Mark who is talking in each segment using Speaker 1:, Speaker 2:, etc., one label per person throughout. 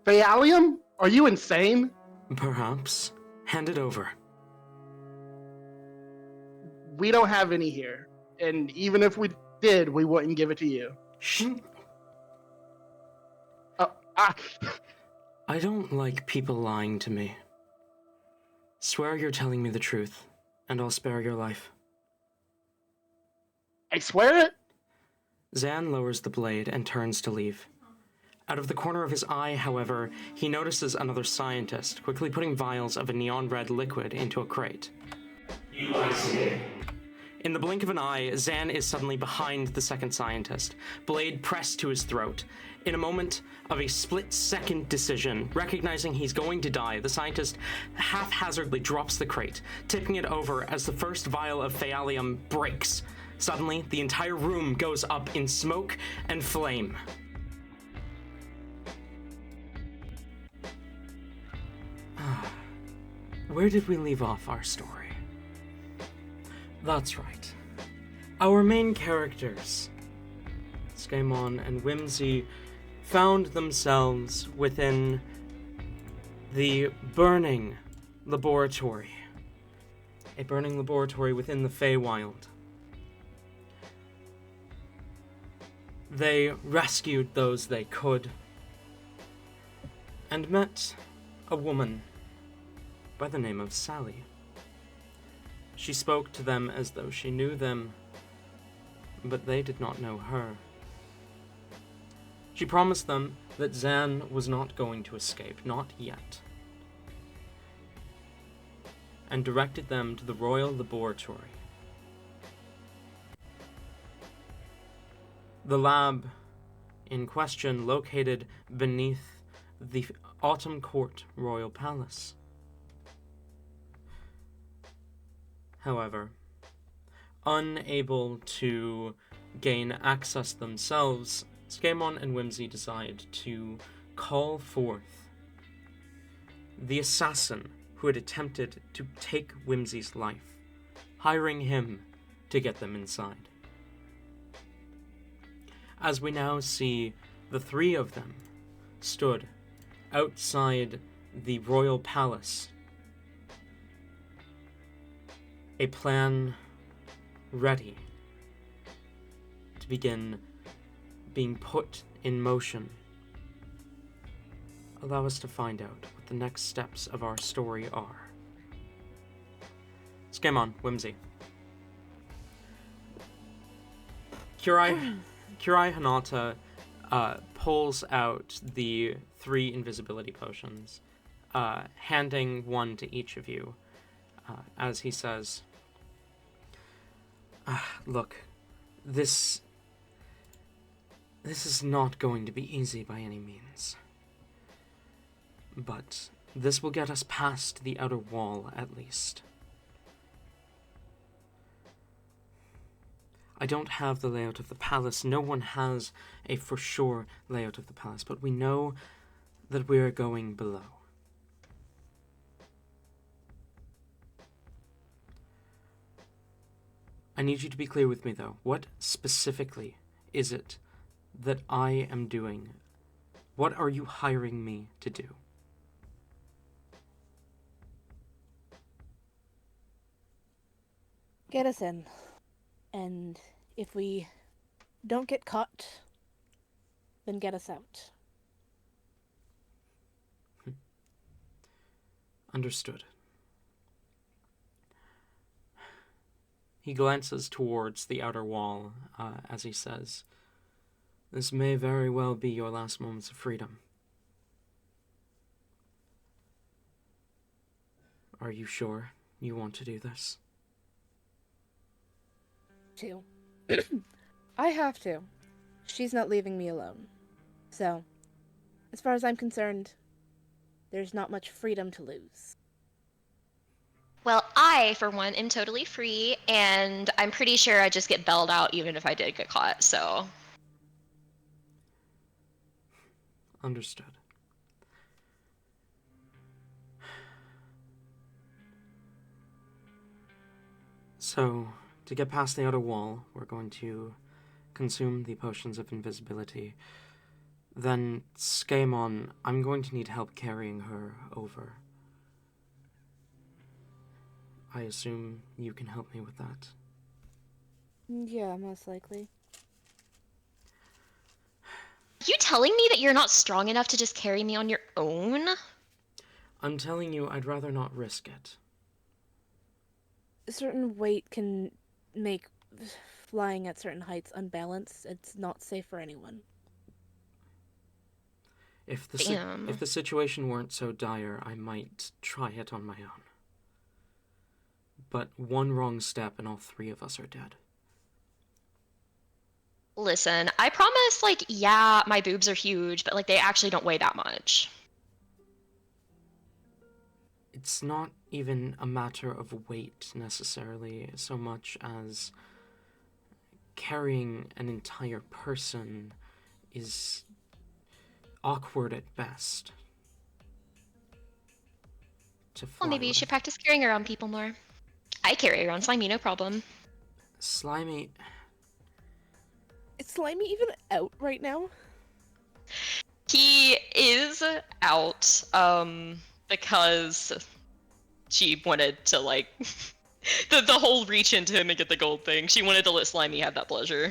Speaker 1: Phallium? Are you insane?
Speaker 2: Perhaps. Hand it over.
Speaker 1: We don't have any here. And even if we did, we wouldn't give it to you.
Speaker 2: Shh. I don't like people lying to me. Swear you're telling me the truth, and I'll spare your life.
Speaker 1: I swear it?
Speaker 2: Zahn lowers the blade and turns to leave. Out of the corner of his eye, however, he notices another scientist quickly putting vials of a neon-red liquid into a crate. In the blink of an eye, Zahn is suddenly behind the second scientist, blade pressed to his throat. In a moment of a split-second decision, recognizing he's going to die, the scientist haphazardly drops the crate, tipping it over as the first vial of Phallium breaks. Suddenly, the entire room goes up in smoke and flame. Where did we leave off our story? That's right. Our main characters, Skaemon and Whimsy, found themselves within the burning laboratory. A burning laboratory within the Feywild. They rescued those they could, and met a woman by the name of Sally. She spoke to them as though she knew them, but they did not know her. She promised them that Zahn was not going to escape, not yet, and directed them to the Royal Laboratory. The lab in question located beneath the Autumn Court Royal Palace. However, unable to gain access themselves, Skaemon and Whimsy decide to call forth the assassin who had attempted to take Whimsy's life, hiring him to get them inside. As we now see the three of them stood outside the royal palace, a plan ready to begin being put in motion. Allow us to find out what the next steps of our story are. Skaemon, Whimsy. Kurai Hanata pulls out the 3 invisibility potions, handing one to each of you, as he says, look, this is not going to be easy by any means. But this will get us past the outer wall, at least. I don't have the layout of the palace. No one has a for sure layout of the palace, but we know that we are going below. I need you to be clear with me, though. What specifically is it that I am doing? What are you hiring me to do?
Speaker 3: Get us in. And if we don't get caught, then get us out.
Speaker 2: Understood. He glances towards the outer wall as he says, "This may very well be your last moments of freedom. Are you sure you want to do this?"
Speaker 3: I have to. She's not leaving me alone. So, as far as I'm concerned, there's not much freedom to lose.
Speaker 4: Well, I, for one, am totally free, and I'm pretty sure I'd just get bailed out even if I did get caught, so...
Speaker 2: Understood. So, to get past the outer wall, we're going to consume the potions of invisibility. Then, Skaemon, I'm going to need help carrying her over. I assume you can help me with that.
Speaker 3: Yeah, most likely.
Speaker 4: Are you telling me that you're not strong enough to just carry me on your own?
Speaker 2: I'm telling you, I'd rather not risk it.
Speaker 3: A certain weight can make flying at certain heights unbalanced. It's not safe for anyone.
Speaker 2: If
Speaker 4: Damn.
Speaker 2: the situation weren't so dire, I might try it on my own. But one wrong step and all three of us are dead.
Speaker 4: Listen, I promise, like, yeah, my boobs are huge, but, like, they actually don't weigh that much.
Speaker 2: It's not even a matter of weight, necessarily, so much as carrying an entire person is awkward at best. To fly
Speaker 4: Well, maybe you
Speaker 2: with.
Speaker 4: should practice carrying around people more. I carry around Slimy, no problem.
Speaker 2: Slimy...
Speaker 3: Is Slimy even out right now?
Speaker 4: He is out, because she wanted to, like, the whole reach into him and get the gold thing. She wanted to let Slimy have that pleasure.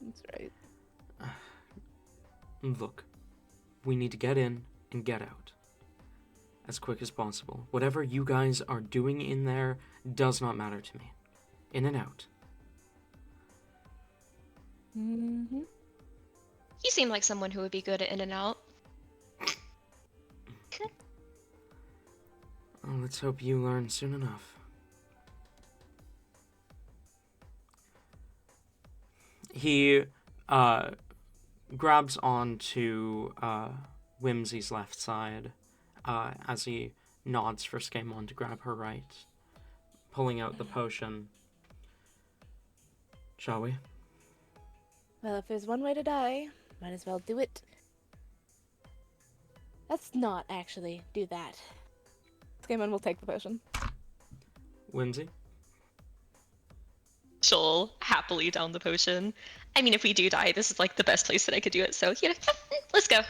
Speaker 3: That's right.
Speaker 2: Look, we need to get in and get out as quick as possible. Whatever you guys are doing in there does not matter to me. In and out.
Speaker 3: Mm-hmm.
Speaker 4: You seem like someone who would be good at in and out.
Speaker 2: Well, let's hope you learn soon enough. He grabs onto Whimsy's left side as he nods for Skaemon to grab her right, pulling out the potion. Shall we?
Speaker 3: Well, if there's one way to die, might as well do it. Let's not actually do that. Skaemon will take the potion.
Speaker 2: Whimsy?
Speaker 4: She'll happily down the potion. I mean, if we do die, this is like the best place that I could do it, so, you know, let's go.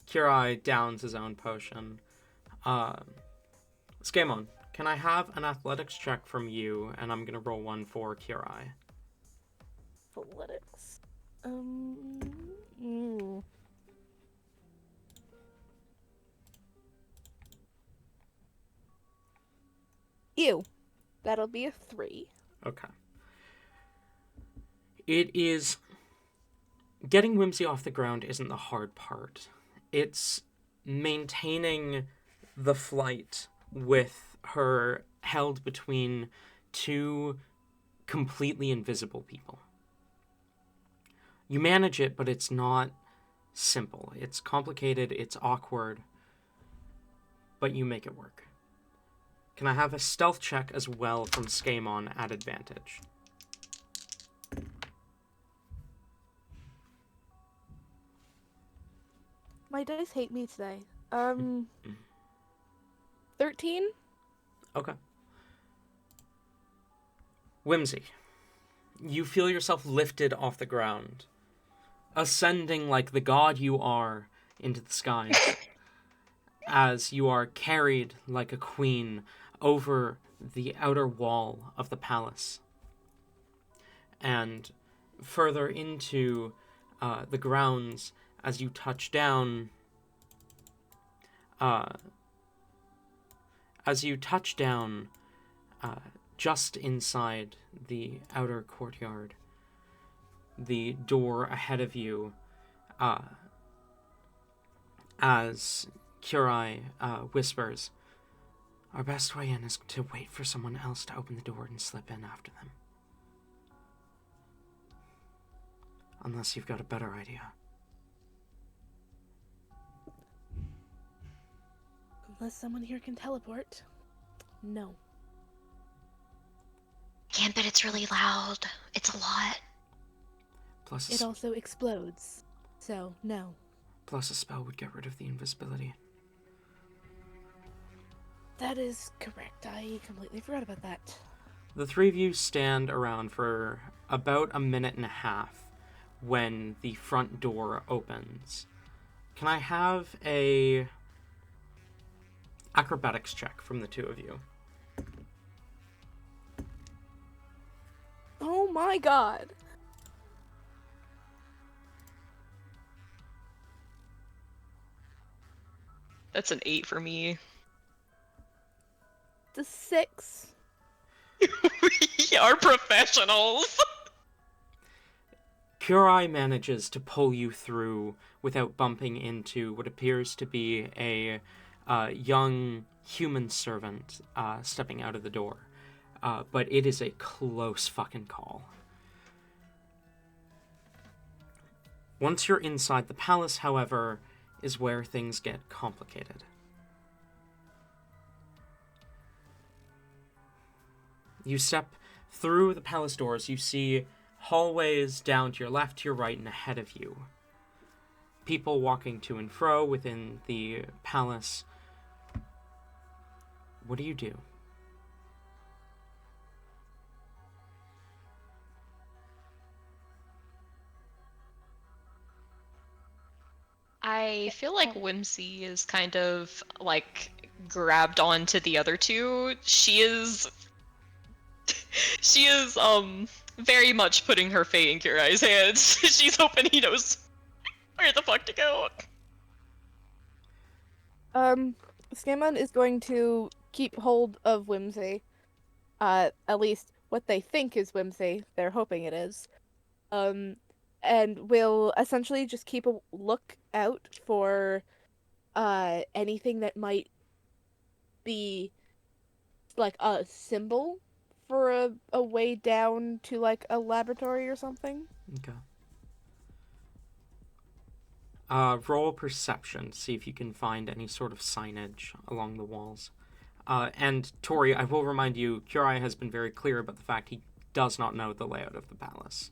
Speaker 2: Kirai downs his own potion. Skaemon, can I have an athletics check from you, and I'm gonna roll one for Kirai.
Speaker 3: Athletics. Ew. That'll be a 3.
Speaker 2: Okay. It is... Getting Whimsy off the ground isn't the hard part. It's maintaining the flight with her held between two completely invisible people. You manage it, but it's not simple. It's complicated, it's awkward, but you make it work. Can I have a stealth check as well from Skaemon at advantage?
Speaker 3: My dice hate me today. 13?
Speaker 2: Okay. Whimsy, you feel yourself lifted off the ground, ascending like the god you are into the skies, as you are carried like a queen over the outer wall of the palace, and further into the grounds as you touch down. Just inside the outer courtyard, the door ahead of you, as Kirai whispers, "Our best way in is to wait for someone else to open the door and slip in after them. Unless you've got a better idea."
Speaker 3: Unless someone here can teleport. No.
Speaker 4: Can't, but it's really loud. It's a lot.
Speaker 2: Plus
Speaker 3: It also explodes. So, no.
Speaker 2: Plus a spell would get rid of the invisibility.
Speaker 3: That is correct. I completely forgot about that.
Speaker 2: The three of you stand around for about a minute and a half, when the front door opens. Can I have a acrobatics check from the two of you?
Speaker 3: Oh my god.
Speaker 4: That's an 8 for me.
Speaker 3: The 6.
Speaker 4: We are professionals.
Speaker 2: Kurai manages to pull you through without bumping into what appears to be a young human servant stepping out of the door. But it is a close fucking call. Once you're inside the palace, however, is where things get complicated. You step through the palace doors, you see hallways down to your left, to your right, and ahead of you. People walking to and fro within the palace. What do you do?
Speaker 4: I feel like Whimsy is kind of like grabbed onto the other two. She is very much putting her fate in Kurai's hands. She's hoping he knows where the fuck to go.
Speaker 3: Scammon is going to keep hold of Whimsy. At least what they think is Whimsy. They're hoping it is. And will essentially just keep a look out for anything that might be like a symbol for a way down to like a laboratory or something.
Speaker 2: Okay. Roll perception, see if you can find any sort of signage along the walls. And Tori, I will remind you, Kurai has been very clear about the fact he does not know the layout of the palace.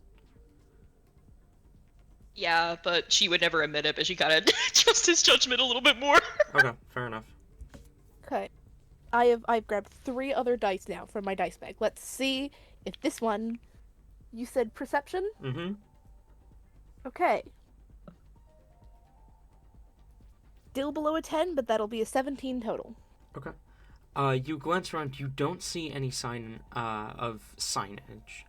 Speaker 4: Yeah, but she would never admit it, but she gotta trust his judgment a little bit more.
Speaker 2: Okay, fair enough.
Speaker 3: Okay. I've grabbed 3 other dice now from my dice bag. Let's see if this one, you said perception?
Speaker 2: Mm-hmm.
Speaker 3: Okay. Still below a 10, but that'll be a 17 total.
Speaker 2: Okay. You glance around, you don't see any sign of signage.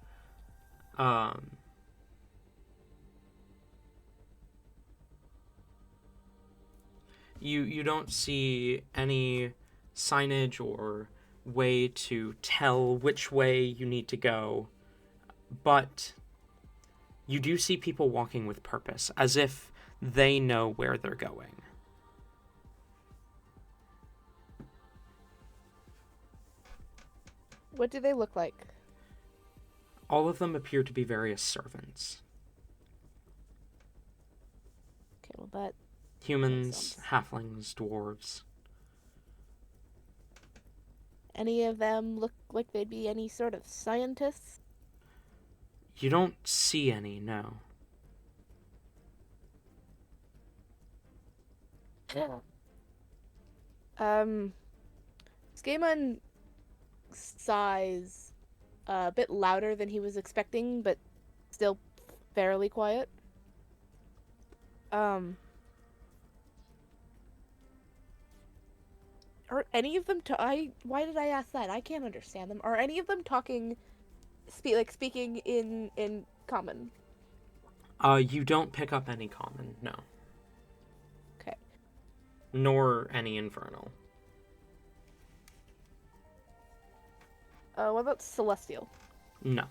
Speaker 2: You don't see any signage or way to tell which way you need to go, but you do see people walking with purpose, as if they know where they're going.
Speaker 3: What do they look like?
Speaker 2: All of them appear to be various servants.
Speaker 3: Okay, well that...
Speaker 2: Humans, halflings, dwarves.
Speaker 3: Any of them look like they'd be any sort of scientists?
Speaker 2: You don't see any, no.
Speaker 3: Scaemon sighs a bit louder than he was expecting, but still fairly quiet. Are any of them why did I ask that? I can't understand them. Are any of them talking speaking in common?
Speaker 2: You don't pick up any common, no.
Speaker 3: Okay.
Speaker 2: Nor any infernal.
Speaker 3: What about celestial?
Speaker 2: No.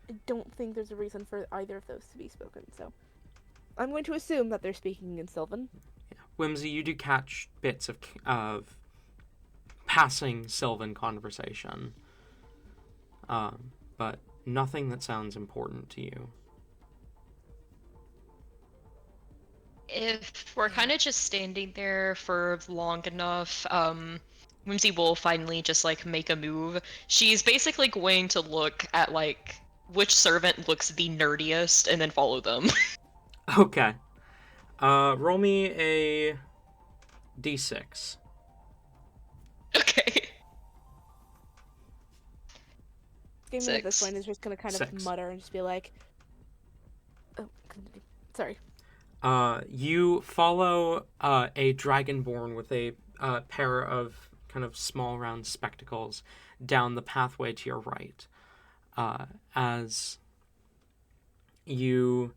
Speaker 3: I don't think there's a reason for either of those to be spoken, so I'm going to assume that they're speaking in Sylvan.
Speaker 2: Yeah. Whimsy, you do catch bits of passing Sylvan conversation, but nothing that sounds important to you.
Speaker 4: If we're kind of just standing there for long enough, Whimsy will finally just like make a move. She's basically going to look at like which servant looks the nerdiest and then follow them.
Speaker 2: Okay. Roll me a d6.
Speaker 4: Okay.
Speaker 3: Scaman at this
Speaker 4: 6.
Speaker 3: point is just gonna kind of
Speaker 2: 6.
Speaker 3: mutter and just be like, "Oh, sorry."
Speaker 2: You follow a dragonborn with a pair of kind of small round spectacles down the pathway to your right. As you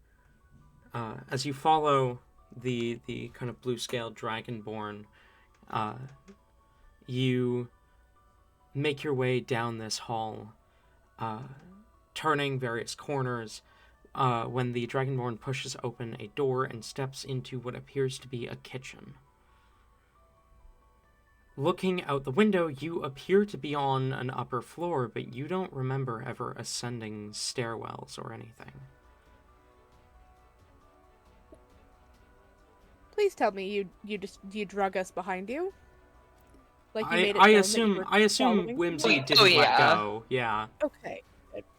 Speaker 2: follow the kind of blue scaled dragonborn, you make your way down this hall, turning various corners, when the dragonborn pushes open a door and steps into what appears to be a kitchen. Looking out the window, you appear to be on an upper floor, but you don't remember ever ascending stairwells or anything.
Speaker 3: Please tell me you drug us behind you. Like you made it
Speaker 2: I
Speaker 3: known
Speaker 2: assume
Speaker 3: that you were following
Speaker 2: Whimsy
Speaker 3: someone?
Speaker 2: didn't let
Speaker 4: yeah.
Speaker 2: go. Yeah.
Speaker 3: Okay.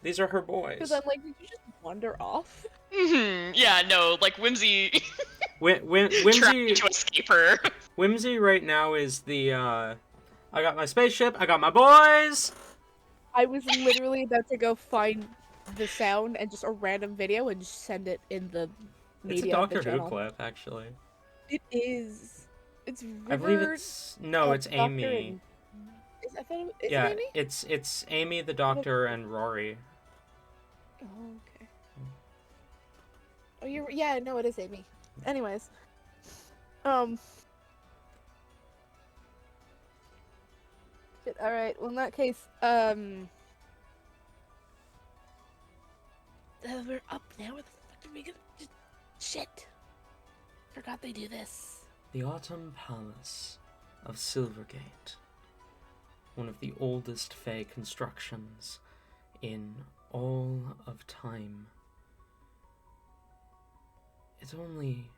Speaker 2: These are her
Speaker 3: Because
Speaker 2: boys.
Speaker 3: I'm like, did you just wander off?
Speaker 4: Yeah, no, like Whimsy trying
Speaker 2: Whimsy
Speaker 4: to escape her.
Speaker 2: Whimsy right now is the I got my spaceship, I got my boys.
Speaker 3: I was literally about to go find the sound and just a random video and just send it in the
Speaker 2: It's a
Speaker 3: media of the
Speaker 2: Doctor Who
Speaker 3: channel.
Speaker 2: clip, actually.
Speaker 3: It is. It's River.
Speaker 2: I believe it's it's
Speaker 3: Doctor
Speaker 2: Amy.
Speaker 3: and... I thought is
Speaker 2: Yeah,
Speaker 3: it Amy?
Speaker 2: it's Amy, the Doctor, and Rory.
Speaker 3: Oh, okay. Oh, yeah, no, it is Amy. Anyways, shit, all right. Well, in that case, we're up now. What the fuck are we gonna? Shit. Forgot they do this.
Speaker 2: The Autumn Palace of Silvergate. One of the oldest Fey constructions in all of time. It only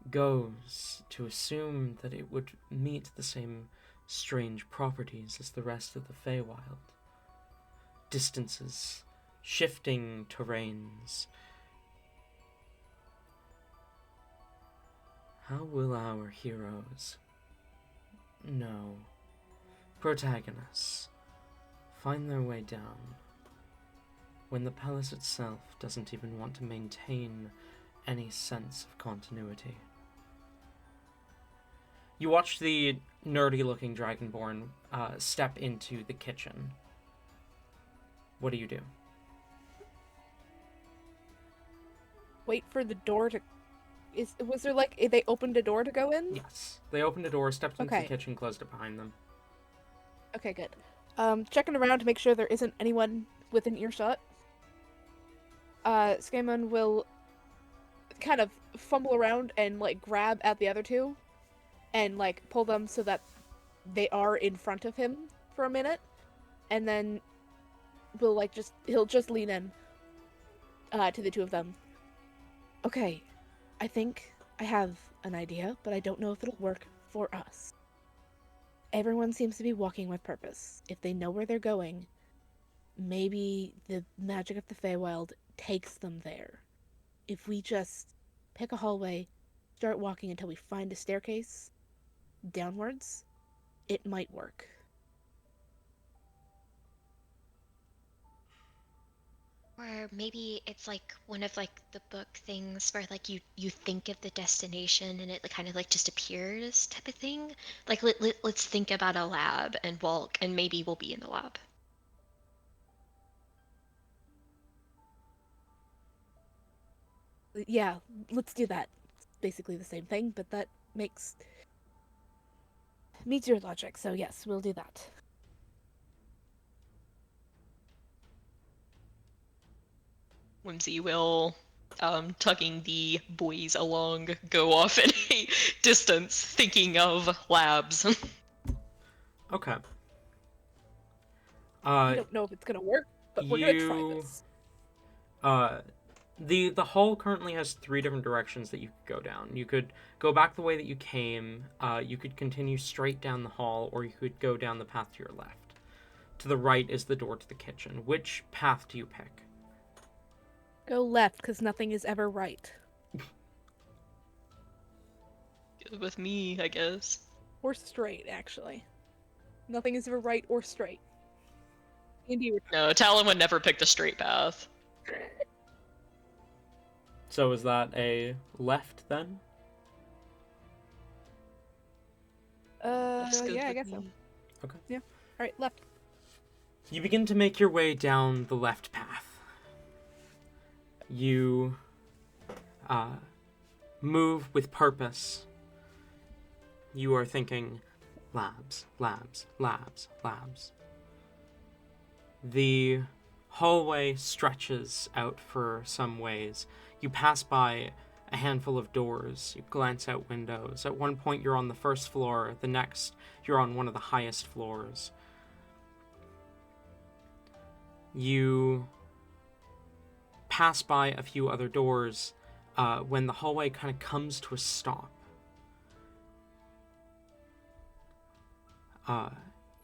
Speaker 2: goes to assume that it would meet the same strange properties as the rest of the Feywild. Distances, shifting terrains. How will our heroes, no, protagonists, find their way down when the palace itself doesn't even want to maintain any sense of continuity? You watch the nerdy-looking dragonborn step into the kitchen. What do you do?
Speaker 3: Wait for the door to. Was there like they opened a door to go in?
Speaker 2: Yes. They opened a door, stepped into the
Speaker 3: Okay.
Speaker 2: kitchen, closed it behind them.
Speaker 3: Okay, good. Checking around to make sure there isn't anyone within earshot. Scammon will kind of fumble around and like grab at the other two and like pull them so that they are in front of him for a minute, and then he'll just lean in to the two of them. Okay, I think I have an idea, but I don't know if it'll work for us. Everyone seems to be walking with purpose. If they know where they're going, maybe the magic of the Feywild takes them there. If we just pick a hallway, start walking until we find a staircase downwards, it might work.
Speaker 5: Or maybe it's like one of like the book things where like you think of the destination and it kind of like just appears type of thing. Like let's think about a lab and walk and maybe we'll be in the lab.
Speaker 3: Yeah, let's do that. It's basically the same thing, but that meets your logic, so yes, we'll do that.
Speaker 4: Whimsy will, tugging the boys along, go off in a distance, thinking of labs.
Speaker 2: Okay.
Speaker 3: I don't know if it's gonna work, but we're gonna try this.
Speaker 2: The hall currently has 3 different directions that you could go down. You could go back the way that you came, you could continue straight down the hall, or you could go down the path to your left. To the right is the door to the kitchen. Which path do you pick?
Speaker 3: Go left, because nothing is ever right.
Speaker 4: With me, I guess.
Speaker 3: Or straight, actually. Nothing is ever right or straight. D&D.
Speaker 4: No, Talon would never pick the straight path.
Speaker 2: So is that a left then?
Speaker 4: That's good
Speaker 3: Yeah, I
Speaker 4: with
Speaker 3: guess so.
Speaker 4: me.
Speaker 2: Okay.
Speaker 3: Yeah. All right, left.
Speaker 2: You begin to make your way down the left path. You move with purpose. You are thinking, labs, labs, labs, labs. The hallway stretches out for some ways. You pass by a handful of doors. You glance out windows. At one point, you're on the first floor. The next, you're on one of the highest floors. You pass by a few other doors when the hallway kind of comes to a stop.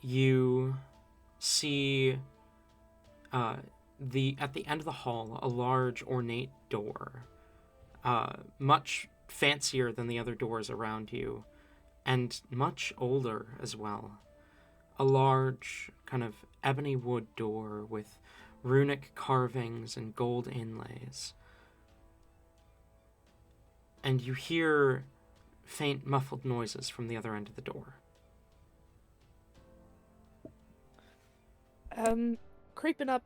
Speaker 2: You see at the end of the hall a large ornate door, much fancier than the other doors around you, and much older as well. A large kind of ebony wood door with runic carvings and gold inlays. And you hear faint muffled noises from the other end of the door.
Speaker 3: Creeping up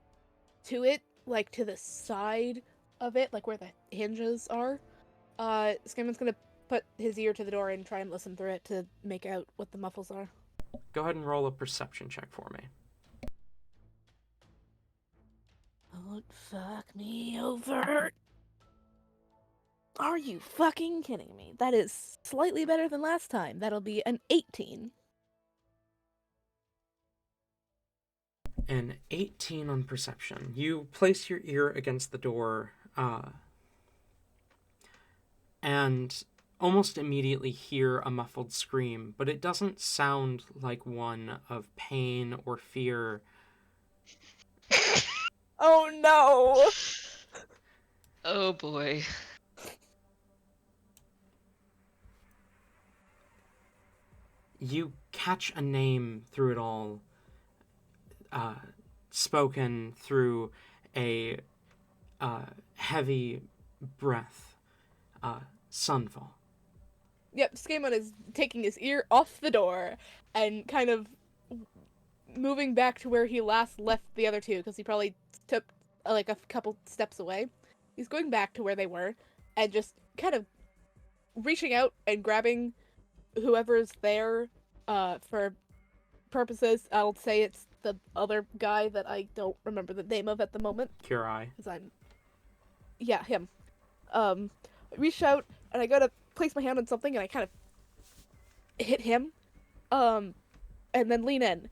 Speaker 3: to it, like to the side of it, like where the hinges are. Skimman's gonna put his ear to the door and try and listen through it to make out what the muffles are.
Speaker 2: Go ahead and roll a perception check for me.
Speaker 3: Don't fuck me over. Are you fucking kidding me? That is slightly better than last time. That'll be an 18.
Speaker 2: An 18 on perception. You place your ear against the door, and almost immediately hear a muffled scream, but it doesn't sound like one of pain or fear.
Speaker 3: Oh no!
Speaker 4: Oh boy.
Speaker 2: You catch a name through it all, spoken through a heavy breath. Sunfall.
Speaker 3: Yep, Skimman is taking his ear off the door and kind of moving back to where he last left the other two, because he probably took like a couple steps away. He's going back to where they were and just kind of reaching out and grabbing whoever's there for purposes. I'll say it's the other guy that I don't remember the name of at the moment.
Speaker 2: Curai.
Speaker 3: Because yeah, him. I reach out and I go to place my hand on something and I kind of hit him. And then lean in.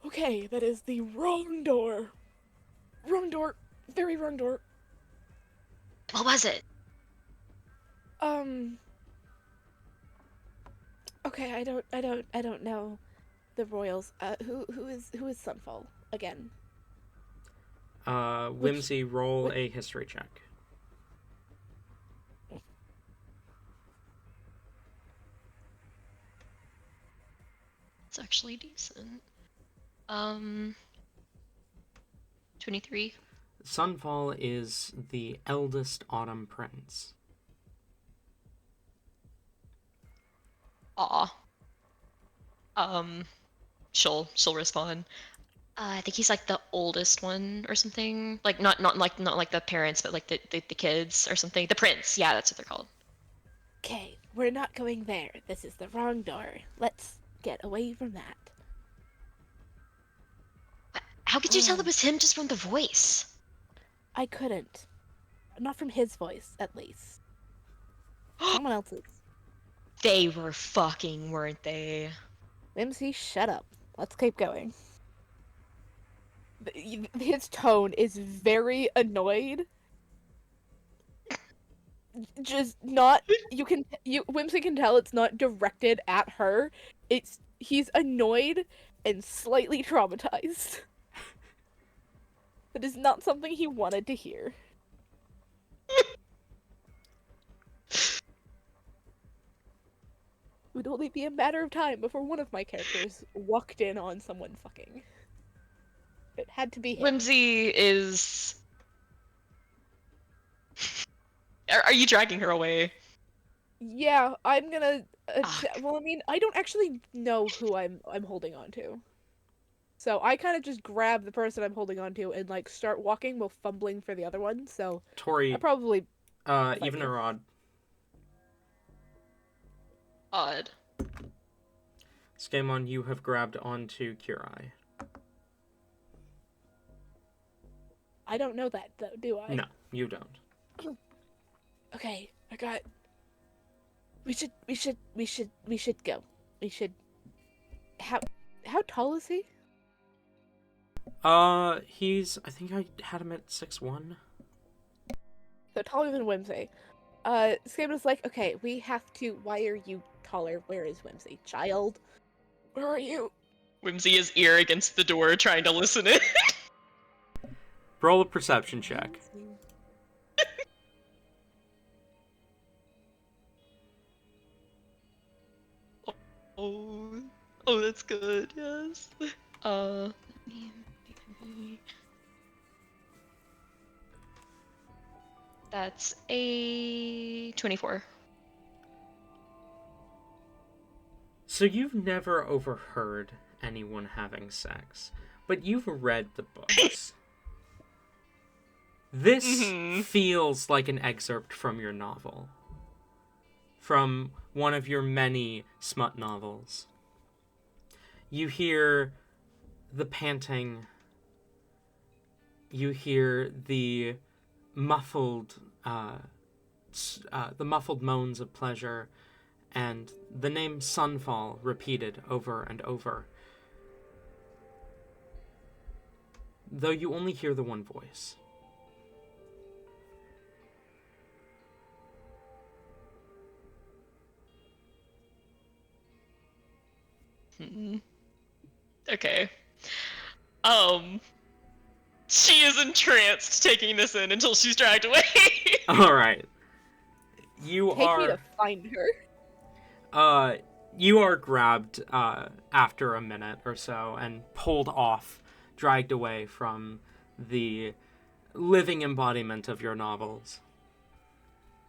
Speaker 3: Okay, that is the wrong door. Wrong door. Very wrong door.
Speaker 5: What was it?
Speaker 3: Okay, I don't know the royals. Who is Sunfall again?
Speaker 2: Whimsy, roll a history check.
Speaker 4: It's actually decent. 23.
Speaker 2: Sunfall is the eldest Autumn Prince.
Speaker 4: Aw. She'll respond.
Speaker 5: I think he's like the oldest one or something. Like not like the parents, but like the kids or something. The prince, yeah, that's what they're called.
Speaker 3: Okay, we're not going there. This is the wrong door. Let's get away from that.
Speaker 5: How could you tell it was him just from the voice?
Speaker 3: I couldn't. Not from his voice, at least. Someone else's.
Speaker 4: They were fucking, weren't they?
Speaker 3: Whimsy, shut up. Let's keep going. His tone is very annoyed. Just not. Whimsy can tell it's not directed at her. He's annoyed and slightly traumatized. That is not something he wanted to hear. It would only be a matter of time before one of my characters walked in on someone fucking. It had to be him.
Speaker 4: Whimsy is. Are you dragging her away?
Speaker 3: Yeah, I'm gonna.
Speaker 4: Fuck.
Speaker 3: Well, I mean, I don't actually know who I'm holding on to. So I kind of just grab the person I'm holding on to and like start walking while fumbling for the other one. So I
Speaker 2: Tori,
Speaker 3: probably
Speaker 2: even or odd?
Speaker 4: Odd.
Speaker 2: Skamon, you have grabbed onto Kurai.
Speaker 3: I don't know that though, do I?
Speaker 2: No, you don't.
Speaker 3: Okay, I got. We should go. We should. How tall is he?
Speaker 2: I think I had him at 6'1".
Speaker 3: So taller than Whimsy. Skaman's like, okay, we have to. Why are you taller? Where is Whimsy? Child, where are you?
Speaker 4: Whimsy is ear against the door, trying to listen in.
Speaker 2: Roll a perception check.
Speaker 4: Oh, that's good. Yes. That's a 24.
Speaker 2: So you've never overheard anyone having sex, but you've read the books. This feels like an excerpt from your novel. From one of your many smut novels. You hear the panting. You hear the muffled moans of pleasure, and the name Sunfall repeated over and over. Though you only hear the one voice.
Speaker 4: Okay. She is entranced taking this in until she's dragged away.
Speaker 2: Alright. You
Speaker 3: Take me
Speaker 2: are
Speaker 3: to find her.
Speaker 2: you are grabbed after a minute or so and pulled off, dragged away from the living embodiment of your novels.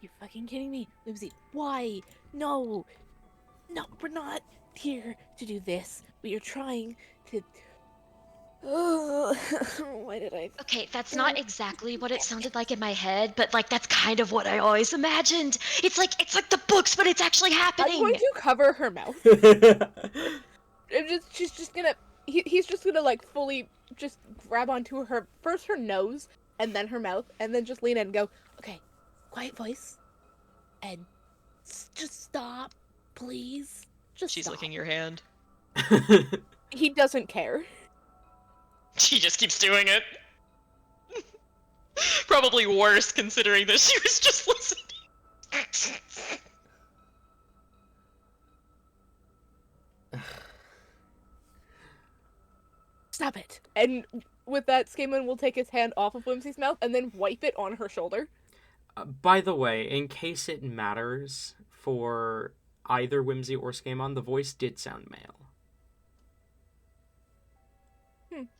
Speaker 3: You fucking kidding me? Whimsy, why? No, we're not here to do this. We are trying to. Why did I?
Speaker 5: Okay, that's not exactly what it sounded like in my head, but like that's kind of what I always imagined. It's like the books, but it's actually
Speaker 3: I'm
Speaker 5: happening.
Speaker 3: going to cover her mouth. She's just gonna. He's just gonna like fully just grab onto her first her nose and then her mouth and then just lean in and go. Okay, quiet voice, and just stop, please. Just
Speaker 4: She's
Speaker 3: stop.
Speaker 4: licking your hand.
Speaker 3: He doesn't care.
Speaker 4: She just keeps doing it. Probably worse considering that she was just listening.
Speaker 3: Stop it. And with that, Skaman will take his hand off of Whimsy's mouth and then wipe it on her shoulder.
Speaker 2: By the way, in case it matters for either Whimsy or Skamon, the voice did sound male.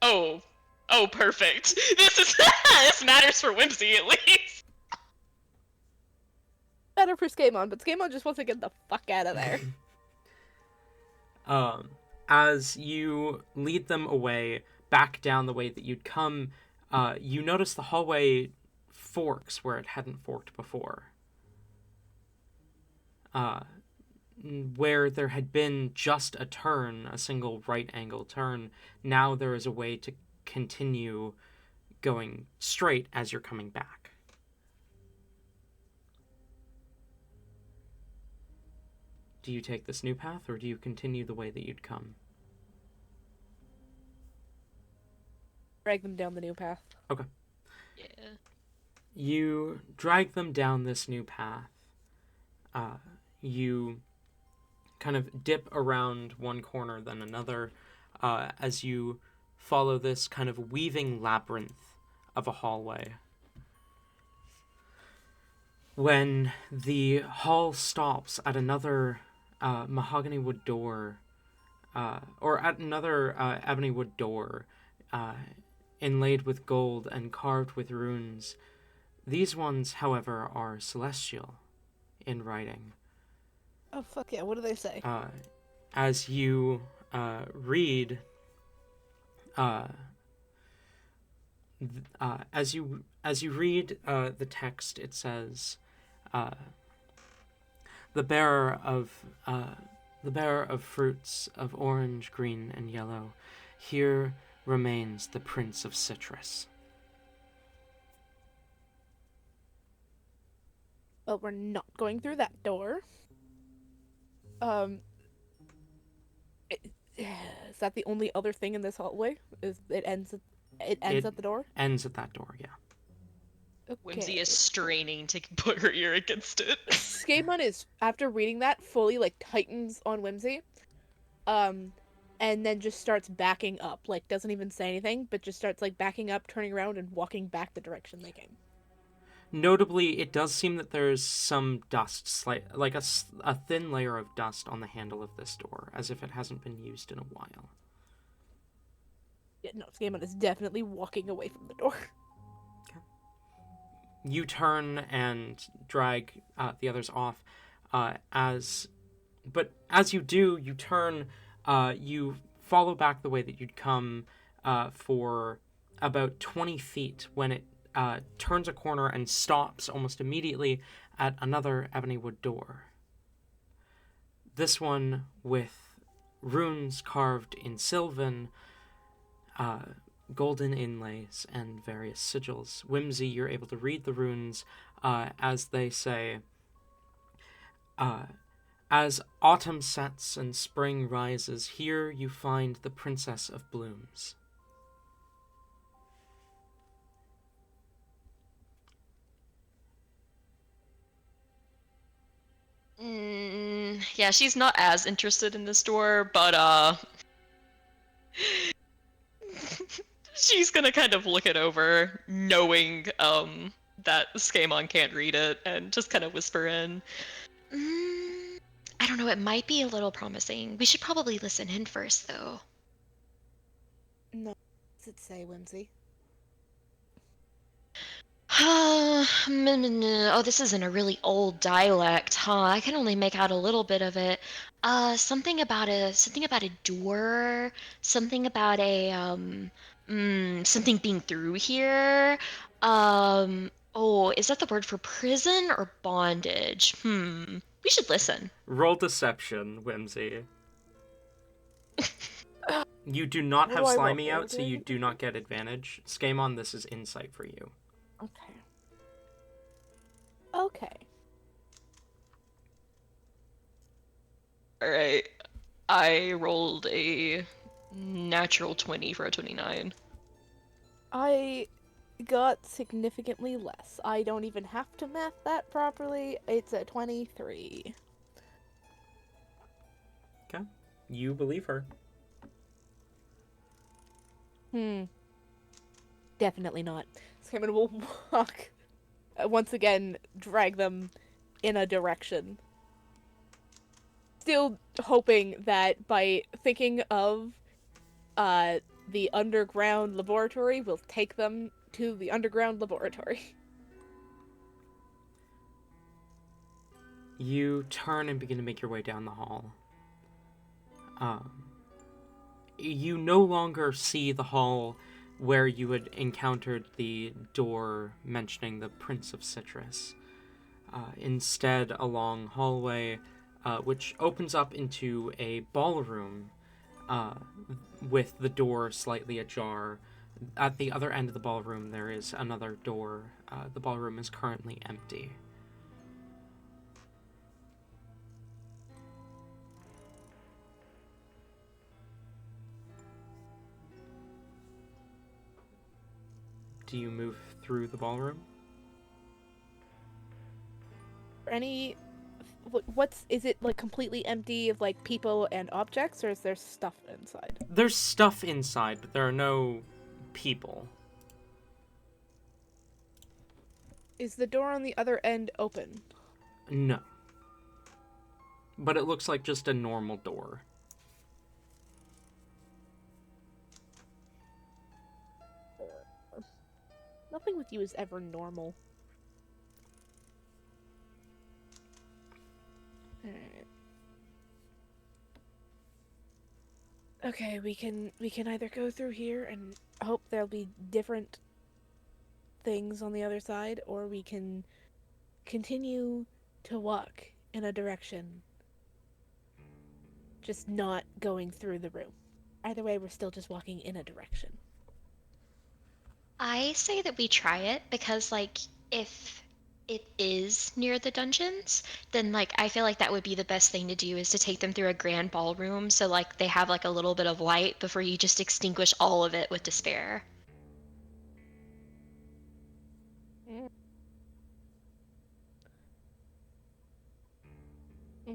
Speaker 4: Oh, perfect. This matters for Whimsy at least.
Speaker 3: Better for Skamon, but Skamon just wants to get the fuck out of there.
Speaker 2: As you lead them away, back down the way that you'd come, you notice the hallway forks where it hadn't forked before. Where there had been just a turn, a single right angle turn, now there is a way to continue going straight as you're coming back. Do you take this new path, or do you continue the way that you'd come?
Speaker 3: Drag them down the new path.
Speaker 2: Okay.
Speaker 4: Yeah.
Speaker 2: You drag them down this new path. You kind of dip around one corner, then another, as you follow this kind of weaving labyrinth of a hallway. When the hall stops at another mahogany wood door, or at another ebony wood door, inlaid with gold and carved with runes. These ones, however, are celestial in writing.
Speaker 3: Oh fuck yeah! What do they say?
Speaker 2: As you read, as you read the text, it says, the bearer of fruits of orange, green, and yellow, here remains the Prince of Citrus.
Speaker 3: Well, we're not going through that door. Is that the only other thing in this hallway? Is it ends at the door?
Speaker 2: Ends at that door, yeah.
Speaker 4: Whimsy is straining to put her ear against it.
Speaker 3: Skaemon is, after reading that, fully like tightens on Whimsy, and then just starts backing up. Like doesn't even say anything, but just starts like backing up, turning around, and walking back the direction they came.
Speaker 2: Notably, it does seem that there's some dust, like a thin layer of dust on the handle of this door, as if it hasn't been used in a while.
Speaker 3: Yeah, no, Skaemon is definitely walking away from the door.
Speaker 2: You turn and drag the others off. But as you do, you turn, you follow back the way that you'd come for about 20 feet when it turns a corner and stops almost immediately at another ebony wood door. This one with runes carved in sylvan, golden inlays, and various sigils. Whimsy, you're able to read the runes as they say, as autumn sets and spring rises, here you find the Princess of Blooms.
Speaker 4: Yeah, she's not as interested in this door, but she's gonna kind of look it over, knowing that Skaemon can't read it, and just kind of whisper in.
Speaker 5: I don't know, it might be a little promising. We should probably listen in first, though.
Speaker 3: No, what does it say, Whimsy?
Speaker 5: Oh, this isn't a really old dialect, huh? I can only make out a little bit of it. Something about a door, something about something being through here. Oh, is that the word for prison or bondage? We should listen.
Speaker 2: Roll deception, Whimsy. You do not
Speaker 3: What
Speaker 2: have
Speaker 3: do I roll
Speaker 2: Slimy
Speaker 3: for?
Speaker 2: out, so you do not get advantage. Skaemon, this is insight for you.
Speaker 3: Okay. Okay.
Speaker 4: Alright. I rolled a natural 20 for a 29.
Speaker 3: I got significantly less. I don't even have to math that properly. It's a 23.
Speaker 2: Okay. You believe her.
Speaker 3: Definitely not. Skaemon will walk, once again, drag them in a direction. Still hoping that by thinking of the underground laboratory will take them to the underground laboratory.
Speaker 2: You turn and begin to make your way down the hall. You no longer see the hall where you had encountered the door mentioning the Prince of Citrus. Instead, a long hallway which opens up into a ballroom with the door slightly ajar. At the other end of the ballroom, there is another door. The ballroom is currently empty. Do you move through the ballroom?
Speaker 3: Is it like completely empty of like people and objects, or is there stuff inside?
Speaker 2: There's stuff inside, but there are no people.
Speaker 3: Is the door on the other end open?
Speaker 2: No. But it looks like just a normal door.
Speaker 3: Nothing with you is ever normal. Alright. Okay, we can either go through here and hope there'll be different things on the other side, or we can continue to walk in a direction, just not going through the room. Either way, we're still just walking in a direction.
Speaker 5: I say that we try it because, like, if it is near the dungeons, then, like, I feel like that would be the best thing to do is to take them through a grand ballroom so, like, they have, like, a little bit of light before you just extinguish all of it with despair.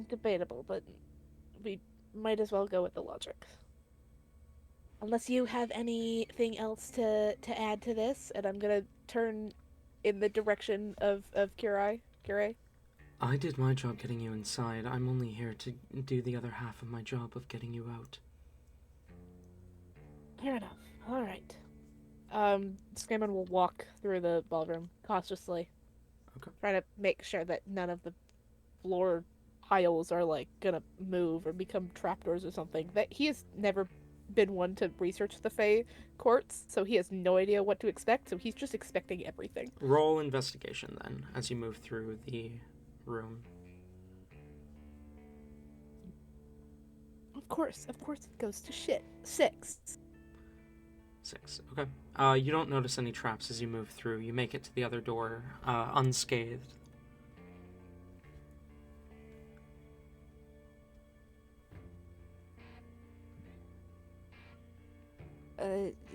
Speaker 3: Debatable, but we might as well go with the logic. Unless you have anything else to add to this, and I'm gonna turn in the direction of Kurai. Kurai?
Speaker 2: I did my job getting you inside. I'm only here to do the other half of my job of getting you out.
Speaker 3: Fair enough. Alright. Scammon will walk through the ballroom cautiously.
Speaker 2: Okay.
Speaker 3: Trying to make sure that none of the floor tiles are, like, gonna move or become trapdoors or something. That he has never been one to research the Fey courts, so he has no idea what to expect, so he's just expecting everything.
Speaker 2: Roll investigation, then, as you move through the room.
Speaker 3: Of course it goes to shit. 6.
Speaker 2: 6. Okay. You don't notice any traps as you move through. You make it to the other door, unscathed.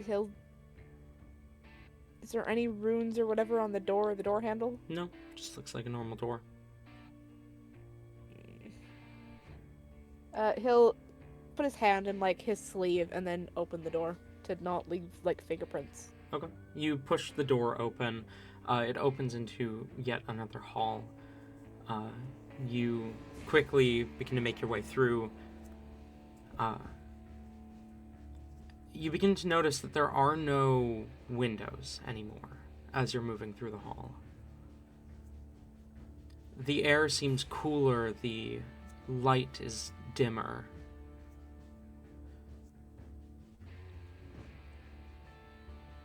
Speaker 3: He'll... Is there any runes or whatever on the door or the door handle?
Speaker 2: No, just looks like a normal door.
Speaker 3: He'll put his hand in, like, his sleeve and then open the door to not leave, like, fingerprints.
Speaker 2: Okay. You push the door open. It opens into yet another hall. You quickly begin to make your way through. You begin to notice that there are no windows anymore as you're moving through the hall. The air seems cooler, the light is dimmer.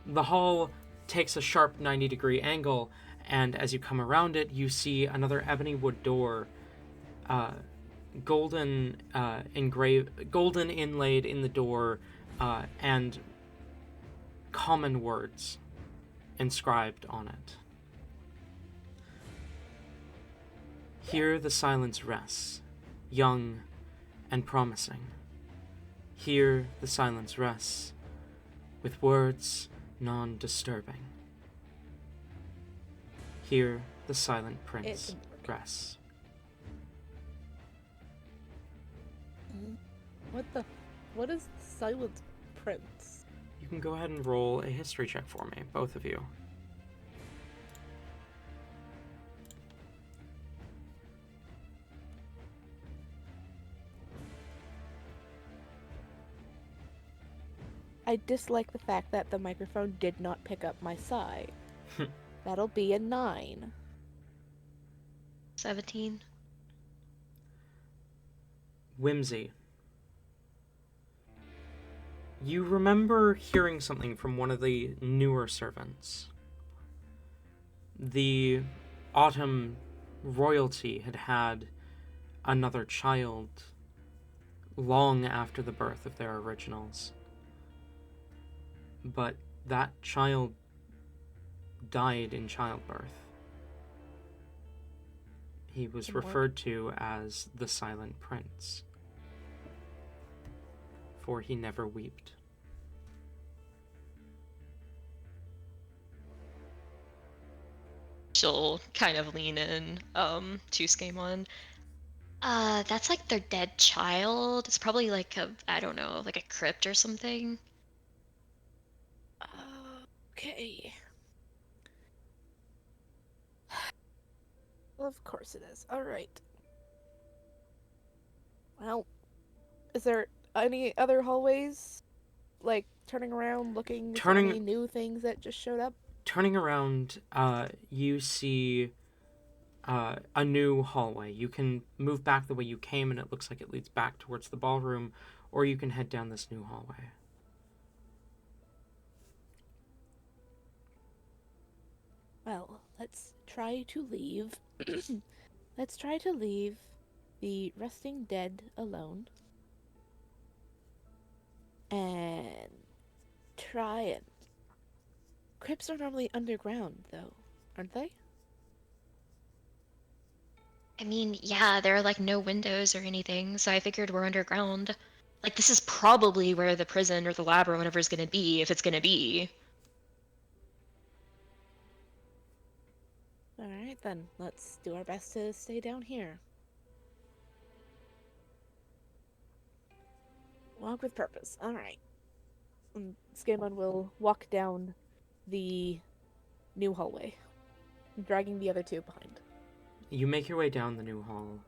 Speaker 2: The hall takes a sharp 90-degree angle, and as you come around it, you see another ebony wood door, golden inlaid in the door, and common words inscribed on it. Here the silence rests, young and promising. Here the silence rests, with words non-disturbing. Here the silent prince rests.
Speaker 3: What is silent prince?
Speaker 2: You can go ahead and roll a history check for me, both of you.
Speaker 3: I dislike the fact that the microphone did not pick up my sigh. That'll be a 9.
Speaker 5: 17.
Speaker 2: Whimsy. You remember hearing something from one of the newer servants. The Autumn royalty had had another child long after the birth of their originals. But that child died in childbirth. He was referred to as the Silent Prince, for he never wept.
Speaker 4: She'll kind of lean in to Skamon.
Speaker 5: That's like their dead child. It's probably like a, I don't know, like a crypt or something.
Speaker 3: Okay. Of course it is. Alright. Well, is there any other hallways? Like, turning around, looking for any new things that just showed up?
Speaker 2: Turning around, you see a new hallway. You can move back the way you came, and it looks like it leads back towards the ballroom, or you can head down this new hallway.
Speaker 3: Well, let's try to leave. Let's try to leave the resting dead alone. And try and... Crypts are normally underground, though, aren't they?
Speaker 5: I mean, yeah, there are like no windows or anything, so I figured we're underground. Like, this is probably where the prison or the lab or whatever is gonna be, if it's gonna be.
Speaker 3: Alright, then. Let's do our best to stay down here. Walk with purpose. Alright. Skamon will walk down the new hallway, dragging the other two behind.
Speaker 2: You make your way down the new hall.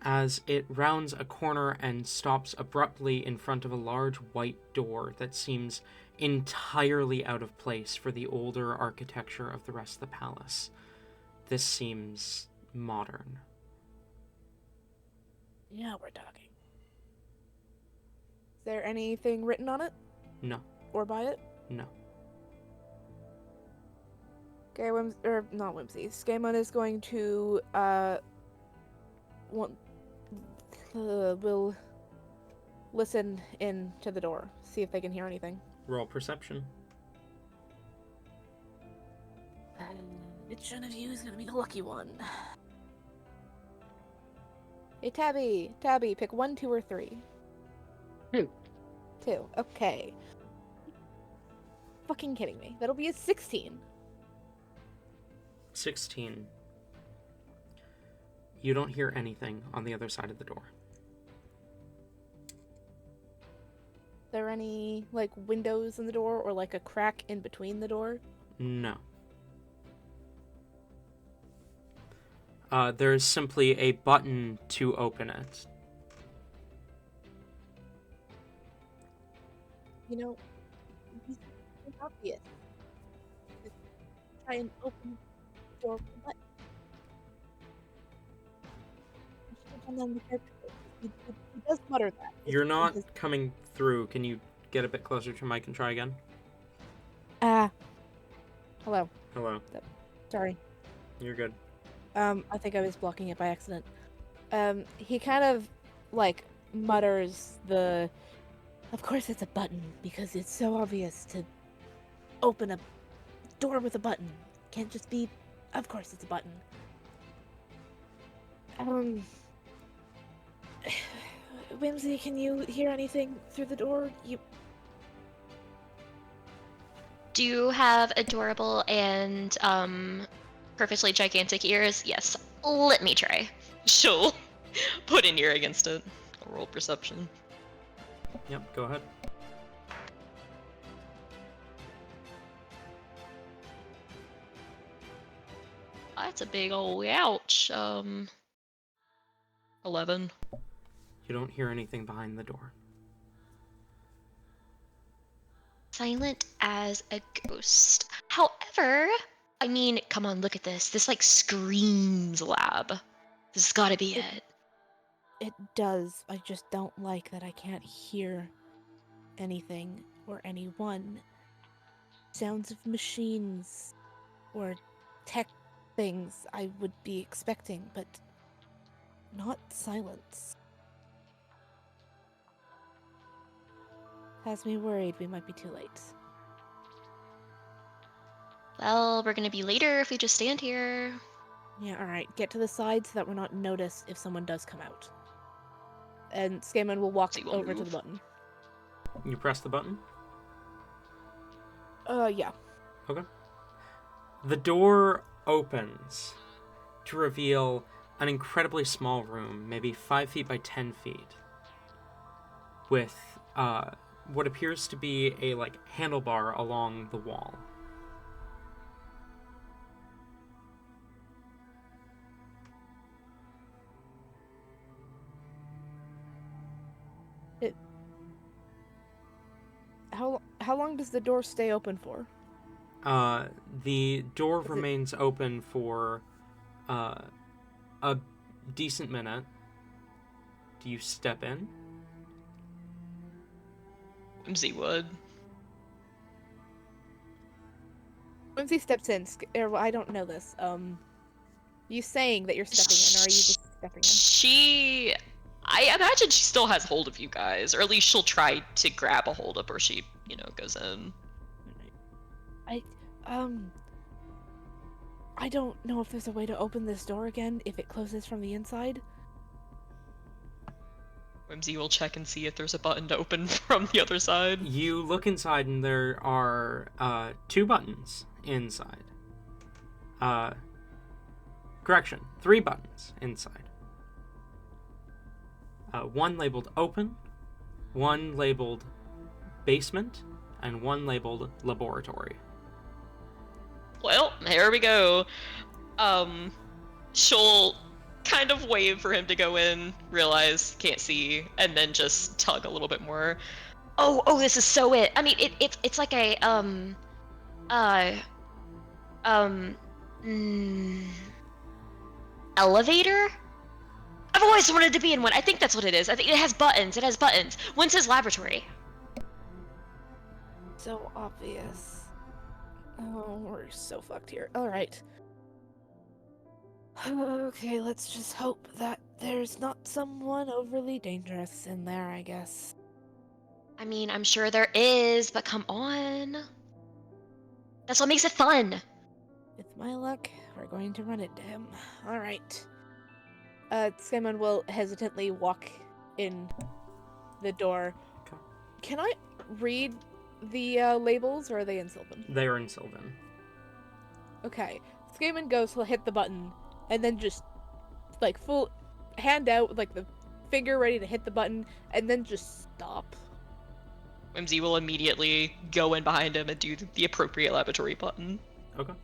Speaker 2: As it rounds a corner and stops abruptly in front of a large white door that seems entirely out of place for the older architecture of the rest of the palace. This seems modern.
Speaker 3: Yeah, we're talking. Is there anything written on it?
Speaker 2: No.
Speaker 3: Or by it?
Speaker 2: No.
Speaker 3: Okay, not Whimsy. Skamon is going to, will listen in to the door, see if they can hear anything.
Speaker 2: Roll perception.
Speaker 3: Which one of you is gonna be the lucky one? Hey, Tabby, pick 1, 2, or 3.
Speaker 1: 2.
Speaker 3: 2, okay. Fucking kidding me. That'll be a 16.
Speaker 2: 16. You don't hear anything on the other side of the door.
Speaker 3: There any, like, windows in the door or, like, a crack in between the door?
Speaker 2: No. There's simply a button to open it.
Speaker 3: You know, it's obvious. Just try and open the door with a button. You should have done that in the character. He does mutter that.
Speaker 2: You're not coming through. Can you get a bit closer to your mic and try again?
Speaker 3: Hello.
Speaker 2: Hello.
Speaker 3: Sorry.
Speaker 2: You're good.
Speaker 3: I think I was blocking it by accident. He kind of, like, mutters the... Of course it's a button, because it's so obvious to open a door with a button. Can't just be... Of course it's a button. Whimsy, can you hear anything through the door?
Speaker 5: Do you have adorable and, perfectly gigantic ears? Yes. Let me try.
Speaker 4: She'll put an ear against it. I'll roll perception.
Speaker 2: Yep, go ahead.
Speaker 4: That's a big old ouch. 11.
Speaker 2: You don't hear anything behind the door.
Speaker 5: Silent as a ghost. However, I mean, come on, look at this. This, like, screams lab. This has gotta be it.
Speaker 3: It does. I just don't like that I can't hear anything or anyone. Sounds of machines or tech things I would be expecting, but not silence. Has me worried we might be too late.
Speaker 5: Well, we're gonna be later if we just stand here.
Speaker 3: Yeah, alright. Get to the side so that we're not noticed if someone does come out. And Skamon will walk
Speaker 4: So you will
Speaker 3: over to the
Speaker 4: move?
Speaker 3: button.
Speaker 2: You press the button?
Speaker 3: Yeah.
Speaker 2: Okay. The door opens to reveal an incredibly small room, maybe 5 feet by 10 feet, with what appears to be a handlebar along the wall.
Speaker 3: how long does the door stay open for?
Speaker 2: The door
Speaker 3: Is it-
Speaker 2: remains open for a decent minute. Do you step in?
Speaker 4: Whimsy would.
Speaker 3: Whimsy steps in. I don't know this. You saying that you're stepping in, or are you just stepping in?
Speaker 4: I imagine she still has hold of you guys, or at least she'll try to grab a hold of where she, goes in.
Speaker 3: I don't know if there's a way to open this door again if it closes from the inside.
Speaker 4: Whimsy will check and see if there's a button to open from the other side.
Speaker 2: You look inside and there are 2 buttons inside. Correction, 3 buttons inside. One labeled open, one labeled basement, and one labeled laboratory.
Speaker 4: Well, here we go. She'll kind of wave for him to go in, realize can't see, and then just tug a little bit more.
Speaker 5: Oh, this is so it. I mean, it's like a elevator. I've always wanted to be in one. I think that's what it is. I think it has buttons. It has buttons. One says laboratory.
Speaker 3: So obvious. Oh, we're so fucked here. Alright. Okay, let's just hope that there's not someone overly dangerous in there, I guess.
Speaker 5: I mean, I'm sure there is, but come on. That's what makes it fun.
Speaker 3: With my luck, we're going to run into him. Alright. Simon will hesitantly walk in the door.
Speaker 2: Okay.
Speaker 3: Can I read the labels, or are they in Sylvan?
Speaker 2: They are in Sylvan.
Speaker 3: Okay. Skaman goes, he'll hit the button, and then just, like, full hand out, like, the finger ready to hit the button, and then just stop.
Speaker 4: Whimsy will immediately go in behind him and do the appropriate laboratory button.
Speaker 2: Okay.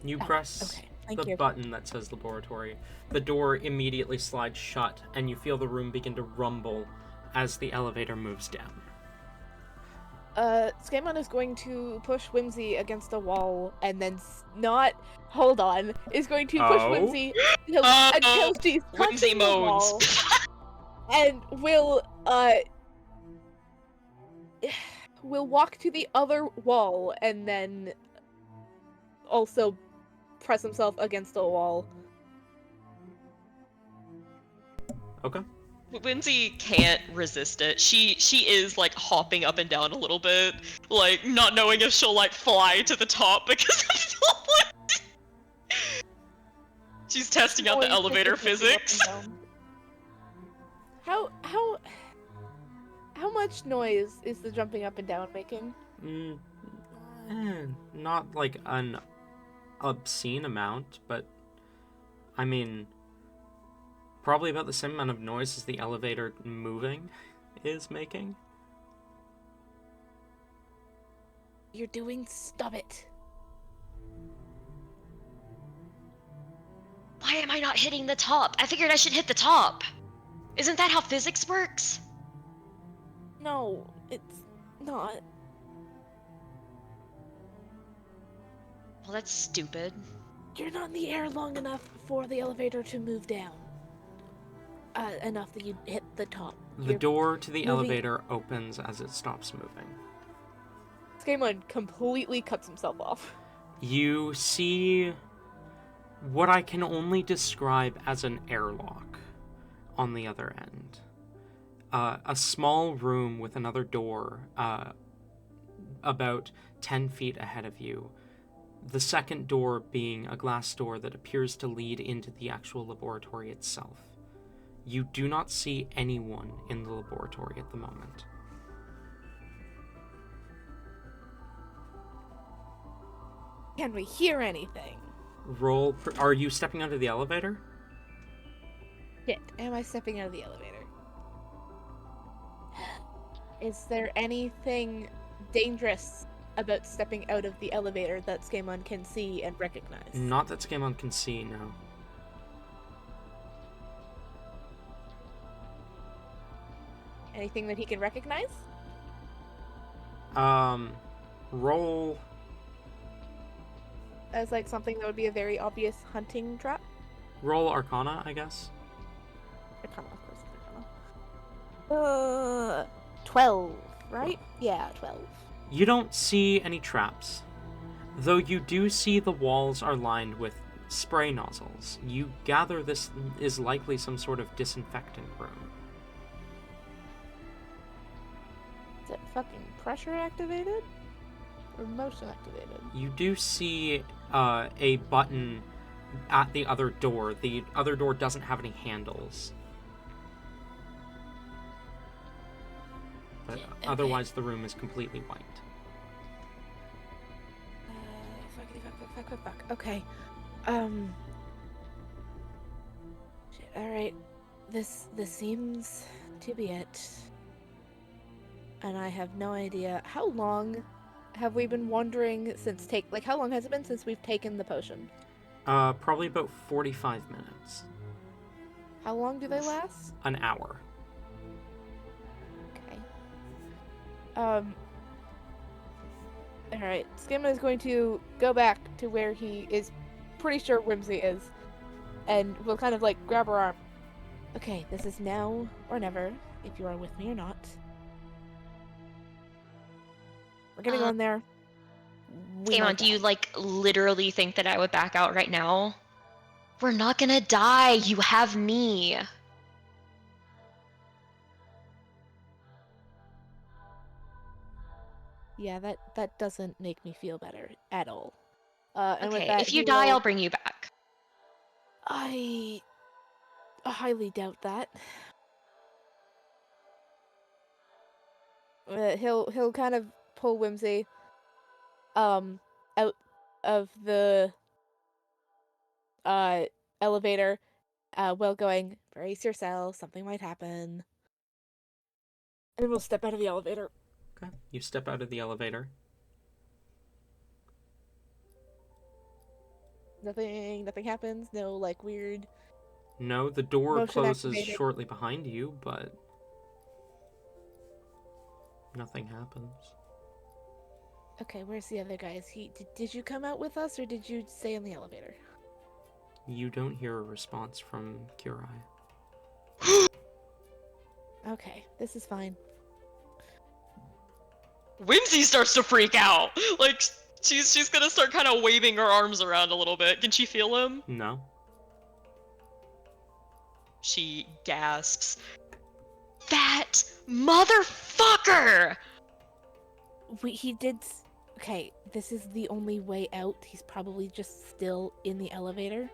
Speaker 2: You press
Speaker 3: Thank
Speaker 2: the
Speaker 3: you.
Speaker 2: button that says laboratory. The door immediately slides shut, and you feel the room begin to rumble as the elevator moves down.
Speaker 3: Skaman is going to push Whimsy against a wall, and then is going to push
Speaker 2: Oh?
Speaker 3: Whimsy until she's
Speaker 4: Whimsy
Speaker 3: touching the wall,
Speaker 4: moans.
Speaker 3: and will walk to the other wall, and then also press himself against a wall.
Speaker 2: Okay.
Speaker 4: Whimsy can't resist it. She is like hopping up and down a little bit, like not knowing if she'll like fly to the top because of the light. She's testing out the
Speaker 3: Going
Speaker 4: elevator
Speaker 3: physically up and
Speaker 4: physics.
Speaker 3: down. How much noise is the jumping up and down making?
Speaker 2: Not like an obscene amount, but I mean, probably about the same amount of noise as the elevator moving is making.
Speaker 3: You're doing stop it.
Speaker 5: Why am I not hitting the top? I figured I should hit the top. Isn't that how physics works?
Speaker 3: No, it's not.
Speaker 5: Well, that's stupid.
Speaker 3: You're not in the air long enough for the elevator to move down. Enough that you hit the top.
Speaker 2: The door to the
Speaker 3: moving-
Speaker 2: elevator opens as it stops moving.
Speaker 3: Skaman completely cuts himself off.
Speaker 2: You see what I can only describe as an airlock on the other end. A small room with another door about 10 feet ahead of you. The second door being a glass door that appears to lead into the actual laboratory itself. You do not see anyone in the laboratory at the moment.
Speaker 3: Can we hear anything?
Speaker 2: Are you stepping onto the elevator?
Speaker 3: Shit, am I stepping out of the elevator? Is there anything dangerous about stepping out of the elevator that Skaman can see and recognize?
Speaker 2: Not that Skamon can see, no.
Speaker 3: Anything that he can recognize?
Speaker 2: Roll.
Speaker 3: As like something that would be a very obvious hunting trap.
Speaker 2: Roll Arcana, I guess.
Speaker 3: Arcana, of course, it's Arcana. 12, right? Yeah, 12.
Speaker 2: You don't see any traps, though you do see the walls are lined with spray nozzles. You gather this is likely some sort of disinfectant room.
Speaker 3: Is it fucking pressure activated? Or motion activated?
Speaker 2: You do see a button at the other door. The other door doesn't have any handles. But
Speaker 3: Okay.
Speaker 2: otherwise, the room is completely white.
Speaker 3: Fuck. Okay. Shit, alright. This seems to be it. And I have no idea. How long have we been wandering since how long has it been since we've taken the potion?
Speaker 2: Probably about 45 minutes.
Speaker 3: How long do they last?
Speaker 2: An hour.
Speaker 3: Okay. Alright. Skimma is going to go back to where he is pretty sure Whimsy is. And will kind of like grab her arm. Okay, this is now or never, if you are with me or not. We're getting on there. We
Speaker 5: Damon,
Speaker 3: might
Speaker 5: do you
Speaker 3: die.
Speaker 5: like literally think that I would back out right now? We're not gonna die. You have me.
Speaker 3: Yeah, that doesn't make me feel better at all. And with
Speaker 5: Okay,
Speaker 3: that,
Speaker 5: if you
Speaker 3: he
Speaker 5: die,
Speaker 3: will-
Speaker 5: I'll bring you back.
Speaker 3: I highly doubt that. He'll kind of pull Whimsy out of the elevator while going, brace yourself, something might happen. And we'll step out of the elevator.
Speaker 2: Okay. You step out of the elevator.
Speaker 3: Nothing happens, no like weird
Speaker 2: No, the door
Speaker 3: motion
Speaker 2: closes
Speaker 3: activated.
Speaker 2: shortly behind you, but nothing happens.
Speaker 3: Okay, where's the other guys? Did you come out with us or did you stay in the elevator?
Speaker 2: You don't hear a response from Kurai.
Speaker 3: Okay, this is fine.
Speaker 4: Whimsy starts to freak out. Like she's gonna start kind of waving her arms around a little bit. Can she feel him?
Speaker 2: No.
Speaker 4: She gasps. That motherfucker!
Speaker 3: He did. Okay, this is the only way out. He's probably just still in the elevator.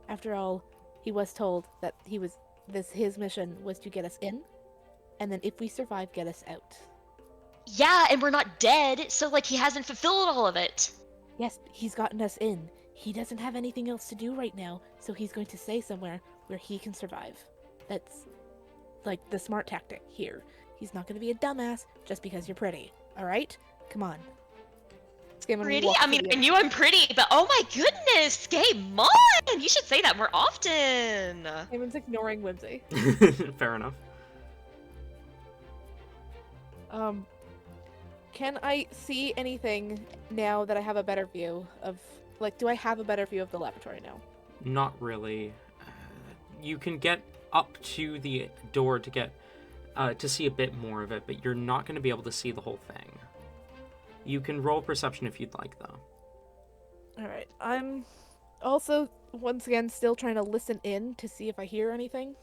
Speaker 3: After all, he was told that his mission was to get us in, and then if we survive, get us out.
Speaker 5: Yeah, and we're not dead, so like he hasn't fulfilled all of it.
Speaker 3: Yes, he's gotten us in. He doesn't have anything else to do right now, so he's going to stay somewhere where he can survive. That's like the smart tactic here. He's not going to be a dumbass just because you're pretty. All right, come on. Scammon
Speaker 5: Pretty?
Speaker 3: walks
Speaker 5: I
Speaker 3: to
Speaker 5: mean,
Speaker 3: the
Speaker 5: I knew I'm pretty, but oh my goodness, Game on! You should say that more often.
Speaker 3: Scammon's ignoring Whimsy.
Speaker 2: Fair enough.
Speaker 3: Can I see anything now that I have a better view of, like, do I have a better view of the laboratory now?
Speaker 2: Not really. You can get up to the door to get to see a bit more of it, but you're not going to be able to see the whole thing. You can roll perception if you'd like, though.
Speaker 3: Alright, I'm also, once again, still trying to listen in to see if I hear anything.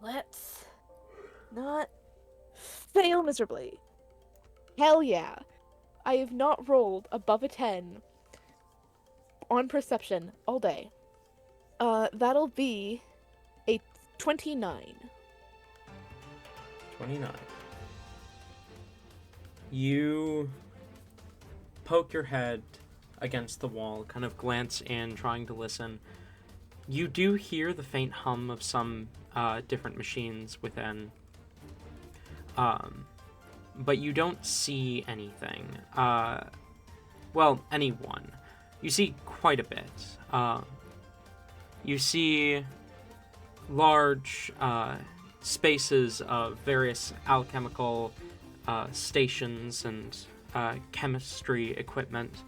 Speaker 3: Let's not fail miserably. Hell yeah. I have not rolled above a 10 on perception all day. That'll be a 29.
Speaker 2: 29. You poke your head against the wall, kind of glance in, trying to listen. You do hear the faint hum of some different machines within, but you don't see anything. Well, anyone. You see quite a bit. You see large spaces of various alchemical stations and chemistry equipment.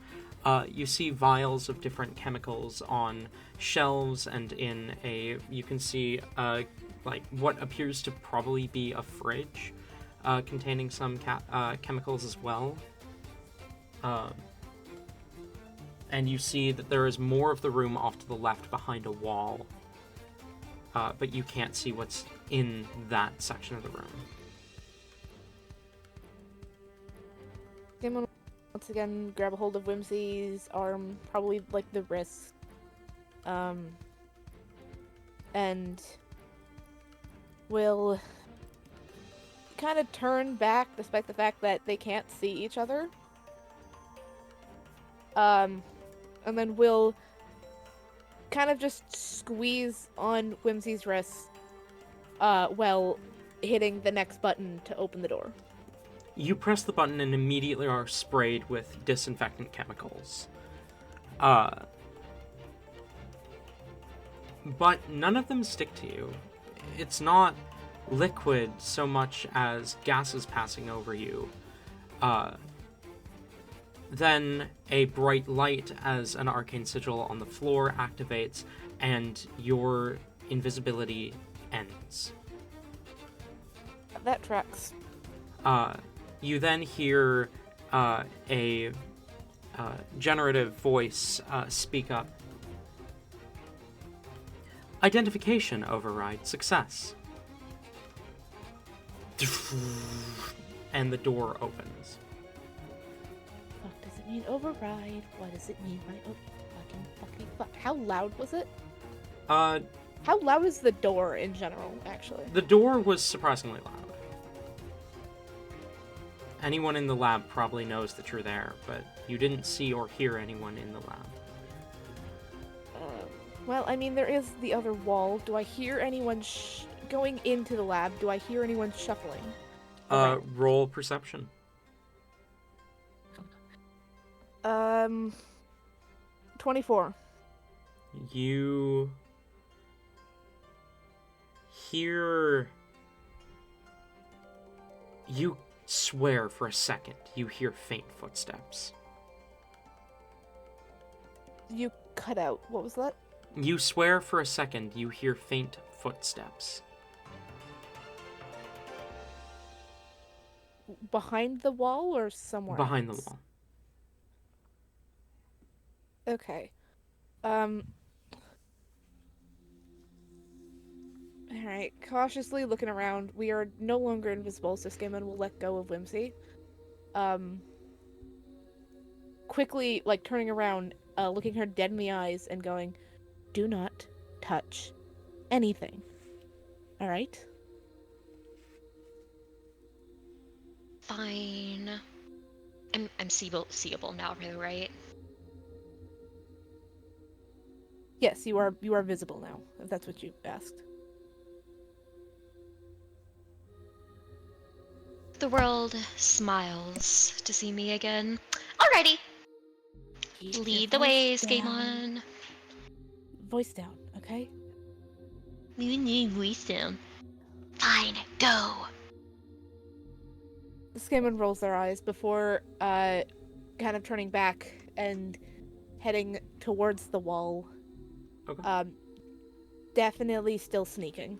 Speaker 2: You see vials of different chemicals on shelves, and you can see like what appears to probably be a fridge containing some chemicals as well. And you see that there is more of the room off to the left behind a wall, but you can't see what's in that section of the room.
Speaker 3: Someone once again grab a hold of Whimsy's arm, probably like the wrist, and will kind of turn back despite the fact that they can't see each other. And then will kind of just squeeze on Whimsy's wrist while hitting the next button to open the door.
Speaker 2: You press the button and immediately are sprayed with disinfectant chemicals. But none of them stick to you. It's not liquid so much as gases passing over you. Then a bright light as an arcane sigil on the floor activates, and your invisibility ends.
Speaker 3: That tracks.
Speaker 2: You then hear a generative voice speak up. Identification override success. And the door opens.
Speaker 3: What does it mean override? What does it mean by fucking fuck? How loud was it? How loud is the door in general, actually?
Speaker 2: The door was surprisingly loud. Anyone in the lab probably knows that you're there, but you didn't see or hear anyone in the lab.
Speaker 3: Well, I mean, there is the other wall. Do I hear anyone going into the lab? Do I hear anyone shuffling?
Speaker 2: Roll perception.
Speaker 3: 24.
Speaker 2: You hear... You swear for a second you hear faint footsteps.
Speaker 3: You cut out. What was that?
Speaker 2: You swear for a second you hear faint footsteps.
Speaker 3: Behind the wall or somewhere
Speaker 2: Behind
Speaker 3: else?
Speaker 2: the wall.
Speaker 3: Okay. Alright, cautiously looking around. We are no longer invisible, so Scaman will let go of Whimsy. Quickly, like, turning around, looking her dead in the eyes and going, do not touch anything. Alright?
Speaker 5: Fine. I'm seeable now, right?
Speaker 3: Yes, you are visible now, if that's what you asked.
Speaker 5: The world smiles to see me again. Alrighty.
Speaker 3: Keep
Speaker 5: Lead
Speaker 3: your
Speaker 5: the way,
Speaker 3: voice down.
Speaker 5: Skamon.
Speaker 3: Voice down, okay?
Speaker 5: Voice down. Fine, go.
Speaker 3: Scaman rolls their eyes before kind of turning back and heading towards the wall.
Speaker 2: Okay.
Speaker 3: Definitely still sneaking.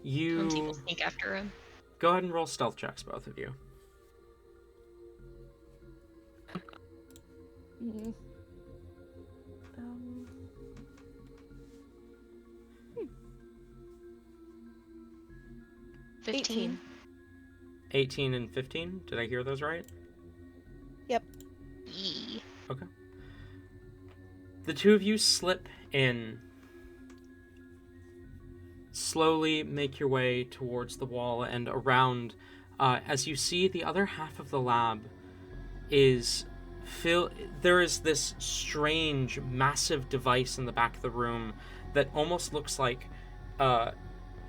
Speaker 4: Whimsy will
Speaker 2: You
Speaker 4: sneak after him.
Speaker 2: go ahead and roll stealth checks, both of you.
Speaker 3: Mm.
Speaker 5: 15.
Speaker 2: 18 and 15. Did I hear those right?
Speaker 3: Yep.
Speaker 5: Yee.
Speaker 2: Okay. The two of you slip in, slowly make your way towards the wall and around, as you see the other half of the lab is there is this strange, massive device in the back of the room that almost looks like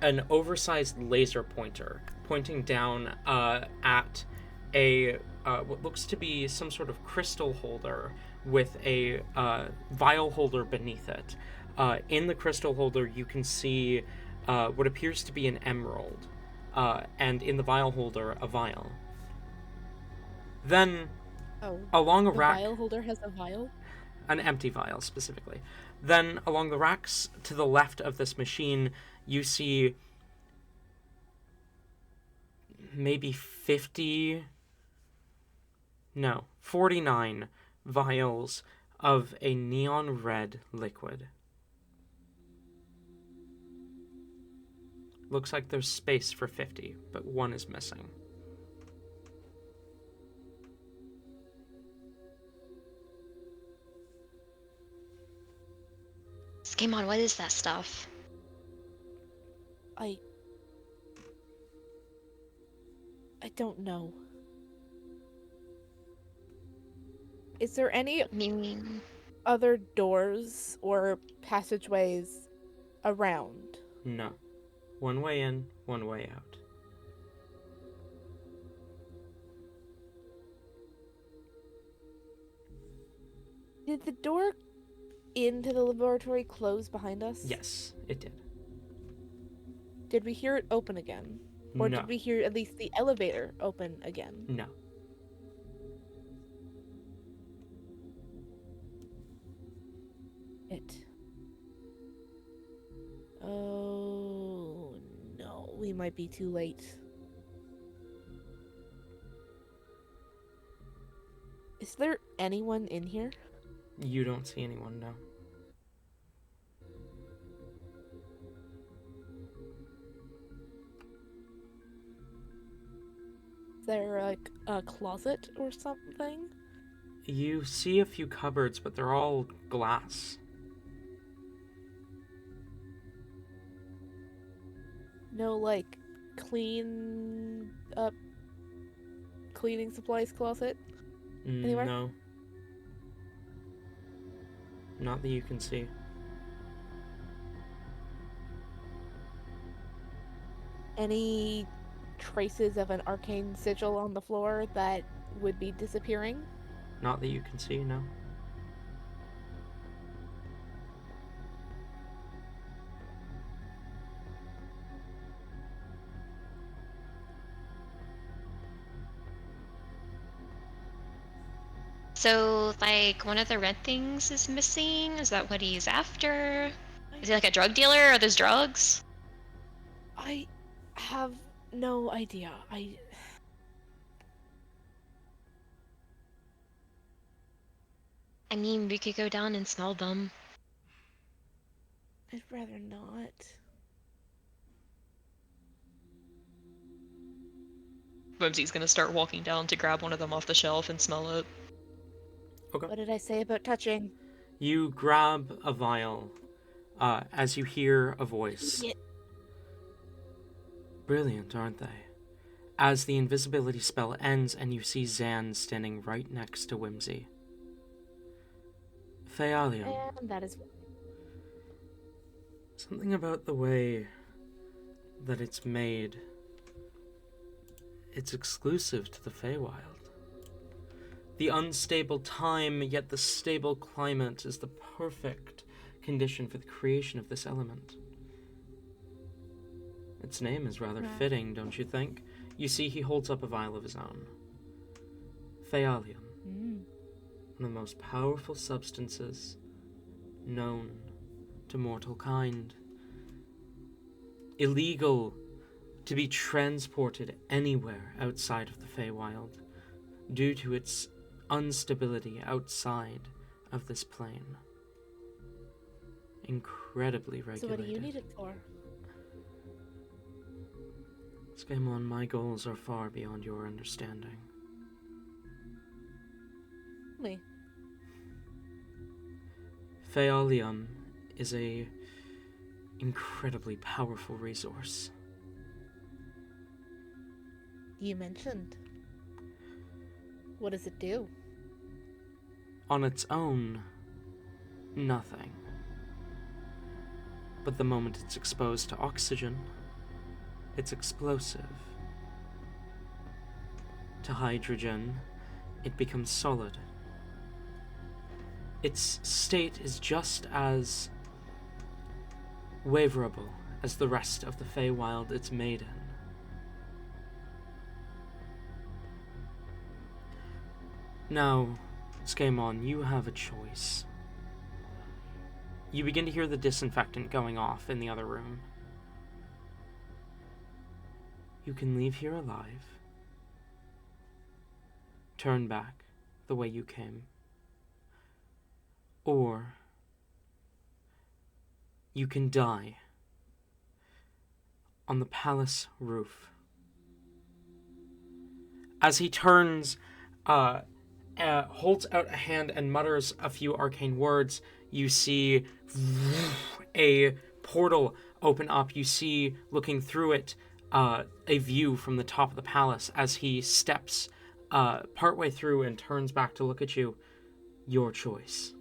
Speaker 2: an oversized laser pointer pointing down at a what looks to be some sort of crystal holder with a vial holder beneath it. In the crystal holder, you can see what appears to be an emerald, and in the vial holder, a vial. Then,
Speaker 3: Oh,
Speaker 2: along a
Speaker 3: the
Speaker 2: rack,
Speaker 3: vial holder has a vial?
Speaker 2: an empty vial specifically. Then, along the racks to the left of this machine, you see maybe 49 vials of a neon red liquid. Looks like there's space for 50, but one is missing.
Speaker 5: Skimon, what is that stuff?
Speaker 3: I don't know. Is there any
Speaker 5: Meaning,
Speaker 3: other doors or passageways around?
Speaker 2: No. One way in, one way out.
Speaker 3: Did the door into the laboratory close behind us?
Speaker 2: Yes, it did.
Speaker 3: Did we hear it open again? Or
Speaker 2: No.
Speaker 3: did we hear at least the elevator open again?
Speaker 2: No.
Speaker 3: Oh no, we might be too late. Is there anyone in here?
Speaker 2: You don't see anyone, no.
Speaker 3: Is there like a closet or something?
Speaker 2: You see a few cupboards, but they're all glass.
Speaker 3: No, like cleaning supplies closet? Anywhere?
Speaker 2: No. Not that you can see.
Speaker 3: Any traces of an arcane sigil on the floor that would be disappearing?
Speaker 2: Not that you can see, no.
Speaker 5: so like one of the red things is missing? Is that what he's after? Is he like a drug dealer? Are those drugs?
Speaker 3: I have no idea.
Speaker 5: I mean, we could go down and smell them.
Speaker 3: I'd rather not.
Speaker 4: Whimsy's gonna start walking down to grab one of them off the shelf and smell it.
Speaker 2: Okay.
Speaker 3: What did I say about touching?
Speaker 2: You grab a vial as you hear a voice.
Speaker 3: Yeah.
Speaker 2: Brilliant, aren't they? As the invisibility spell ends and you see Zahn standing right next to Whimsy. Feywild.
Speaker 3: And that is
Speaker 2: Something about the way that it's made. It's exclusive to the Feywild. The unstable time, yet the stable climate is the perfect condition for the creation of this element. Its name is rather fitting, don't you think? You see, he holds up a vial of his own. Feywild. One of the most powerful substances known to mortal kind. Illegal to be transported anywhere outside of the Feywild due to its instability outside of this plane. Incredibly regulated.
Speaker 3: So what do you need it for?
Speaker 2: Skymon, my goals are far beyond your understanding.
Speaker 3: Me.
Speaker 2: Phaolium is a incredibly powerful resource.
Speaker 3: You mentioned. What does it do?
Speaker 2: On its own, nothing. But the moment it's exposed to oxygen, it's explosive. To hydrogen, it becomes solid. Its state is just as waverable as the rest of the Feywild it's made in. Now, Skaemon, you have a choice. You begin to hear the disinfectant going off in the other room. You can leave here alive. Turn back the way you came. Or you can die on the palace roof. As he turns, holds out a hand and mutters a few arcane words, you see a portal open up. You see, looking through it, a view from the top of the palace as he steps partway through and turns back to look at you. Your choice.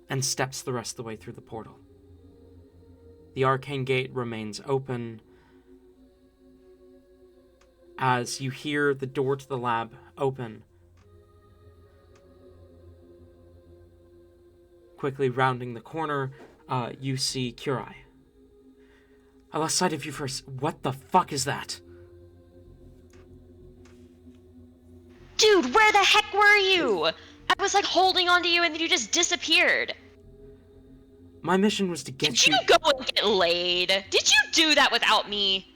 Speaker 2: And steps the rest of the way through the portal. The arcane gate remains open as you hear the door to the lab open. Quickly rounding the corner, you see Curai. I lost sight of you first. What the fuck is that?
Speaker 4: Dude, where the heck were you? I was like holding onto you and then you just disappeared.
Speaker 2: My mission was to get
Speaker 4: Did
Speaker 2: you...
Speaker 4: you go and get laid? Did you do that without me?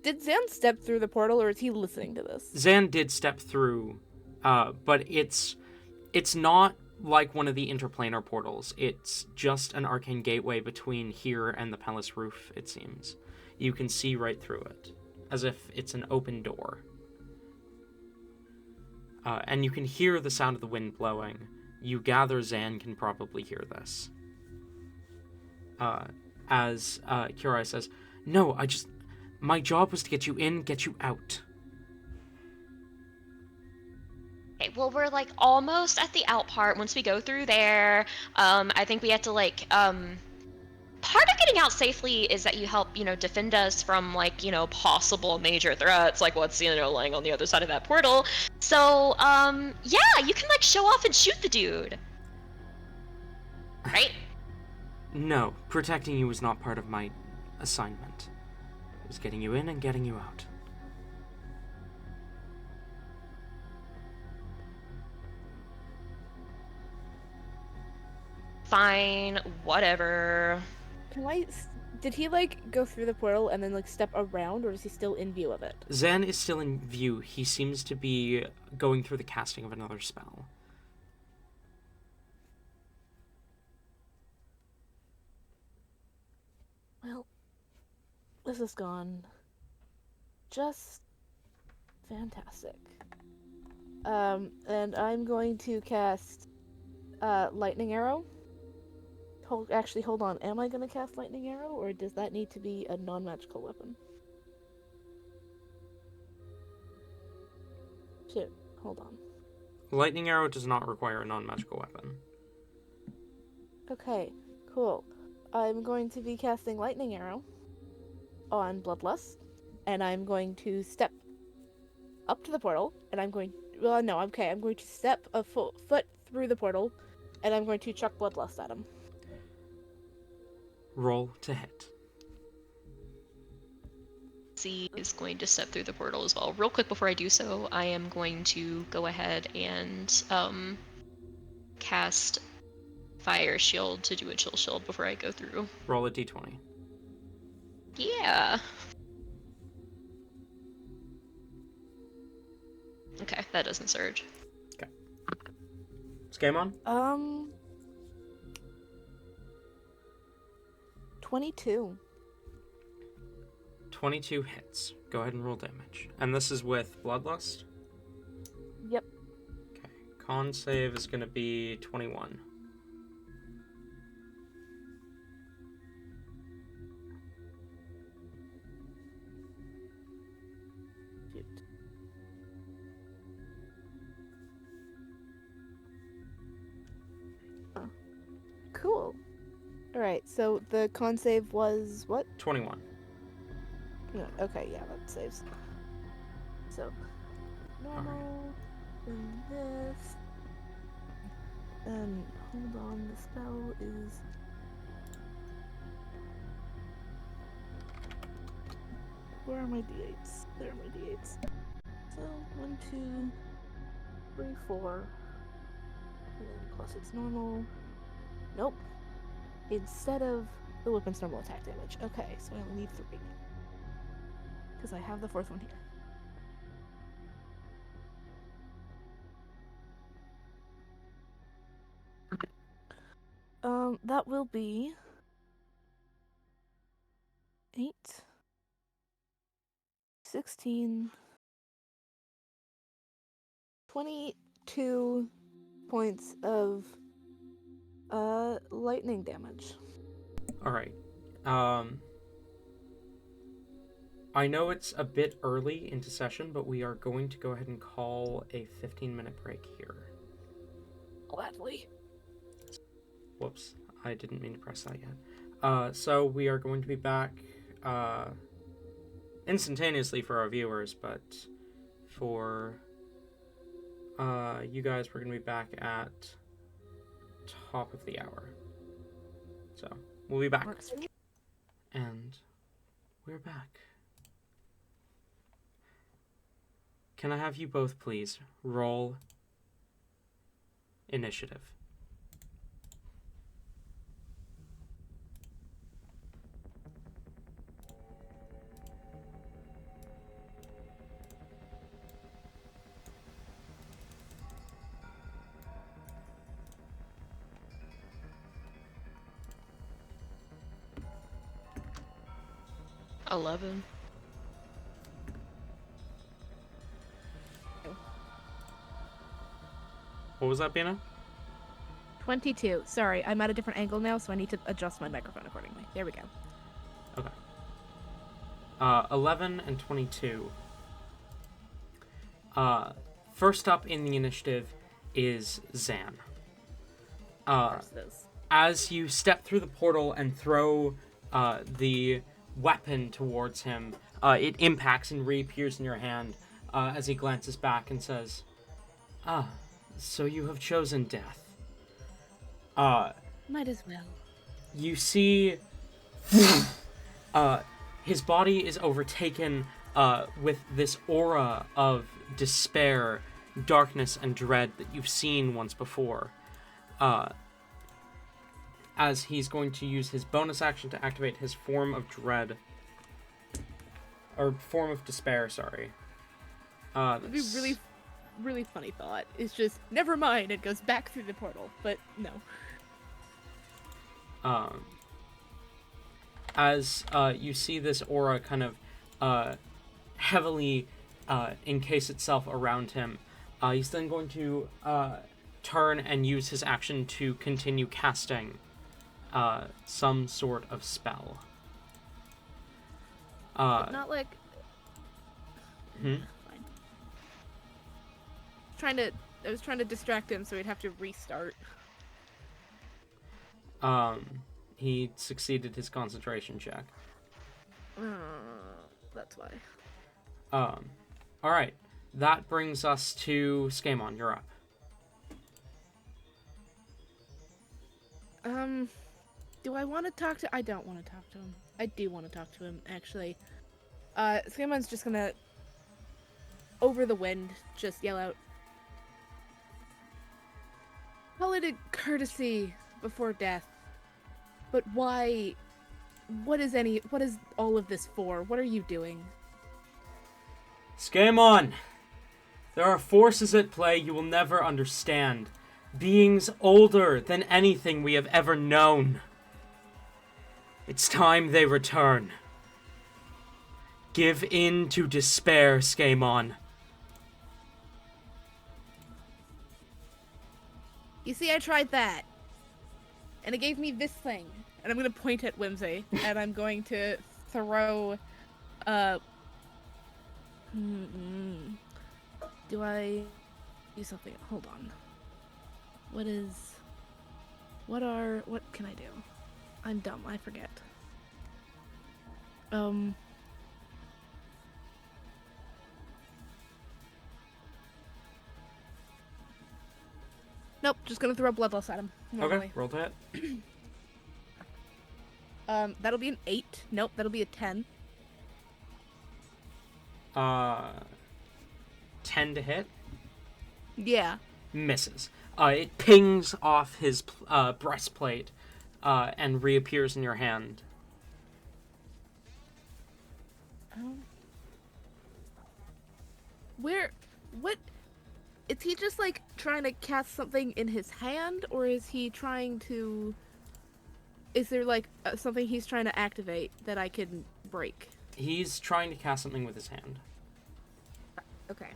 Speaker 3: Did Zahn step through the portal, or is he listening to this?
Speaker 2: Zahn did step through, but it's not like one of the interplanar portals. It's just an arcane gateway between here and the palace roof, it seems. You can see right through it, as if it's an open door. And you can hear the sound of the wind blowing. You gather Zahn can probably hear this. As Curai says, no, my job was to get you in, get you out.
Speaker 4: Okay, well, we're like almost at the out part. Once we go through there, I think we have to like, part of getting out safely is that you help, defend us from like, possible major threats, like what's, lying on the other side of that portal. So, yeah, you can like show off and shoot the dude. Right?
Speaker 2: No, protecting you was not part of my assignment. It was getting you in and getting you out.
Speaker 4: Fine, whatever.
Speaker 3: Did he like go through the portal and then like step around, or is he still in view of it?
Speaker 2: Zahn is still in view. He seems to be going through the casting of another spell.
Speaker 3: Well, this has gone just fantastic. And I'm going to cast Lightning Arrow. Hold on. Am I going to cast Lightning Arrow, or does that need to be a non-magical weapon? Shit. Hold on.
Speaker 2: Lightning Arrow does not require a non-magical weapon.
Speaker 3: Okay, cool. I'm going to be casting Lightning Arrow on Bloodlust, and I'm going to step up to the portal, and I'm going to step a foot through the portal, and I'm going to chuck Bloodlust at him.
Speaker 2: Roll to hit.
Speaker 4: C is going to step through the portal as well. Real quick before I do so, I am going to go ahead and cast Fire Shield to do a chill shield before I go through.
Speaker 2: Roll a d20.
Speaker 4: Yeah. Okay, that doesn't surge.
Speaker 2: Okay. Skaemon?
Speaker 3: 22.
Speaker 2: 22 hits. Go ahead and roll damage. And this is with Bloodlust?
Speaker 3: Yep.
Speaker 2: Okay. Con save is going to be 21.
Speaker 3: Shoot. Oh. Cool. Alright, so the con save was what?
Speaker 2: 21.
Speaker 3: No, okay, yeah, that saves. So, normal, and this. And hold on, the spell is Where are my d8s? There are my d8s. So 1, 2, 3, 4. And then plus its normal. Nope. Instead of the weapon's normal attack damage. Okay, so I only need 3. Because I have the 4th one here. That will be 8, 16, 22 points of lightning damage.
Speaker 2: All right. I know it's a bit early into session, but we are going to go ahead and call a 15-minute break here.
Speaker 3: Gladly.
Speaker 2: Whoops, I didn't mean to press that yet. So we are going to be back instantaneously for our viewers, but for you guys, we're going to be back at top of the hour. So we'll be back. And we're back. Can I have you both please roll initiative?
Speaker 4: Oh. 11.
Speaker 2: What was that, Bina?
Speaker 3: 22. Sorry, I'm at a different angle now, so I need to adjust my microphone accordingly. There we go.
Speaker 2: Okay. 11 and 22. First up in the initiative is Zahn. As you step through the portal and throw the weapon towards him, it impacts and reappears in your hand as he glances back and says, "Ah, so you have chosen death."
Speaker 3: Might as well.
Speaker 2: You see his body is overtaken with this aura of despair, darkness, and dread that you've seen once before. As he's going to use his bonus action to activate his form of dread. Or form of despair, sorry.
Speaker 3: It'd be really funny thought. It's just, never mind, it goes back through the portal. But no.
Speaker 2: As you see this aura kind of heavily encase itself around him, he's then going to turn and use his action to continue casting some sort of spell.
Speaker 3: Not like...
Speaker 2: Hmm?
Speaker 3: Fine. I was trying to distract him so he'd have to restart.
Speaker 2: He succeeded his concentration check.
Speaker 3: That's why.
Speaker 2: Alright. That brings us to Skamon. You're up.
Speaker 3: Do I want to talk to... I don't want to talk to him. I do want to talk to him, actually. Skamon's just gonna... Over the wind, just yell out... Call it a courtesy before death. But why... What is all of this for? What are you doing?
Speaker 2: Skamon! There are forces at play you will never understand. Beings older than anything we have ever known. It's time they return. Give in to despair, Skamon.
Speaker 3: You see, I tried that. And it gave me this thing. And I'm going to point at Whimsy. And I'm going to throw... Do I do something? Hold on. What can I do? I'm dumb, I forget. Nope, just gonna throw Bloodlust at him. Normally.
Speaker 2: Okay, roll to hit.
Speaker 3: That'll be an 8. Nope, that'll be a 10.
Speaker 2: 10 to hit.
Speaker 3: Yeah.
Speaker 2: Misses. It pings off his breastplate and reappears in your hand.
Speaker 3: What? Is he just like trying to cast something in his hand, or is he trying to? Is there like something he's trying to activate that I can break?
Speaker 2: He's trying to cast something with his hand.
Speaker 3: Okay.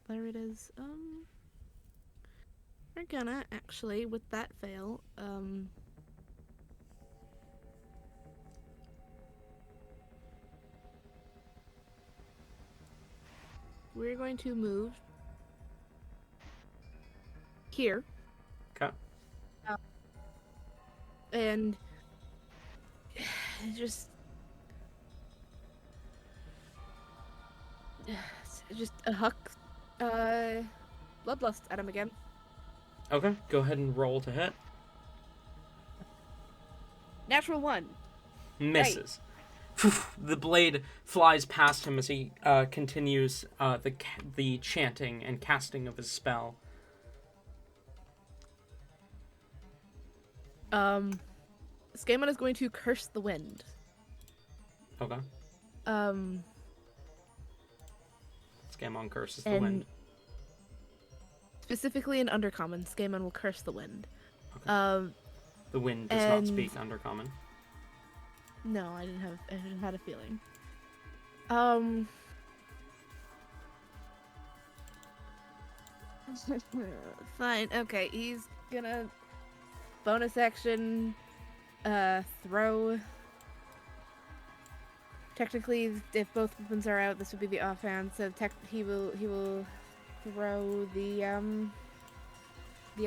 Speaker 3: There it is. We're gonna actually, with that fail, we're going to move here.
Speaker 2: Okay.
Speaker 3: And just a huck bloodlust at him again.
Speaker 2: Okay, go ahead and roll to hit.
Speaker 3: Natural 1.
Speaker 2: Misses. The blade flies past him as he continues the chanting and casting of his spell.
Speaker 3: Scaman is going to curse the wind.
Speaker 2: Okay. Scamon curses the
Speaker 3: and
Speaker 2: wind.
Speaker 3: Specifically in Undercommon, Scaman will curse the wind.
Speaker 2: Okay. The wind does not speak Undercommon.
Speaker 3: No, I didn't have a feeling. Fine. Okay, he's gonna bonus action throw. Technically, if both weapons are out, this would be the offhand. So he will throw the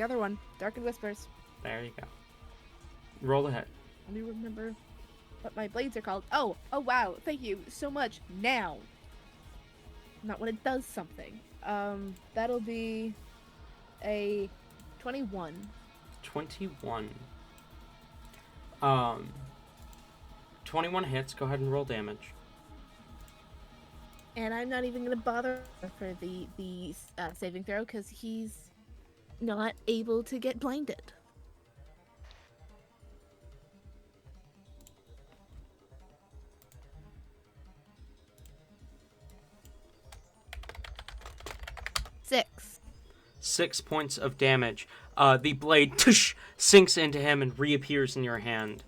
Speaker 3: other one, Darkened Whispers.
Speaker 2: There you go. Roll ahead.
Speaker 3: Let me remember what my blades are called. Oh wow, thank you so much. Now. Not when it does something. That'll be a 21.
Speaker 2: 21. 21 hits. Go ahead and roll damage.
Speaker 3: And I'm not even gonna bother for the saving throw because he's not able to get blinded. Six.
Speaker 2: 6 points of damage. The blade sinks into him and reappears in your hand.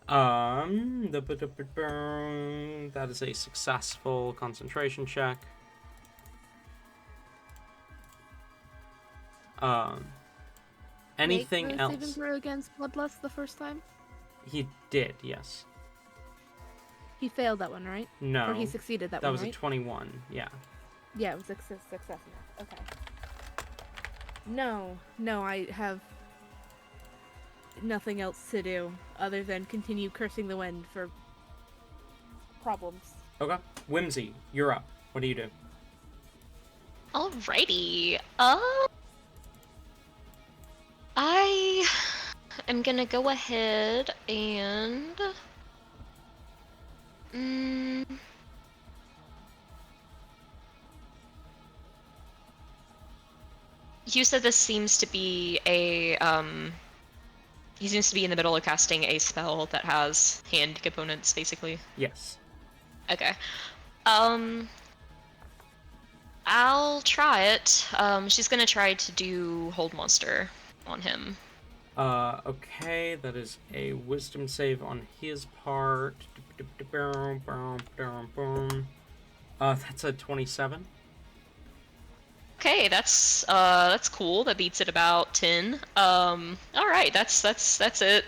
Speaker 2: That is a successful concentration check. Anything
Speaker 3: Make the saving
Speaker 2: else?
Speaker 3: throw against Bloodlust the first time?
Speaker 2: He did, yes.
Speaker 3: He failed that one, right?
Speaker 2: No.
Speaker 3: Or he succeeded that
Speaker 2: That
Speaker 3: one,
Speaker 2: was
Speaker 3: right?
Speaker 2: a 21, yeah.
Speaker 3: Yeah, it was a success. Okay. No, I have nothing else to do other than continue cursing the wind for problems.
Speaker 2: Okay. Whimsy, you're up. What do you do?
Speaker 5: Alrighty. I am gonna go ahead and you said this seems to be a he seems to be in the middle of casting a spell that has hand components, basically.
Speaker 2: Yes.
Speaker 5: Okay. I'll try it. She's gonna try to do Hold Monster on him.
Speaker 2: Okay, that is a wisdom save on his part. That's a 27.
Speaker 5: Okay, that's cool. That beats it about 10. All right, that's it.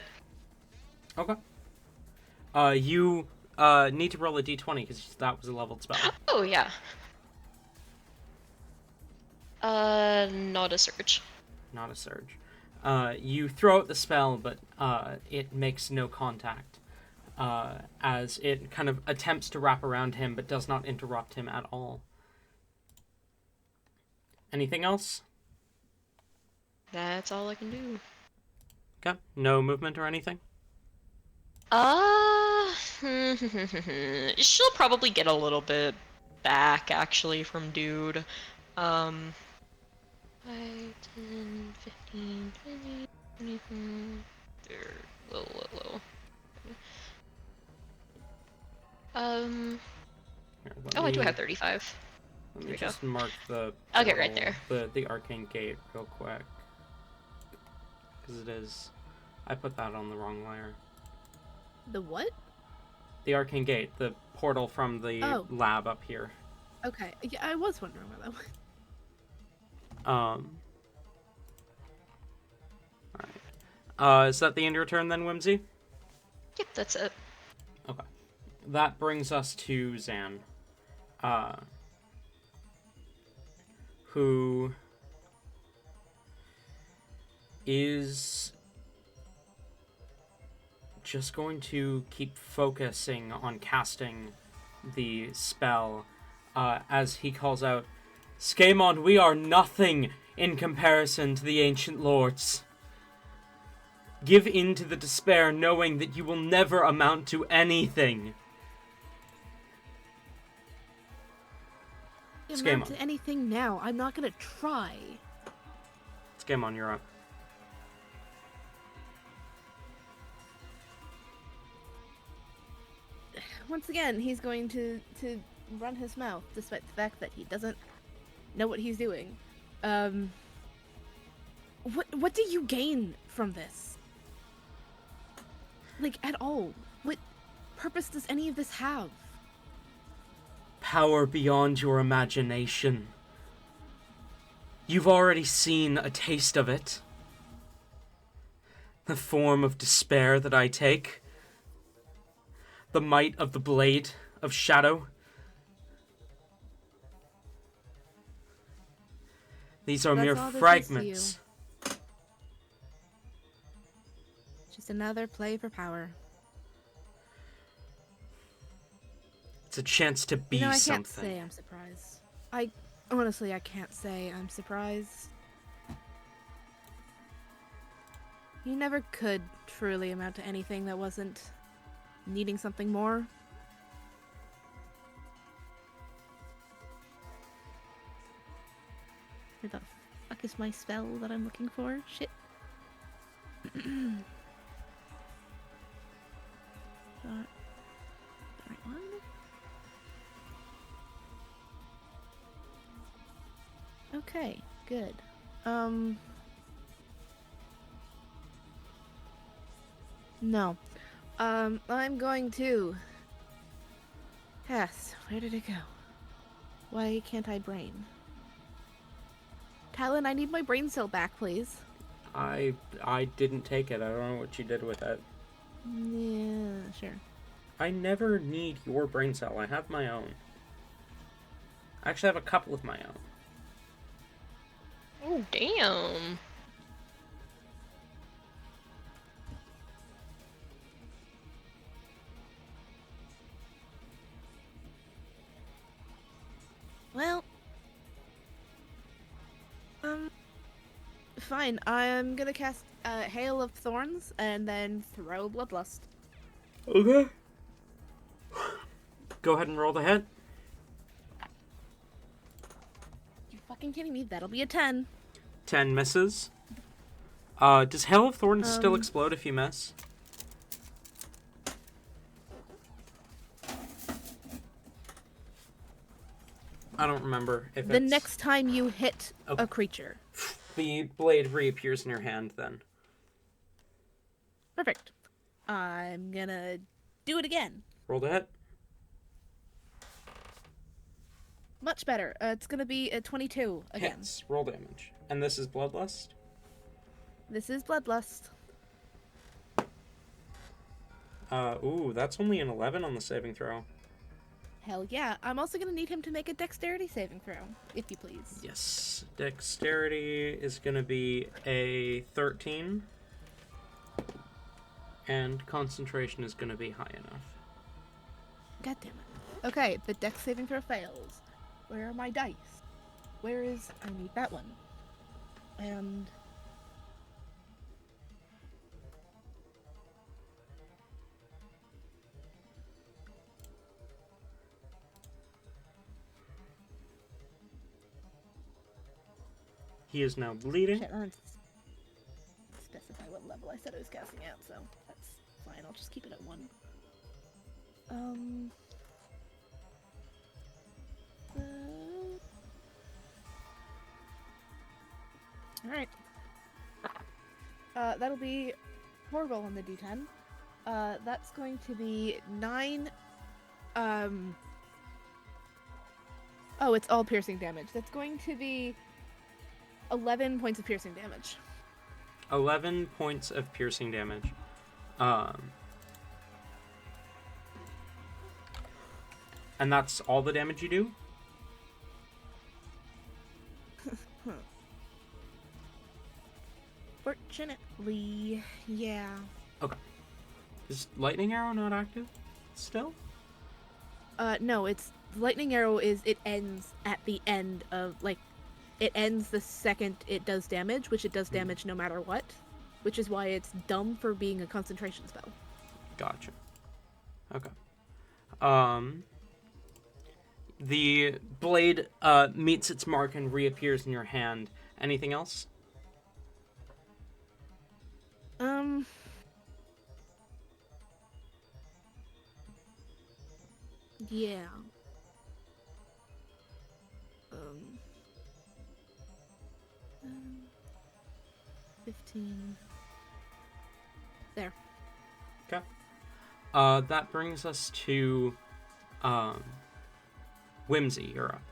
Speaker 2: Okay. You need to roll a d20 because that was a leveled spell.
Speaker 5: Oh yeah. Not a surge.
Speaker 2: Not a surge. You throw out the spell, but it makes no contact. As it kind of attempts to wrap around him, but does not interrupt him at all. Anything else?
Speaker 5: That's all I can do.
Speaker 2: Okay. No movement or anything?
Speaker 4: She'll probably get a little bit back, actually, from dude. 5, 10, 15, 20, 25, there, low.
Speaker 2: Here,
Speaker 4: Oh, I do have 35.
Speaker 2: Let
Speaker 4: Here
Speaker 2: me
Speaker 4: we go.
Speaker 2: just mark the
Speaker 4: I'll get right
Speaker 2: the arcane gate real quick. Because it is... I put that on the wrong layer.
Speaker 3: The what?
Speaker 2: The arcane gate, the portal from the lab up here.
Speaker 3: Okay. Yeah, I was wondering where that was.
Speaker 2: Alright. Is that the end of your turn then, Whimsy?
Speaker 4: Yep, that's it.
Speaker 2: Okay. That brings us to Zahn. Who is just going to keep focusing on casting the spell as he calls out, Skaemon, we are nothing in comparison to the ancient lords. Give in to the despair, knowing that you will never amount to anything.
Speaker 3: Amount to anything now. I'm not gonna try.
Speaker 2: Skaemon, you're up.
Speaker 3: Once again, he's going to run his mouth, despite the fact that he doesn't know what he's doing. What do you gain from this? Like, at all? What purpose does any of this have?
Speaker 2: Power beyond your imagination. You've already seen a taste of it. The form of despair that I take. The might of the blade of shadow. These are mere fragments.
Speaker 3: Just another play for power.
Speaker 2: It's a chance to be
Speaker 3: I
Speaker 2: something.
Speaker 3: can't say I'm surprised. I can't say I'm surprised. You never could truly amount to anything that wasn't needing something more. Where the fuck is my spell that I'm looking for? Shit. The right one? Okay, good. No. I'm going to... Yes, where did it go? Why can't I brain? Talon, I need my brain cell back, please.
Speaker 2: I didn't take it. I don't know what you did with it.
Speaker 3: Yeah, sure.
Speaker 2: I never need your brain cell. I have my own. I actually have a couple of my own.
Speaker 4: Oh, damn.
Speaker 3: Well... Fine, I'm gonna cast Hail of Thorns and then throw Bloodlust.
Speaker 2: Okay. Go ahead and roll the hit.
Speaker 3: You fucking kidding me? That'll be a 10.
Speaker 2: 10 misses. Does Hail of Thorns still explode if you miss? I don't remember if
Speaker 3: The next time you hit a creature.
Speaker 2: The blade reappears in your hand then.
Speaker 3: Perfect. I'm gonna do it again.
Speaker 2: Roll the hit.
Speaker 3: Much better. It's gonna be a 22 again.
Speaker 2: Hits. Roll damage. And this is Bloodlust?
Speaker 3: This is Bloodlust.
Speaker 2: Ooh, that's only an 11 on the saving throw.
Speaker 3: Hell yeah. I'm also gonna need him to make a dexterity saving throw, if you please.
Speaker 2: Yes. Dexterity is gonna be a 13. And concentration is gonna be high enough.
Speaker 3: God damn it. Okay, the dex saving throw fails. Where are my dice? Where is... I need that one. And...
Speaker 2: He is now bleeding.
Speaker 3: Shit, I didn't specify what level I said I was casting at, so that's fine. I'll just keep it at 1. Alright. That'll be 4 roll on the d10. That's going to be 9. Oh, it's all piercing damage. That's going to be 11 points of piercing damage.
Speaker 2: 11 points of piercing damage. And that's all the damage you do?
Speaker 3: Fortunately, yeah.
Speaker 2: Okay. Is lightning arrow not active still?
Speaker 3: No, it's lightning arrow it ends at the end of, like, it ends the second it does damage, which it does damage no matter what, which is why it's dumb for being a concentration spell.
Speaker 2: Gotcha. Okay. The blade meets its mark and reappears in your hand. Anything else?
Speaker 3: Yeah. 15. There.
Speaker 2: Okay. That brings us to Whimsy. You're up.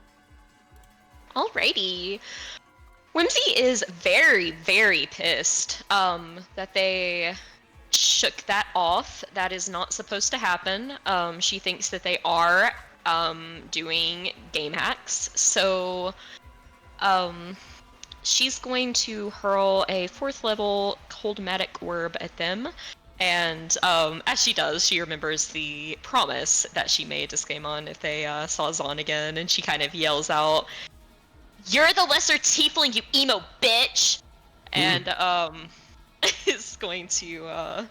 Speaker 4: Alrighty. Whimsy is very, very pissed that they shook that off. That is not supposed to happen. She thinks that they are doing game hacks. So she's going to hurl a 4th level Coldmatic Orb at them. And as she does, she remembers the promise that she made to Skaemon if they saw Zahn again, and she kind of yells out, "You're the lesser tiefling, you emo bitch!" And is going to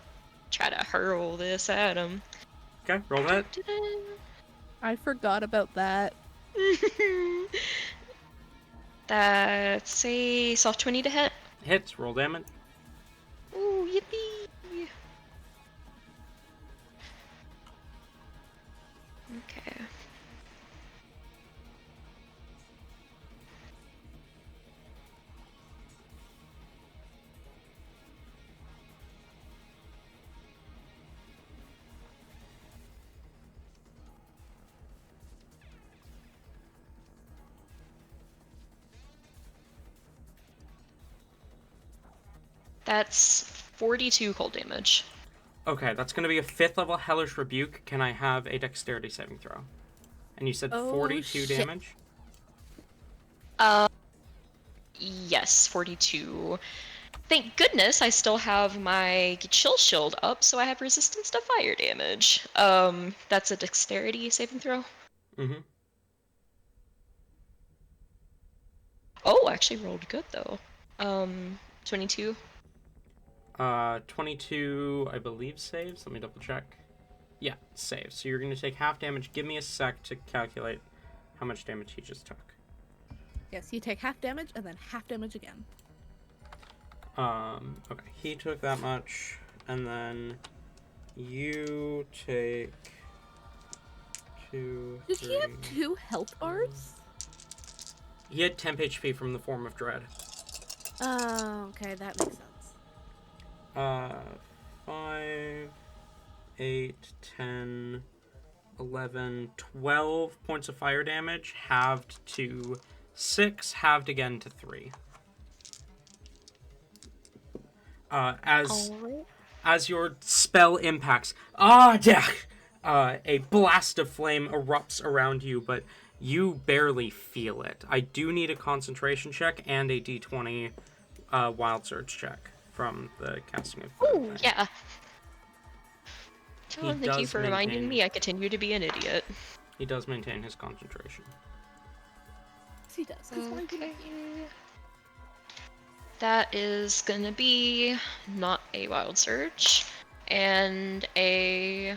Speaker 4: try to hurl this at him.
Speaker 2: Okay, roll that.
Speaker 3: I forgot about that.
Speaker 4: That's a soft 20 to hit.
Speaker 2: Hits, roll damage.
Speaker 4: Ooh, yippee! Okay. That's 42 cold damage.
Speaker 2: Okay, that's going to be a 5th level Hellish Rebuke. Can I have a dexterity saving throw? And you said 42
Speaker 3: shit.
Speaker 2: damage?
Speaker 4: Yes, 42. Thank goodness I still have my chill shield up, so I have resistance to fire damage. That's a dexterity saving throw.
Speaker 2: Mm-hmm.
Speaker 4: Oh, actually rolled good though. 22.
Speaker 2: 22, I believe, saves. Let me double check. Yeah, saves. So you're going to take half damage. Give me a sec to calculate how much damage he just took.
Speaker 3: Yes, you take half damage and then half damage again.
Speaker 2: Okay, he took that much, and then you take 2,
Speaker 3: Did
Speaker 2: 3...
Speaker 3: he have 2 health bars?
Speaker 2: He had temp HP from the Form of Dread.
Speaker 3: Oh, okay, that makes sense.
Speaker 2: 5, 8, 10, 11, 12 points of fire damage, halved to 6, halved again to 3. As your spell impacts, a blast of flame erupts around you, but you barely feel it. I do need a concentration check and a d20 wild surge check from the casting of the
Speaker 4: Ooh,
Speaker 2: thing.
Speaker 4: yeah. Oh, thank you
Speaker 2: does
Speaker 4: for reminding
Speaker 2: maintain-
Speaker 4: me I continue to be an idiot.
Speaker 2: He does maintain his concentration.
Speaker 3: Yes, he does. 'Cause why couldn't you?
Speaker 4: That is gonna be not a wild surge, and a...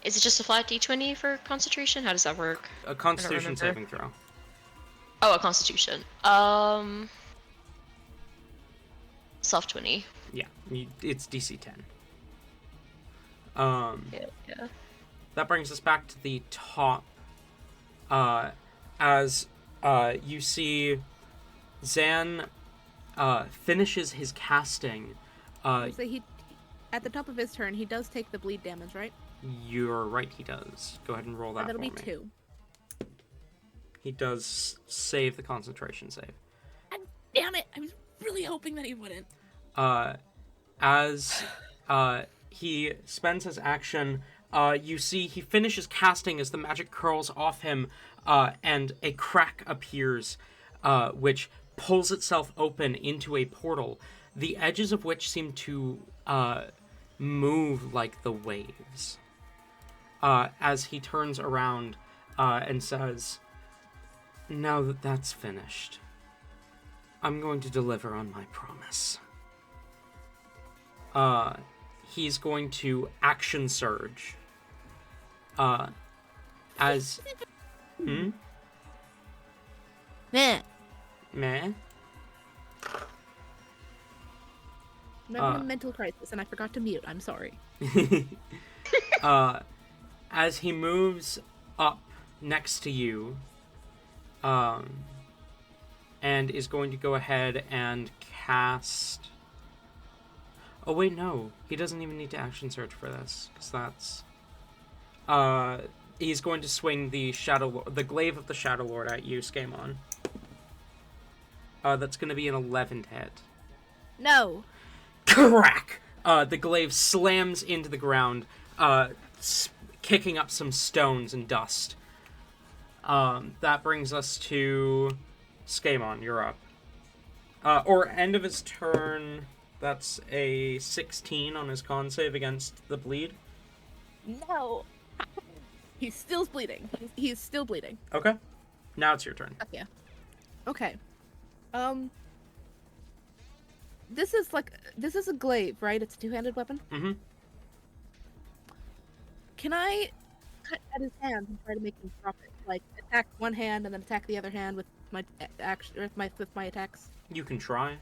Speaker 4: Is it just a flat d20 for concentration? How does that work?
Speaker 2: A constitution
Speaker 4: remember.
Speaker 2: saving throw.
Speaker 4: Oh, a Constitution. Self 20.
Speaker 2: Yeah, it's DC 10.
Speaker 4: Yeah.
Speaker 2: That brings us back to the top. As you see, Zahn finishes his casting.
Speaker 3: So he, at the top of his turn, he does take the bleed damage, right?
Speaker 2: You're right, he does. Go ahead and roll that
Speaker 3: That'll
Speaker 2: for
Speaker 3: be
Speaker 2: me.
Speaker 3: 2.
Speaker 2: He does save the concentration save.
Speaker 3: God damn it! I was really hoping that he wouldn't.
Speaker 2: As he spends his action, you see he finishes casting as the magic curls off him, and a crack appears, which pulls itself open into a portal, the edges of which seem to move like the waves. As he turns around and says, "Now that that's finished, I'm going to deliver on my promise." He's going to action surge. As...
Speaker 3: Nah.
Speaker 2: Meh?
Speaker 3: I'm having a mental crisis, and I forgot to mute. I'm sorry.
Speaker 2: As he moves up next to you, and is going to go ahead and cast... Oh wait, no. He doesn't even need to action search for this, because that's... he's going to swing the glaive of the Shadow Lord at you, Skamon. That's going to be an 11 hit.
Speaker 3: No.
Speaker 2: Crack! The glaive slams into the ground, kicking up some stones and dust. That brings us to Skamon. You're up. Or end of his turn. That's a 16 on his con save against the bleed.
Speaker 3: No. He's still bleeding. He's still bleeding.
Speaker 2: Okay. Now it's your turn.
Speaker 3: Yeah. Okay. This is a glaive, right? It's a two-handed weapon.
Speaker 2: Mm-hmm.
Speaker 3: Can I cut at his hand and try to make him drop it? Like attack one hand and then attack the other hand with my action, with my attacks.
Speaker 2: You can try.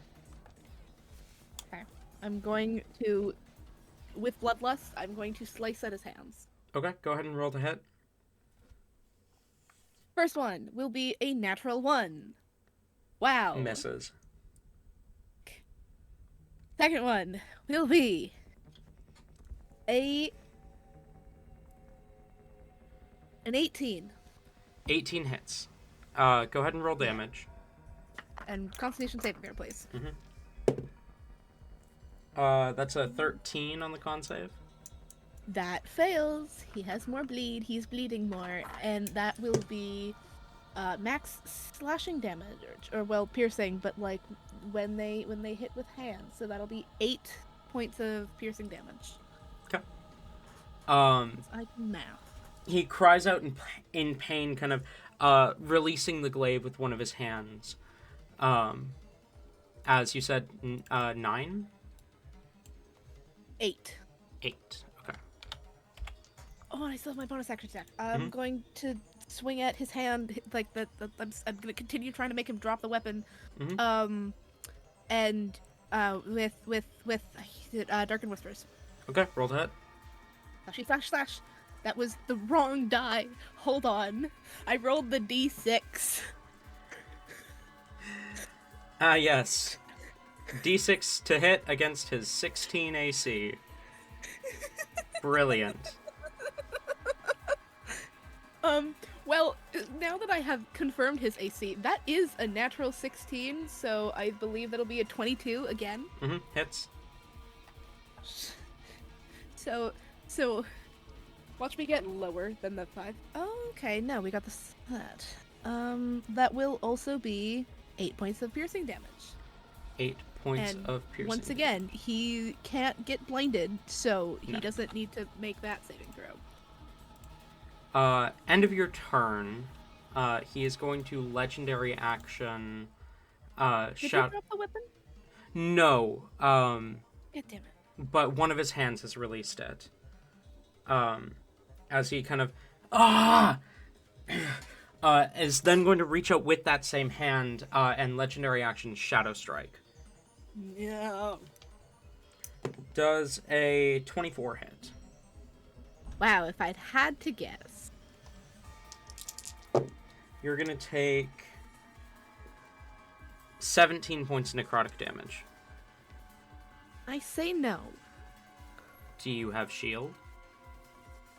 Speaker 3: Okay. I'm going to, with bloodlust, I'm going to slice at his hands.
Speaker 2: Okay, go ahead and roll to hit.
Speaker 3: First one will be a natural 1. Wow.
Speaker 2: Misses.
Speaker 3: Second one will be an 18.
Speaker 2: 18 hits. Go ahead and roll damage.
Speaker 3: And Constitution saving throw, please.
Speaker 2: That's a 13 on the con save.
Speaker 3: That fails. He has more bleed. He's bleeding more, and that will be max slashing damage, or well, piercing, but like when they hit with hands. So that'll be 8 points of piercing damage.
Speaker 2: Okay.
Speaker 3: I can math.
Speaker 2: He cries out in pain, kind of releasing the glaive with one of his hands. As you said, 9?
Speaker 3: 8.
Speaker 2: 8. Okay.
Speaker 3: Oh, and I still have my bonus action attack. I'm going to swing at his hand, like I'm going to continue trying to make him drop the weapon. And with Darken Whispers.
Speaker 2: Okay, roll to hit.
Speaker 3: Slashy slash slash. That was the wrong die. Hold on. I rolled the D6.
Speaker 2: Yes. D6 to hit against his 16 AC. Brilliant.
Speaker 3: Well, now that I have confirmed his AC, that is a natural 16, so I believe that'll be a 22 again.
Speaker 2: Hits.
Speaker 3: So, watch me get lower than the 5. Oh, okay, no, we got that. That will also be 8 points of piercing damage.
Speaker 2: 8 points
Speaker 3: And
Speaker 2: of piercing.
Speaker 3: once again, he can't get blinded, so he
Speaker 2: No.
Speaker 3: doesn't need to make that saving throw.
Speaker 2: End of your turn, he is going to legendary action,
Speaker 3: Did he
Speaker 2: shout...
Speaker 3: drop the weapon?
Speaker 2: No,
Speaker 3: God damn it.
Speaker 2: but one of his hands has released it. As he kind of, is then going to reach out with that same hand and legendary action Shadow Strike.
Speaker 3: No.
Speaker 2: Does a 24 hit?
Speaker 3: Wow, if I'd had to guess.
Speaker 2: You're going to take 17 points of necrotic damage.
Speaker 3: I say no.
Speaker 2: Do you have shield?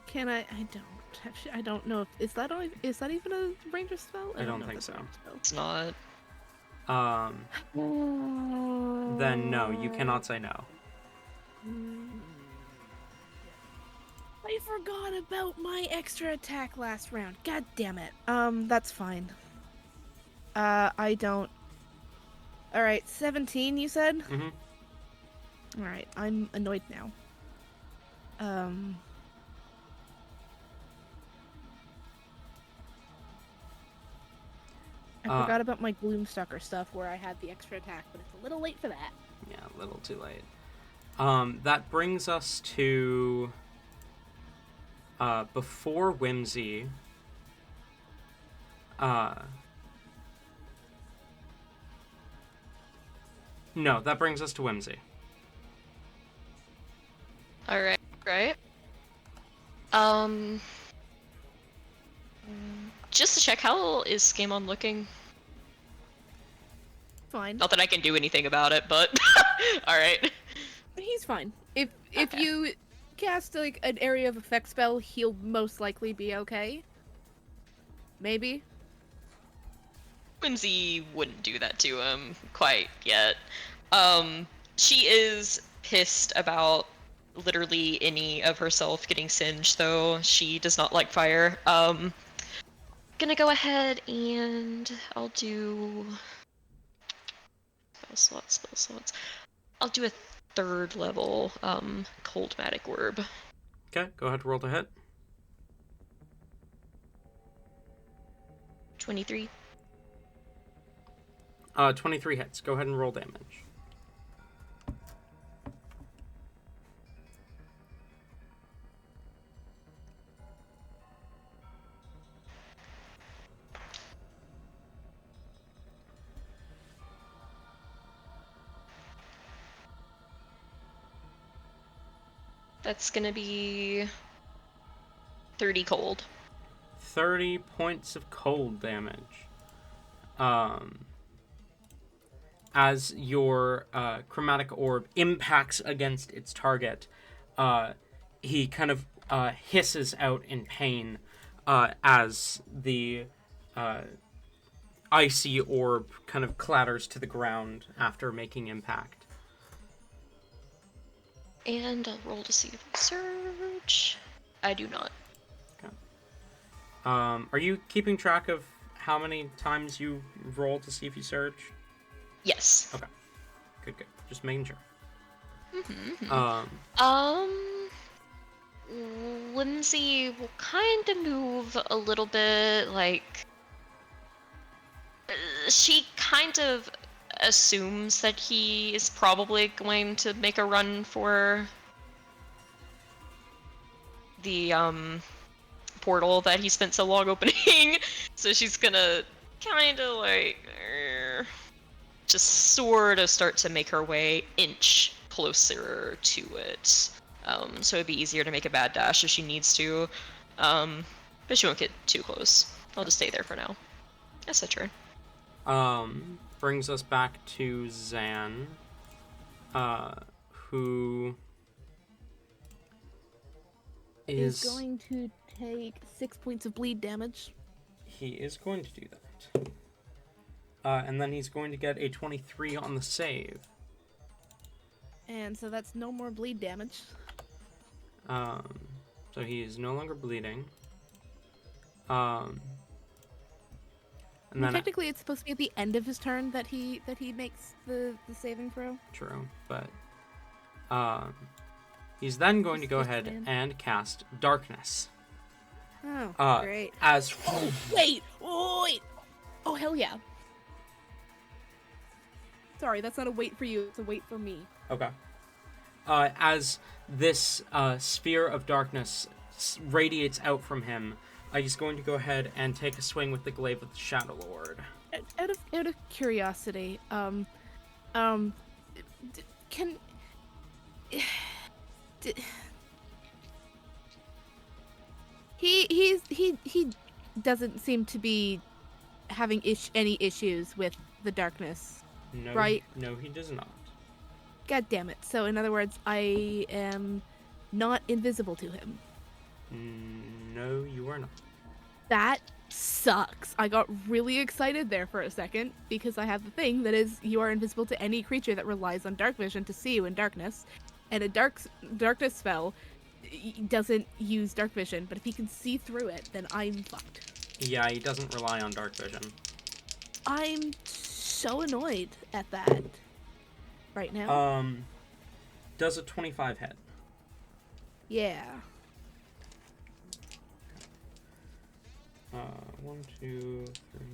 Speaker 3: Can I don't. I don't know if is that even a ranger spell?
Speaker 2: I don't
Speaker 3: know if
Speaker 2: think
Speaker 3: that's a
Speaker 2: so.
Speaker 3: ranger spell.
Speaker 4: It's not.
Speaker 2: Then no, you cannot say no.
Speaker 3: I forgot about my extra attack last round. God damn it. That's fine. I don't. All right, 17. You said.
Speaker 2: Mm-hmm.
Speaker 3: All right, I'm annoyed now. I forgot about my Gloomstalker stuff where I had the extra attack, but it's a little late for that.
Speaker 2: Yeah, a little too late. That brings us to before Whimsy. No, that brings us to Whimsy.
Speaker 4: All right, right. Just to check, how is Skamon looking?
Speaker 3: Fine.
Speaker 4: Not that I can do anything about it, but all right.
Speaker 3: He's fine. If
Speaker 4: Okay.
Speaker 3: you cast like an area of effect spell, he'll most likely be okay. Maybe.
Speaker 4: Whimsy wouldn't do that to him quite yet. She is pissed about literally any of herself getting singed, though. She does not like fire. Gonna go ahead and I'll do spell slots. I'll do a 3rd level cold magic orb.
Speaker 2: Okay, go ahead, roll to hit.
Speaker 4: 23.
Speaker 2: 23 hits. Go ahead and roll damage.
Speaker 4: That's gonna be 30 cold.
Speaker 2: 30 points of cold damage. As your chromatic orb impacts against its target, he kind of hisses out in pain as the icy orb kind of clatters to the ground after making impact.
Speaker 4: And I'll roll to see if I surge. I do not.
Speaker 2: Are you keeping track of how many times you roll to see if you surge?
Speaker 4: Yes.
Speaker 2: Okay. Good. Just making sure.
Speaker 4: Whimsy will kind of move a little bit, like she kind of assumes that he is probably going to make a run for the portal that he spent so long opening. So she's gonna kind of like just sort of start to make her way inch closer to it. So it'd be easier to make a bad dash if she needs to. But she won't get too close. I'll just stay there for now. That's a turn.
Speaker 2: Brings us back to Zahn, who
Speaker 3: is going to take 6 points of bleed damage.
Speaker 2: He is going to do that. And then he's going to get a 23 on the save.
Speaker 3: And so that's no more bleed damage.
Speaker 2: So he is no longer bleeding. And then
Speaker 3: technically, it's supposed to be at the end of his turn that he makes the saving throw.
Speaker 2: True, but he's then going to go ahead and cast Darkness.
Speaker 3: Oh, great! Wait! Oh, hell yeah! Sorry, that's not a wait for you. It's a wait for me.
Speaker 2: Okay. As this sphere of darkness radiates out from him, He's going to go ahead and take a swing with the glaive of the Shadow Lord.
Speaker 3: Out of curiosity, can he doesn't seem to be having any issues with the darkness,
Speaker 2: No,
Speaker 3: right?
Speaker 2: No, he does not.
Speaker 3: God damn it. So in other words, I am not invisible to him.
Speaker 2: No, you are not.
Speaker 3: That sucks. I got really excited there for a second because I have the thing that is you are invisible to any creature that relies on dark vision to see you in darkness, and a darkness spell doesn't use dark vision, but if he can see through it, then I'm fucked.
Speaker 2: Yeah, he doesn't rely on dark vision.
Speaker 3: I'm so annoyed at that right now.
Speaker 2: Does a 25 hit?
Speaker 3: Yeah.
Speaker 2: 1, 2, 3.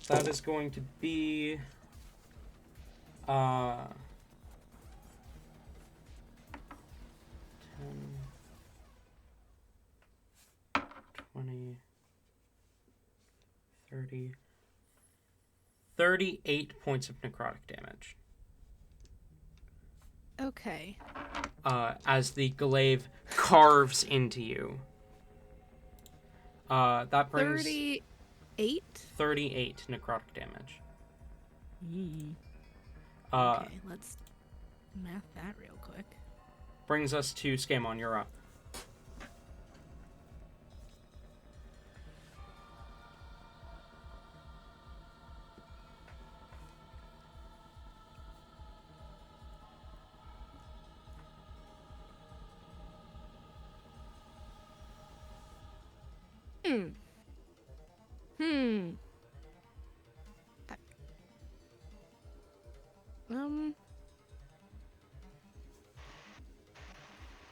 Speaker 2: That is going to be 10, 20, 30, 38 points of necrotic damage.
Speaker 3: Okay.
Speaker 2: As the glaive carves into you. That brings
Speaker 3: 38?
Speaker 2: 38 necrotic damage.
Speaker 3: Okay, let's math that real quick.
Speaker 2: Brings us to Scamon, you're up.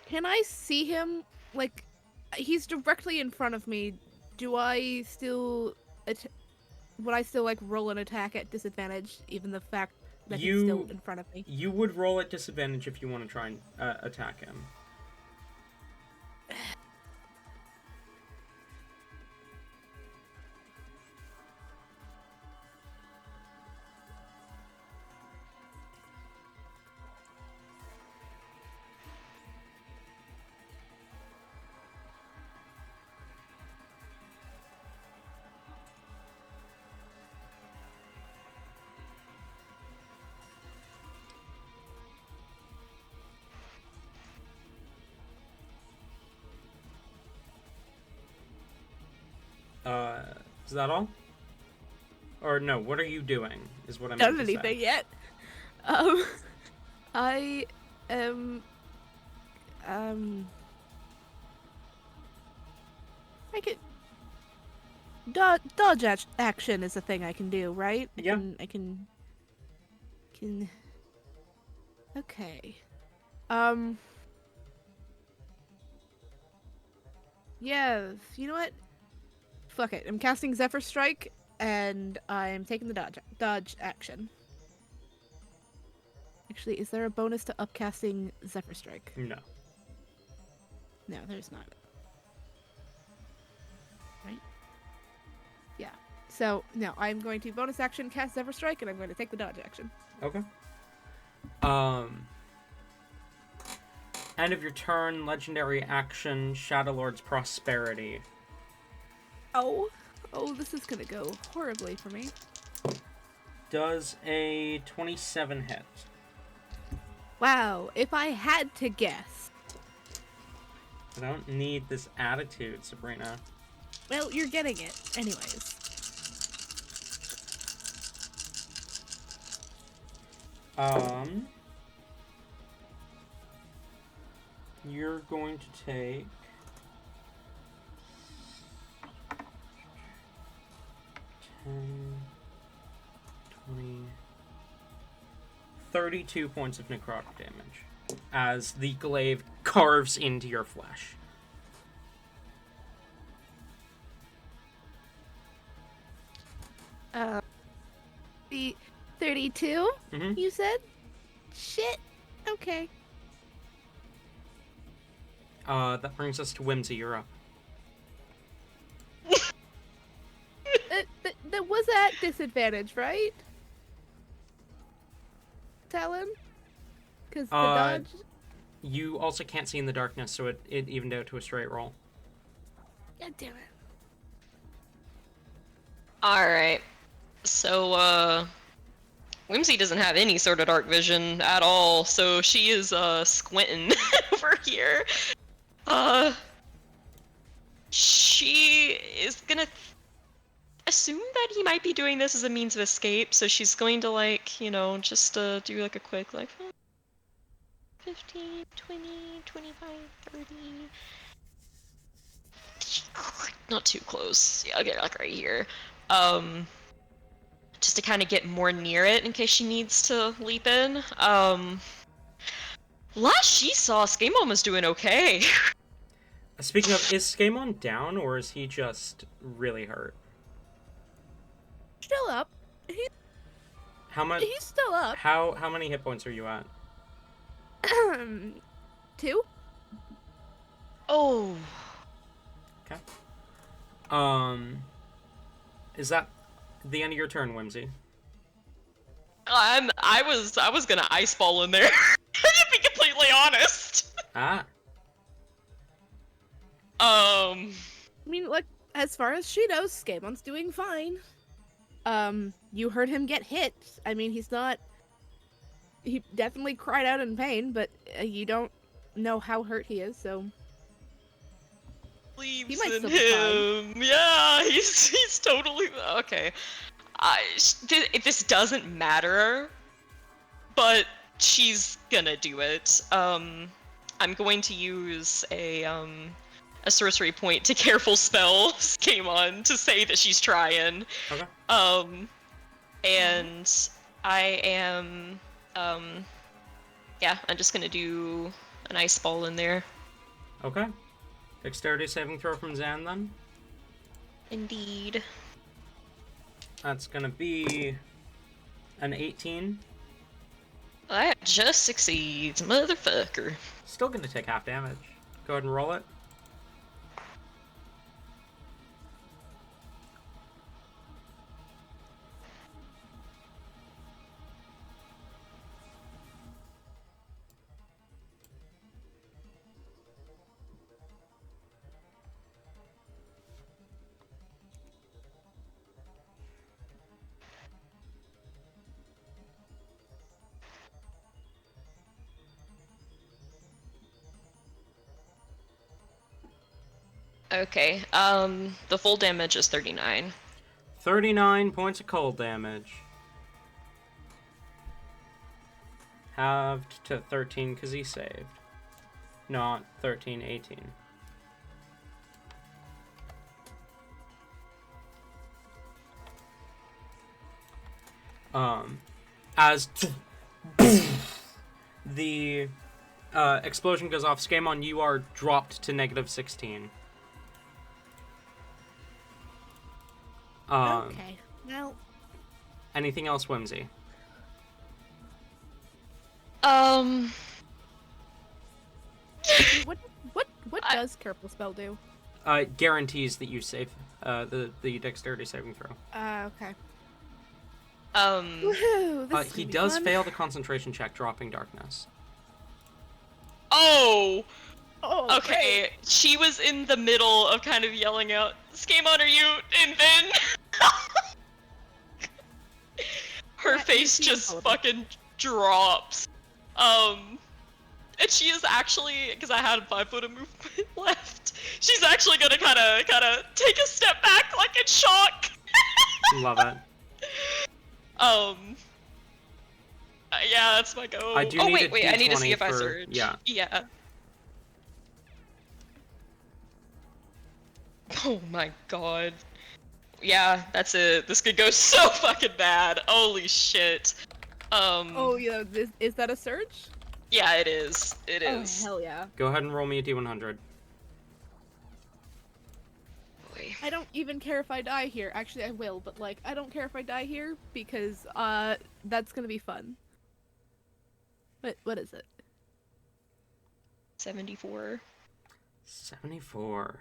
Speaker 3: Can I see him? Like, he's directly in front of me. Do I still... would I still, like, roll an attack at disadvantage, even the fact that he's still in front of me?
Speaker 2: You would roll at disadvantage if you want to try and attack him. Is that all? Or no, what are you doing, is what I'm
Speaker 3: Done anything
Speaker 2: say.
Speaker 3: yet. I am... I could... Dodge action is a thing I can do, right?
Speaker 2: Yeah.
Speaker 3: I can... Okay. Yeah, you know what? Fuck it. I'm casting Zephyr Strike, and I'm taking the dodge action. Actually, is there a bonus to upcasting Zephyr Strike?
Speaker 2: No.
Speaker 3: No, there's not. Right? Yeah. So, no, I'm going to bonus action cast Zephyr Strike, and I'm going to take the dodge action.
Speaker 2: Okay. End of your turn, legendary action, Shadow Lord's Prosperity.
Speaker 3: Oh, this is gonna go horribly for me.
Speaker 2: Does a 27 hit?
Speaker 3: Wow, if I had to guess.
Speaker 2: I don't need this attitude, Sabrina.
Speaker 3: Well, you're getting it, anyways.
Speaker 2: You're going to take 10, 20, 32 points of necrotic damage as the glaive carves into your flesh.
Speaker 3: 32,
Speaker 2: Mm-hmm.
Speaker 3: you said? Shit. Okay.
Speaker 2: That brings us to Whimsy. You're up.
Speaker 3: That was at disadvantage, right? Talon? Because the dodge...
Speaker 2: You also can't see in the darkness, so it evened out to a straight roll.
Speaker 3: God damn it.
Speaker 4: Alright. So, Whimsy doesn't have any sort of dark vision at all, so she is, squinting over here. She is gonna assume that he might be doing this as a means of escape, so she's going to, like, you know, just, do, like, a quick, like, 15, 20, 25, 30... Not too close. Yeah, I'll get, like, right here. Just to kind of get more near it in case she needs to leap in. Last she saw, Skemon was doing okay.
Speaker 2: Speaking of, is Skemon down, or is he just really hurt?
Speaker 3: Still up.
Speaker 2: How much?
Speaker 3: He's still up.
Speaker 2: How many hit points are you at?
Speaker 3: 2?
Speaker 4: Oh.
Speaker 2: Okay. Is that the end of your turn, Whimsy?
Speaker 4: I was gonna ice ball in there. To be completely honest.
Speaker 2: Ah.
Speaker 3: I mean, look, as far as she knows, Skamon's doing fine. You heard him get hit. I mean, he definitely cried out in pain, but you don't know how hurt he is, so...
Speaker 4: Believes
Speaker 3: He might
Speaker 4: in
Speaker 3: still be fine.
Speaker 4: him. Yeah, he's totally... Okay. This doesn't matter, but she's gonna do it. I'm going to use a sorcery point to careful spell Skemon to say that she's trying.
Speaker 2: Okay.
Speaker 4: And I am, yeah, I'm just gonna do an ice ball in there.
Speaker 2: Okay. Dexterity saving throw from Zahn, then?
Speaker 4: Indeed.
Speaker 2: That's gonna be an 18.
Speaker 4: That just succeeds, motherfucker.
Speaker 2: Still gonna take half damage. Go ahead and roll it.
Speaker 4: Okay, the full damage is 39.
Speaker 2: 39 points of cold damage. Halved to 13 because he saved. Not 13, 18. As the explosion goes off, Skemon, you are dropped to -16.
Speaker 3: Okay. Well...
Speaker 2: Anything else, Whimsy?
Speaker 3: What does Careful Spell do?
Speaker 2: Guarantees that you save the dexterity saving throw.
Speaker 3: Okay.
Speaker 4: Um,
Speaker 3: Woohoo,
Speaker 2: He does fail the concentration check, dropping darkness.
Speaker 4: Oh!
Speaker 3: Oh,
Speaker 4: Okay,
Speaker 3: great.
Speaker 4: she was in the middle of kind of yelling out, Skemon, are you? And then her
Speaker 3: Yeah,
Speaker 4: face
Speaker 3: you
Speaker 4: just
Speaker 3: see
Speaker 4: fucking drops. And she is actually, because I had 5 foot of movement left, she's actually gonna kind of take a step back, like in shock.
Speaker 2: Love it.
Speaker 4: Yeah, that's my go.
Speaker 2: I do
Speaker 4: oh
Speaker 2: need
Speaker 4: wait,
Speaker 2: a
Speaker 4: I need to
Speaker 2: D20
Speaker 4: see if I
Speaker 2: for-
Speaker 4: surge.
Speaker 2: yeah.
Speaker 4: Yeah. Oh my god. Yeah, that's it. This could go so fucking bad. Holy shit.
Speaker 3: Oh, yeah, is that a surge?
Speaker 4: Yeah, it is. It is.
Speaker 3: Oh, hell yeah.
Speaker 2: Go ahead and roll me a D100.
Speaker 4: Boy.
Speaker 3: I don't even care if I die here. Actually, I will, but like, I don't care if I die here because that's gonna be fun. What is it?
Speaker 4: 74.
Speaker 2: 74.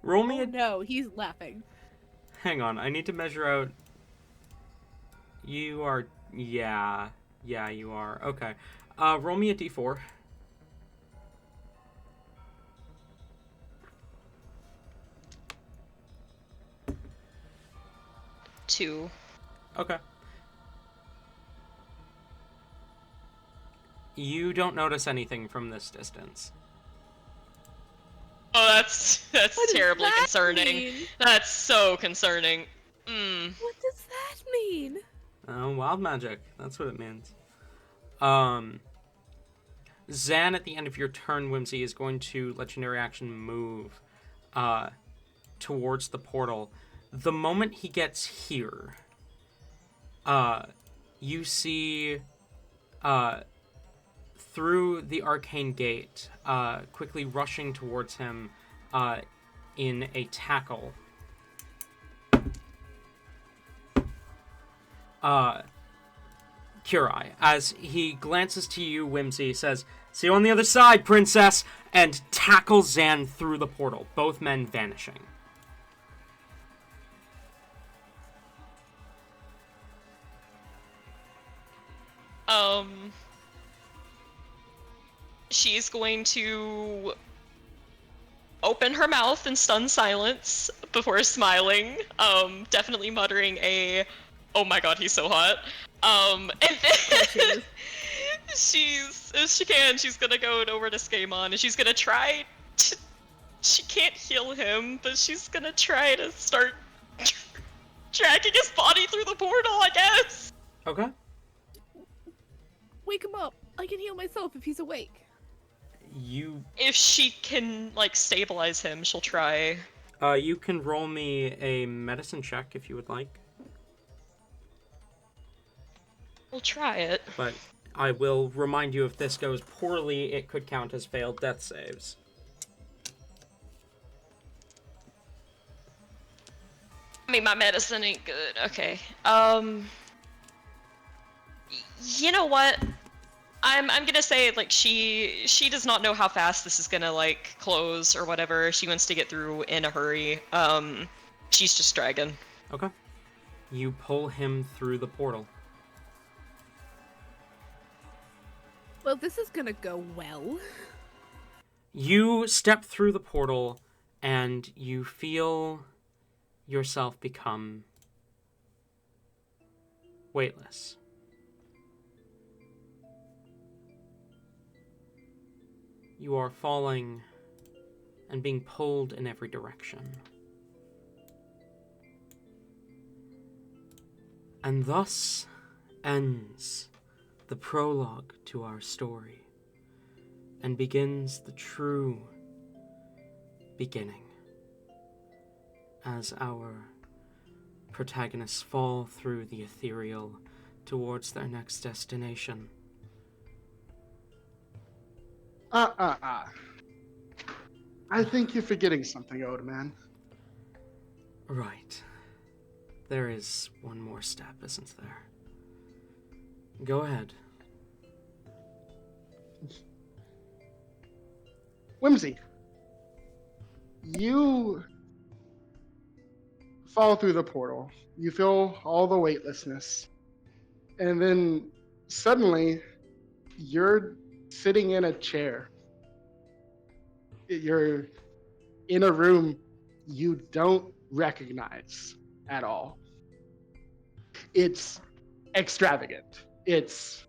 Speaker 2: Roll me
Speaker 3: Oh
Speaker 2: a...
Speaker 3: no, he's laughing.
Speaker 2: Hang on, I need to measure out... You are... Yeah, you are. Okay. Roll me a d4.
Speaker 4: 2.
Speaker 2: Okay. You don't notice anything from this distance.
Speaker 4: Oh, that's
Speaker 3: What does
Speaker 4: terribly
Speaker 3: that
Speaker 4: concerning.
Speaker 3: mean?
Speaker 4: That's so concerning.
Speaker 3: What does that mean?
Speaker 2: Wild magic. That's what it means. Zahn, at the end of your turn, Whimsy, is going to legendary action move towards the portal. The moment he gets here, you see through the arcane gate, quickly rushing towards him in a tackle. Kurai, as he glances to you, Whimsy, says, "See you on the other side, princess," and tackles Zahn through the portal, both men vanishing.
Speaker 4: She's going to open her mouth in stunned silence before smiling, definitely muttering a, "Oh my god, he's so hot." And then if she can, she's gonna go over to Skaemon, and she's gonna try to, she can't heal him, but she's gonna try to start dragging his body through the portal, I guess.
Speaker 2: Okay.
Speaker 3: Wake him up. I can heal myself if he's awake.
Speaker 4: If she can, like, stabilize him, she'll try.
Speaker 2: You can roll me a medicine check if you would like.
Speaker 4: We'll try it.
Speaker 2: But I will remind you, if this goes poorly, it could count as failed death saves.
Speaker 4: I mean, my medicine ain't good. Okay. You know what? I'm gonna say, like, she does not know how fast this is gonna, like, close or whatever. She wants to get through in a hurry. She's just dragging.
Speaker 2: Okay. You pull him through the portal.
Speaker 3: Well, this is gonna go well.
Speaker 2: You step through the portal, and you feel yourself become weightless. You are falling and being pulled in every direction. And thus ends the prologue to our story, and begins the true beginning, as our protagonists fall through the ethereal towards their next destination.
Speaker 1: I think you're forgetting something, old man.
Speaker 2: Right. There is one more step, isn't there? Go ahead.
Speaker 1: Whimsy, you fall through the portal. You feel all the weightlessness. And then suddenly, you're sitting in a chair. You're in a room you don't recognize at all. It's extravagant. It's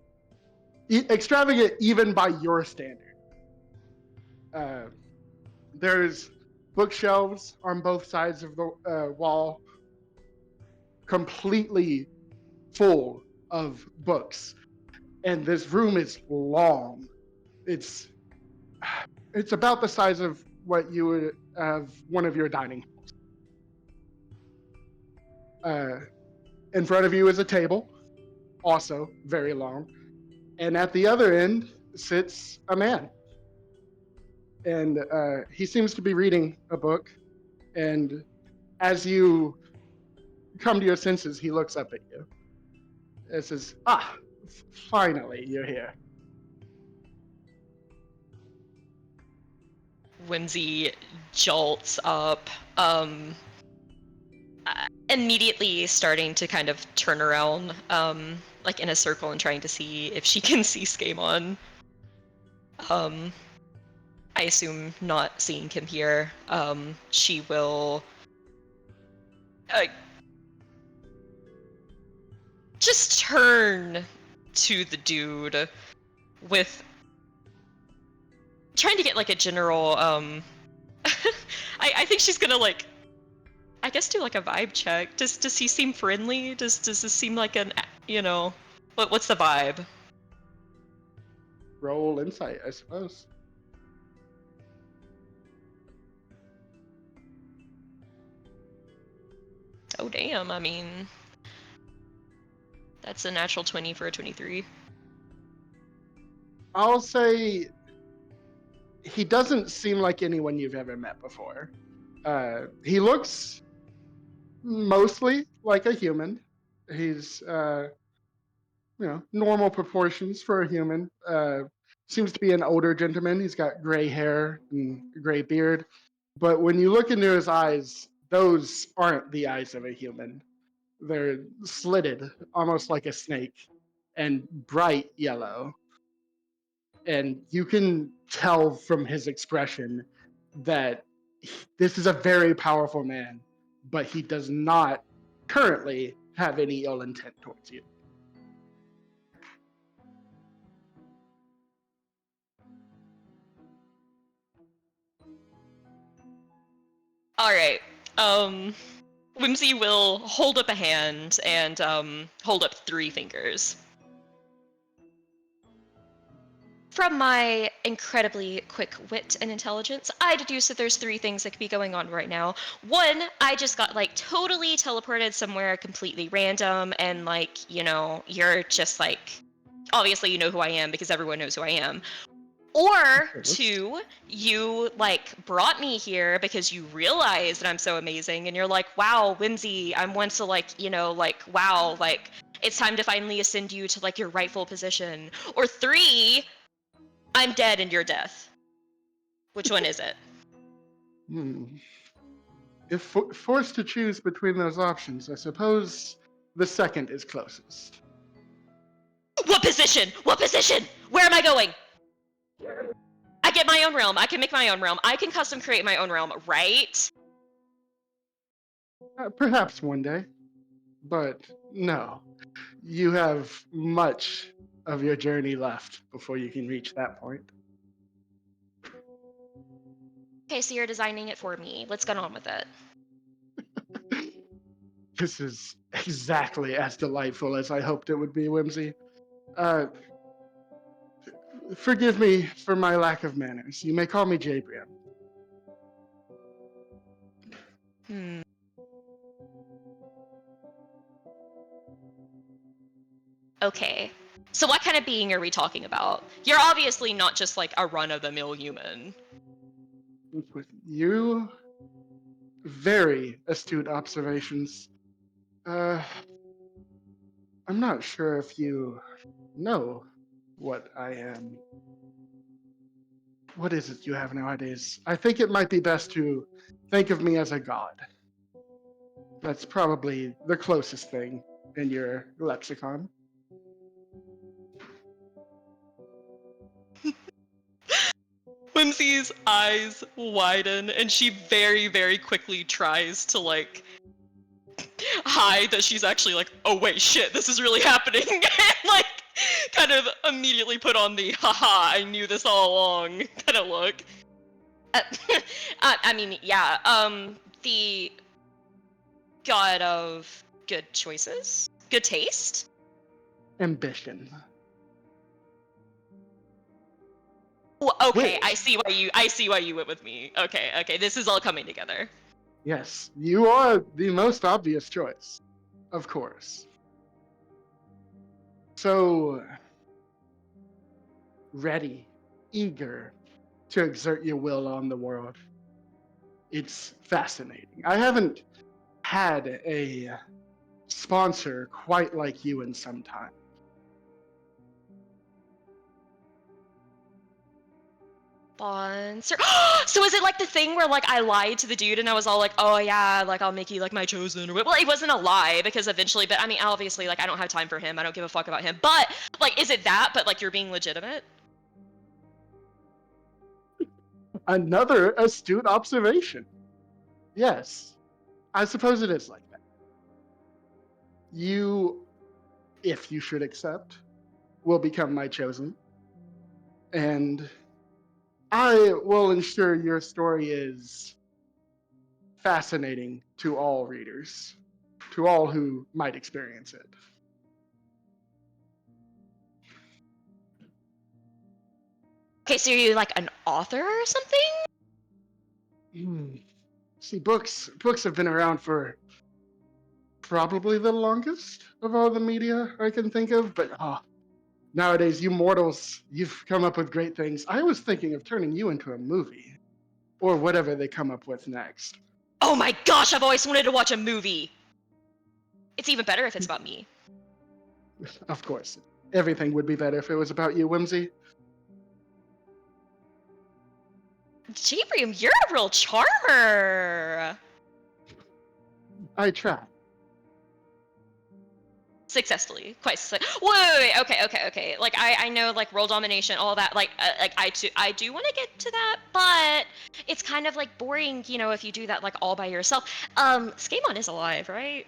Speaker 1: extravagant even by your standard. There's bookshelves on both sides of the wall, completely full of books. And this room is long. It's about the size of what you would have one of your dining halls. In front of you is a table, also very long. And at the other end sits a man. And he seems to be reading a book. And as you come to your senses, he looks up at you and says, finally, you're here.
Speaker 4: Whimsy jolts up, immediately starting to kind of turn around, like in a circle and trying to see if she can see Skamon. I assume not seeing him here, she will just turn to the dude with trying to get like a general I think she's gonna like I guess do like a vibe check. Does he seem friendly? Does this seem like an, you know, what's the vibe?
Speaker 1: Roll insight, I suppose.
Speaker 4: Oh damn, I mean, that's a natural 20 for a 23.
Speaker 1: I'll say he doesn't seem like anyone you've ever met before. He looks mostly like a human. He's normal proportions for a human. Seems to be an older gentleman. He's got gray hair and a gray beard. But when you look into his eyes, those aren't the eyes of a human. They're slitted, almost like a snake, and bright yellow. And you can tell from his expression that this is a very powerful man, but he does not currently have any ill intent towards you.
Speaker 4: All right. Whimsy will hold up a hand and hold up 3 fingers. From my incredibly quick wit and intelligence, I deduce that there's 3 things that could be going on right now. 1, I just got like totally teleported somewhere completely random, and like, you know, you're just like, obviously you know who I am because everyone knows who I am. Or 2, you like brought me here because you realize that I'm so amazing and you're like, wow, Whimsy, I'm one to like, you know, like, wow, like it's time to finally ascend you to like your rightful position. Or 3, I'm dead and you're death. Which one is it?
Speaker 1: If forced to choose between those options, I suppose the second is closest.
Speaker 4: What position? What position? Where am I going? I get my own realm. I can make my own realm. I can custom create my own realm, right?
Speaker 1: Perhaps one day, but no. You have much of your journey left before you can reach that point.
Speaker 4: Okay, so you're designing it for me. Let's get on with it.
Speaker 1: This is exactly as delightful as I hoped it would be, Whimsy. Forgive me for my lack of manners. You may call me Jabrium.
Speaker 4: Okay. So what kind of being are we talking about? You're obviously not just like a run-of-the-mill human.
Speaker 1: With you, very astute observations. I'm not sure if you know what I am. What is it you have nowadays? I think it might be best to think of me as a god. That's probably the closest thing in your lexicon.
Speaker 4: Whimsy's eyes widen and she very, very quickly tries to like hide that she's actually like, oh wait, shit, this is really happening. And like kind of immediately put on the haha, I knew this all along kind of look. I mean, yeah, the god of good choices, good taste,
Speaker 1: Ambition.
Speaker 4: well, okay,
Speaker 1: Which,
Speaker 4: I see why you went with me. Okay, this is all coming together.
Speaker 1: yes, you are the most obvious choice, of course. So, ready, eager to exert your will on the world. It's fascinating. I haven't had a sponsor quite like you in some time.
Speaker 4: Sponsor. So is it like the thing where like I lied to the dude and I was all like, oh yeah, like I'll make you like my chosen, or well, it wasn't a lie because eventually, but I mean obviously like I don't have time for him, I don't give a fuck about him, but like is it that, but like you're being legitimate?
Speaker 1: Another astute observation. Yes, I suppose it is like that. You, if you should accept, will become my chosen. And I will ensure your story is fascinating to all readers, to all who might experience it.
Speaker 4: Okay, so you're like an author or something?
Speaker 1: See, books have been around for probably the longest of all the media I can think of, but nowadays, you mortals, you've come up with great things. I was thinking of turning you into a movie, or whatever they come up with next.
Speaker 4: Oh my gosh, I've always wanted to watch a movie. It's even better if it's about me.
Speaker 1: Of course, everything would be better if it was about you, Whimsy.
Speaker 4: Jabrium, you're a real charmer.
Speaker 1: I try.
Speaker 4: Successfully, quite wait, okay, like I know like world domination, all that, like I do want to get to that, but it's kind of like boring, you know, if you do that like all by yourself. Skemon is alive, right?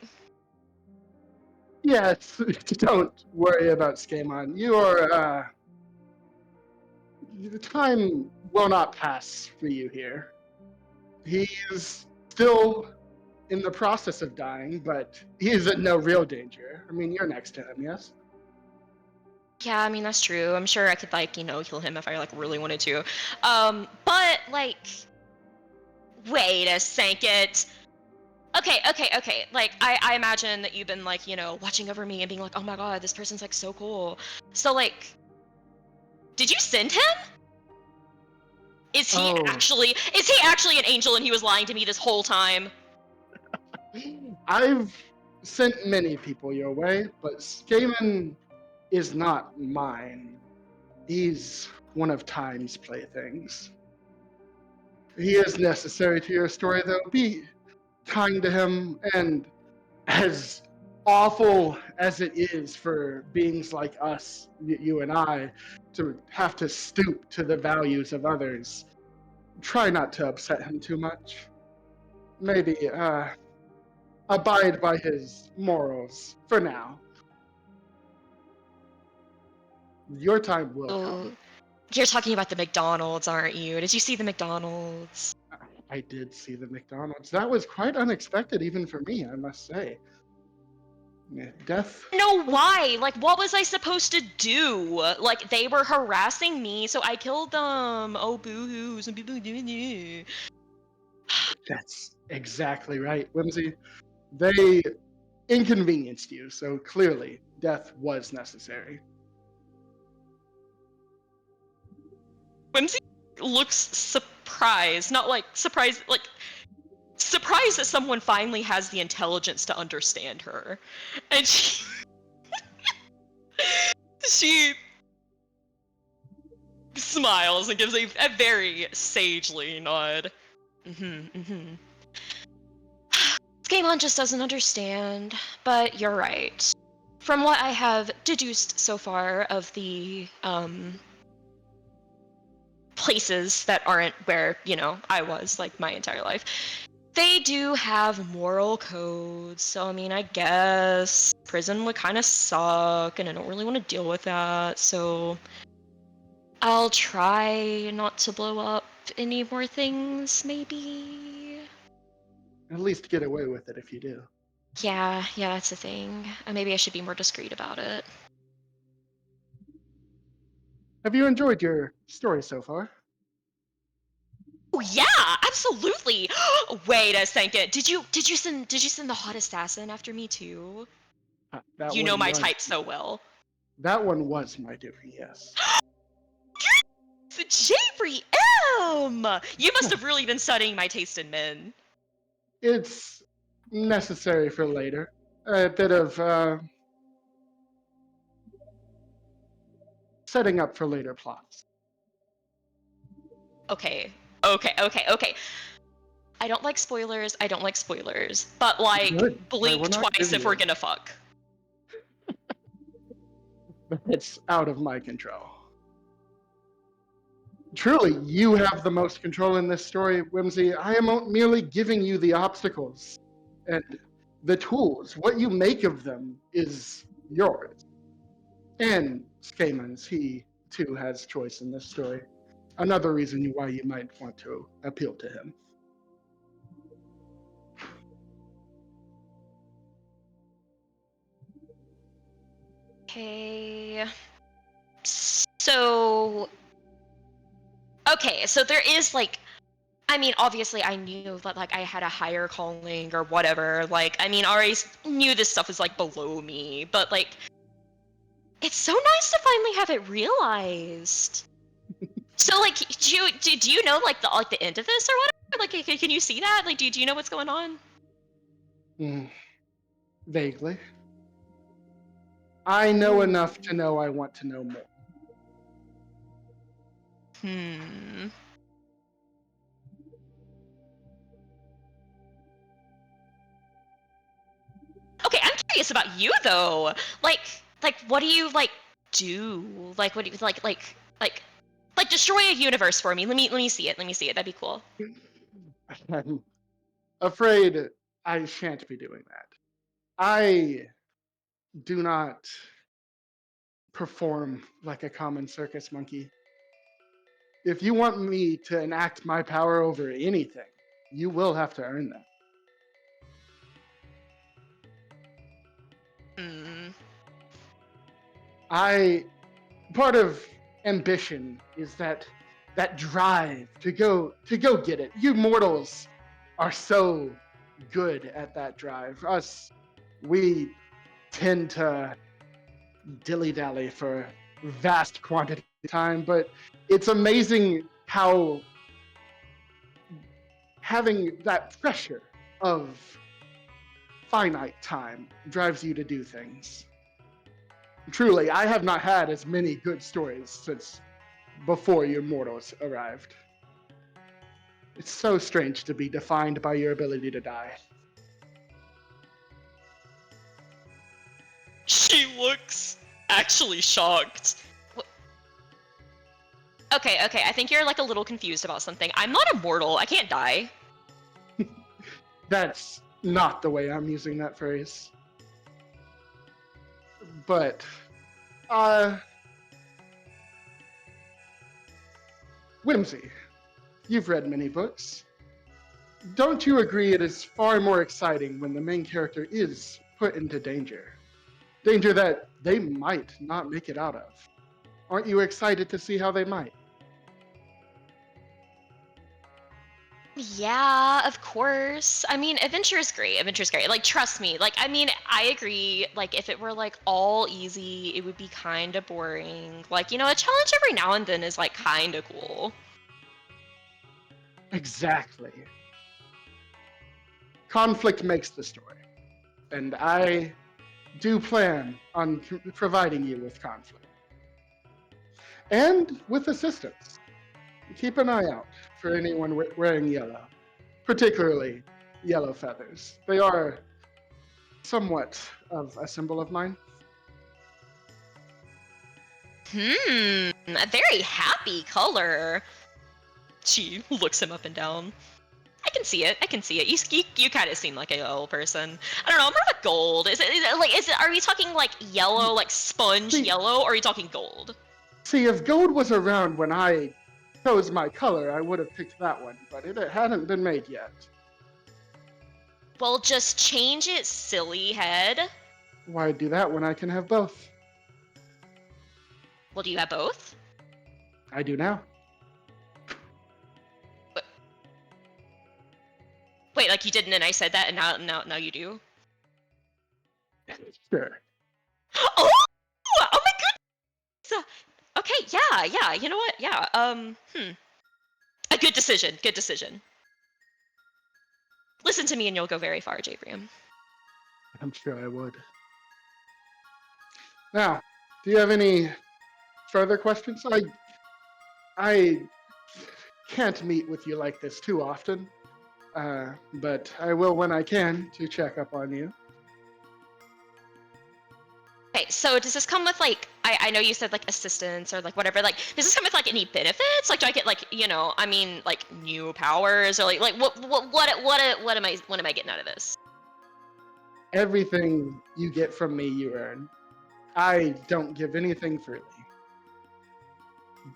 Speaker 1: Yes, don't worry about Skemon. The time will not pass for you here. He's still in the process of dying, but he is in no real danger. I mean, you're next to him, yes?
Speaker 4: Yeah, I mean that's true. I'm sure I could like, you know, heal him if I like really wanted to. But like wait a second. Okay. Like I imagine that you've been like, you know, watching over me and being like, oh my god, this person's like so cool. So like, did you send him? Is he actually an angel and he was lying to me this whole time?
Speaker 1: I've sent many people your way, but Skaman is not mine. He's one of Time's playthings. He is necessary to your story, though. Be kind to him, and as awful as it is for beings like us, you and I, to have to stoop to the values of others, try not to upset him too much. Maybe, abide by his morals for now. Your time will come.
Speaker 4: You're talking about the McDonald's, aren't you? Did you see the McDonald's?
Speaker 1: I did see the McDonald's. That was quite unexpected, even for me, I must say. Yeah, death.
Speaker 4: No, why? Like, what was I supposed to do? Like, they were harassing me, so I killed them. Oh, boo-hoo, some people are doing it.
Speaker 1: That's exactly right, Whimsy. They inconvenienced you, so clearly death was necessary.
Speaker 4: Whimsy looks surprised, not like surprised, like surprised that someone finally has the intelligence to understand her. And she smiles and gives a very sagely nod. Skemon just doesn't understand, but you're right. From what I have deduced so far of the places that aren't where, you know, I was like my entire life, they do have moral codes. So I mean, I guess prison would kind of suck and I don't really want to deal with that, so I'll try not to blow up any more things, maybe.
Speaker 1: At least get away with it if you do.
Speaker 4: Yeah, that's a thing. Maybe I should be more discreet about it.
Speaker 1: Have you enjoyed your story so far?
Speaker 4: Oh yeah, absolutely. Wait a second. Did you send the hot assassin after me too?
Speaker 1: That
Speaker 4: You know
Speaker 1: one
Speaker 4: my
Speaker 1: was,
Speaker 4: type so well.
Speaker 1: That one was my doing, yes.
Speaker 4: Jabrium! You must have really been studying my taste in men.
Speaker 1: It's necessary for later. A bit of setting up for later plots.
Speaker 4: Okay. I don't like spoilers, but like,
Speaker 1: Good.
Speaker 4: blink
Speaker 1: We're not
Speaker 4: twice if
Speaker 1: giving
Speaker 4: we're
Speaker 1: you-
Speaker 4: gonna fuck.
Speaker 1: It's out of my control. Truly, you have the most control in this story, Whimsy. I am merely giving you the obstacles and the tools. What you make of them is yours. And Skaman's, he too has choice in this story. Another reason why you might want to appeal to him.
Speaker 4: Okay. So there is like, I mean, obviously I knew that like I had a higher calling or whatever. Like, I mean, I already knew this stuff is like below me, but like, it's so nice to finally have it realized. So like, do you know like the end of this or whatever? Like, can you see that? Like, do you know what's going on?
Speaker 1: Vaguely. I know enough to know I want to know more.
Speaker 4: Okay, I'm curious about you though. Like, what do you like do? Like, what do you like destroy a universe for me? Let me see it. Let me see it. That'd be cool.
Speaker 1: I'm afraid I shan't be doing that. I do not perform like a common circus monkey. If you want me to enact my power over anything, you will have to earn that. Part of ambition is that drive to go get it. You mortals are so good at that drive. Us, we tend to dilly-dally for vast quantity of time, but it's amazing how having that pressure of finite time drives you to do things. Truly, I have not had as many good stories since before your mortals arrived. It's so strange to be defined by your ability to die.
Speaker 4: She looks actually shocked. Okay, I think you're like a little confused about something. I'm not immortal. I can't die.
Speaker 1: That's not the way I'm using that phrase. But, Whimsy, you've read many books. Don't you agree it is far more exciting when the main character is put into danger? Danger that they might not make it out of. Aren't you excited to see how they might?
Speaker 4: Yeah, of course. I mean, adventure is great. Like, trust me. Like, I mean, I agree. Like, if it were like all easy, it would be kind of boring. Like, you know, a challenge every now and then is like kind of cool.
Speaker 1: Exactly. Conflict makes the story. And I do plan on providing you with conflict. And with assistance. Keep an eye out for anyone wearing yellow, particularly yellow feathers. They are somewhat of a symbol of mine.
Speaker 4: A very happy color. She looks him up and down. I can see it. You kind of seem like a yellow person. I don't know. I'm more of a gold. Is it? Are we talking like yellow, like sponge yellow, or are you talking gold?
Speaker 1: See, if gold was around when I chose my color, I would have picked that one, but it hadn't been made yet.
Speaker 4: Well, just change it, silly head.
Speaker 1: Why do that when I can have both?
Speaker 4: Well, do you have both?
Speaker 1: I do now.
Speaker 4: Wait, like you didn't, and I said that, and now you do.
Speaker 1: Sure.
Speaker 4: Oh my goodness! Okay, yeah, you know what? Yeah, a good decision. Listen to me and you'll go very far, Jabrium.
Speaker 1: I'm sure I would. Now, do you have any further questions? I can't meet with you like this too often, but I will when I can to check up on you.
Speaker 4: Okay, so does this come with like I know you said like assistance or like whatever, like does this come with like any benefits? Like do I get like, I mean like new powers or like what am I getting out of this?
Speaker 1: Everything you get from me, you earn. I don't give anything freely.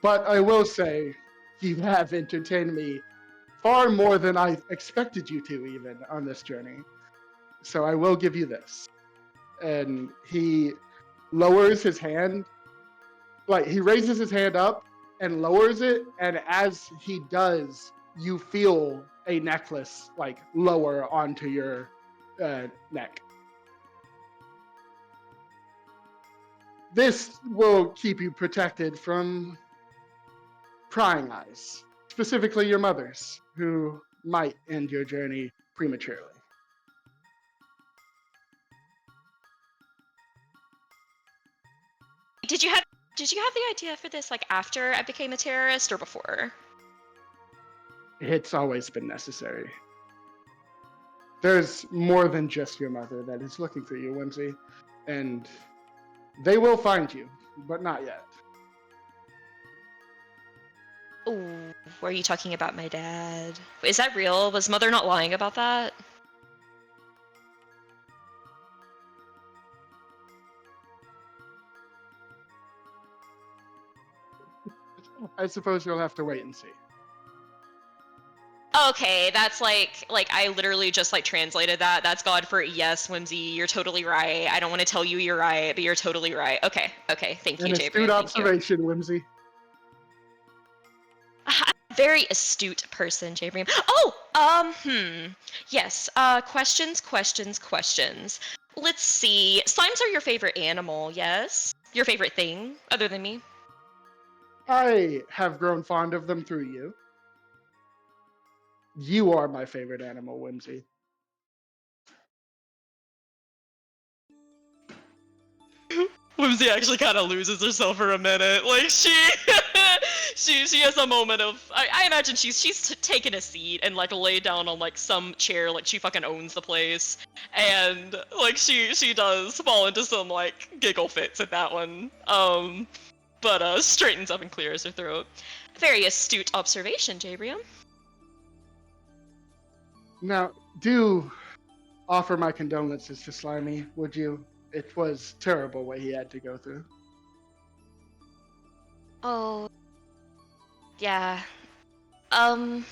Speaker 1: But I will say, you have entertained me far more than I expected you to, even on this journey. So I will give you this. And he lowers his hand, like he raises his hand up and lowers it, and as he does, you feel a necklace like lower onto your neck. This will keep you protected from prying eyes, specifically your mother's, who might end your journey prematurely.
Speaker 4: Did you have the idea for this like after I became a terrorist or before?
Speaker 1: It's always been necessary. There's more than just your mother that is looking for you, Whimsy, and they will find you, but not yet.
Speaker 4: Ooh, were you talking about my dad? Is that real? Was Mother not lying about that?
Speaker 1: I suppose you'll have to wait and see.
Speaker 4: Okay, that's like I literally just like translated that. That's God for yes, Whimsy, you're totally right. I don't want to tell you you're right, but you're totally right. Okay, thank you,
Speaker 1: An
Speaker 4: Jabrium.
Speaker 1: astute observation, Whimsy.
Speaker 4: Very astute person, Jabrium. Oh, yes. Questions. Let's see. Slimes are your favorite animal, yes? Your favorite thing, other than me?
Speaker 1: I have grown fond of them through you. You are my favorite animal, Whimsy.
Speaker 4: Whimsy actually kind of loses herself for a minute. Like she has a moment of I imagine she's taken a seat and like laid down on like some chair like she fucking owns the place, and like she does fall into some like giggle fits at that one. But straightens up and clears her throat. Very astute observation, Jabrium.
Speaker 1: Now, do offer my condolences to Slimy, would you? It was terrible what he had to go through.
Speaker 4: Oh, yeah. I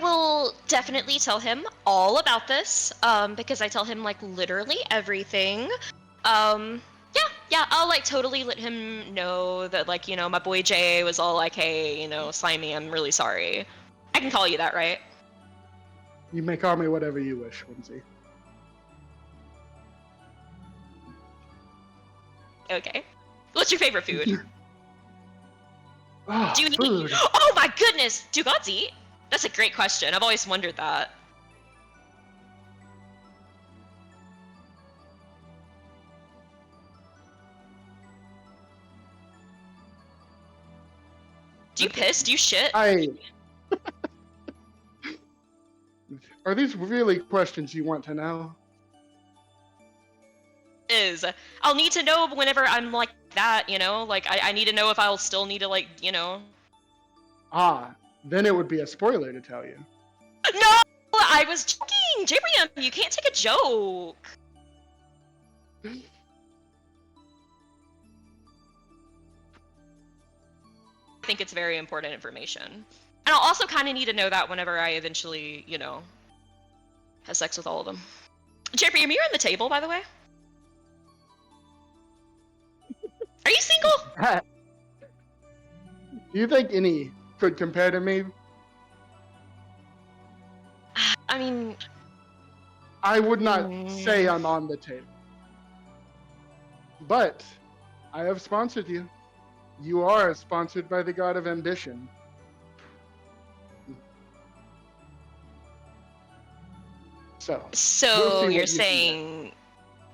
Speaker 4: will definitely tell him all about this, because I tell him like literally everything. Yeah, I'll like totally let him know that like, my boy Jay was all like, hey, Slimy, I'm really sorry. I can call you that, right?
Speaker 1: You may call me whatever you wish, Whimsy.
Speaker 4: Okay. What's your favorite food?
Speaker 1: Oh,
Speaker 4: Do you
Speaker 1: food.
Speaker 4: eat? Oh my goodness! Do gods eat? That's a great question. I've always wondered that. Do you piss? Do you shit?
Speaker 1: Are these really questions you want to know?
Speaker 4: I'll need to know whenever I'm like that, Like, I need to know if I'll still need to, like,
Speaker 1: Ah, then it would be a spoiler to tell you.
Speaker 4: No! I was joking! Jabrium, you can't take a joke! I think it's very important information. And I'll also kind of need to know that whenever I eventually, have sex with all of them. Jabrium, you're on the table, by the way? Are you single?
Speaker 1: Do you think any could compare to me?
Speaker 4: I mean...
Speaker 1: I would not say I'm on the table. But I have sponsored you. You are sponsored by the god of ambition. So, we'll
Speaker 4: So
Speaker 1: see
Speaker 4: you're
Speaker 1: what you can get.
Speaker 4: saying,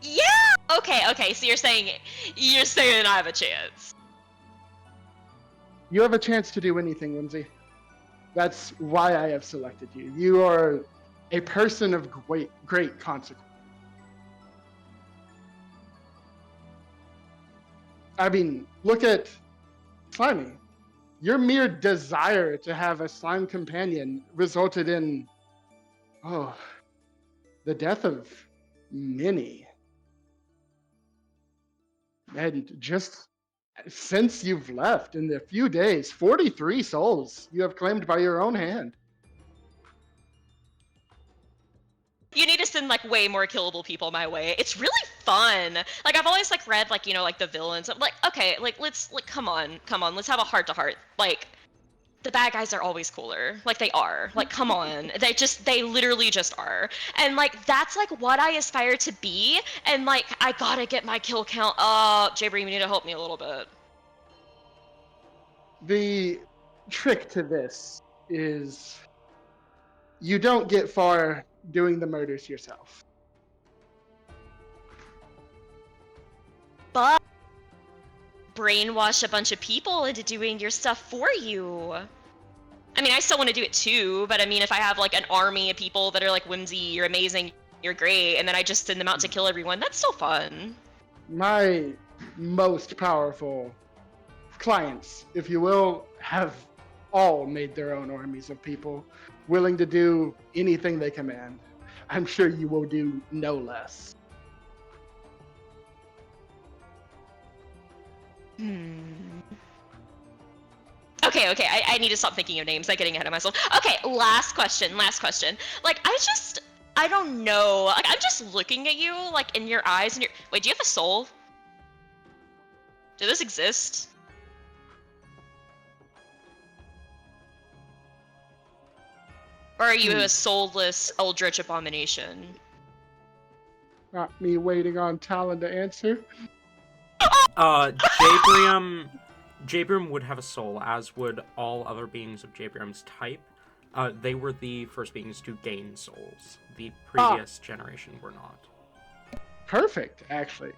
Speaker 4: yeah, okay. So you're saying I have a chance.
Speaker 1: You have a chance to do anything, Whimsy. That's why I have selected you. You are a person of great consequence. I mean, look at Slimy. Your mere desire to have a slime companion resulted in, the death of many. And just since you've left in the few days, 43 souls you have claimed by your own hand.
Speaker 4: You need to send like way more killable people my way. It's really fun. Like I've always like read like, you know, like the villains. I'm like, okay, like let's like come on, let's have a heart to heart. Like the bad guys are always cooler. Like they are. Like come on. They literally just are. And like that's like what I aspire to be. And like I gotta get my kill count up. Jabrium, you need to help me a little bit.
Speaker 1: The trick to this is you don't get far doing the murders yourself.
Speaker 4: But brainwash a bunch of people into doing your stuff for you. I mean, I still want to do it too, but I mean, if I have like an army of people that are like, Whimsy, you're amazing, you're great, and then I just send them out to kill everyone, that's still fun.
Speaker 1: My most powerful clients, if you will, have all made their own armies of people willing to do anything they command. I'm sure you will do no less.
Speaker 4: Okay, I need to stop thinking of names. I'm getting ahead of myself. Okay, last question. Like, I don't know. Like, I'm just looking at you, like, in your eyes, and wait, do you have a soul? Does this exist? Or are you a soulless eldritch abomination?
Speaker 1: Not me waiting on Talon to answer.
Speaker 2: Jabrium would have a soul, as would all other beings of Jabrium's type. They were the first beings to gain souls. The previous generation were not.
Speaker 1: Perfect, actually.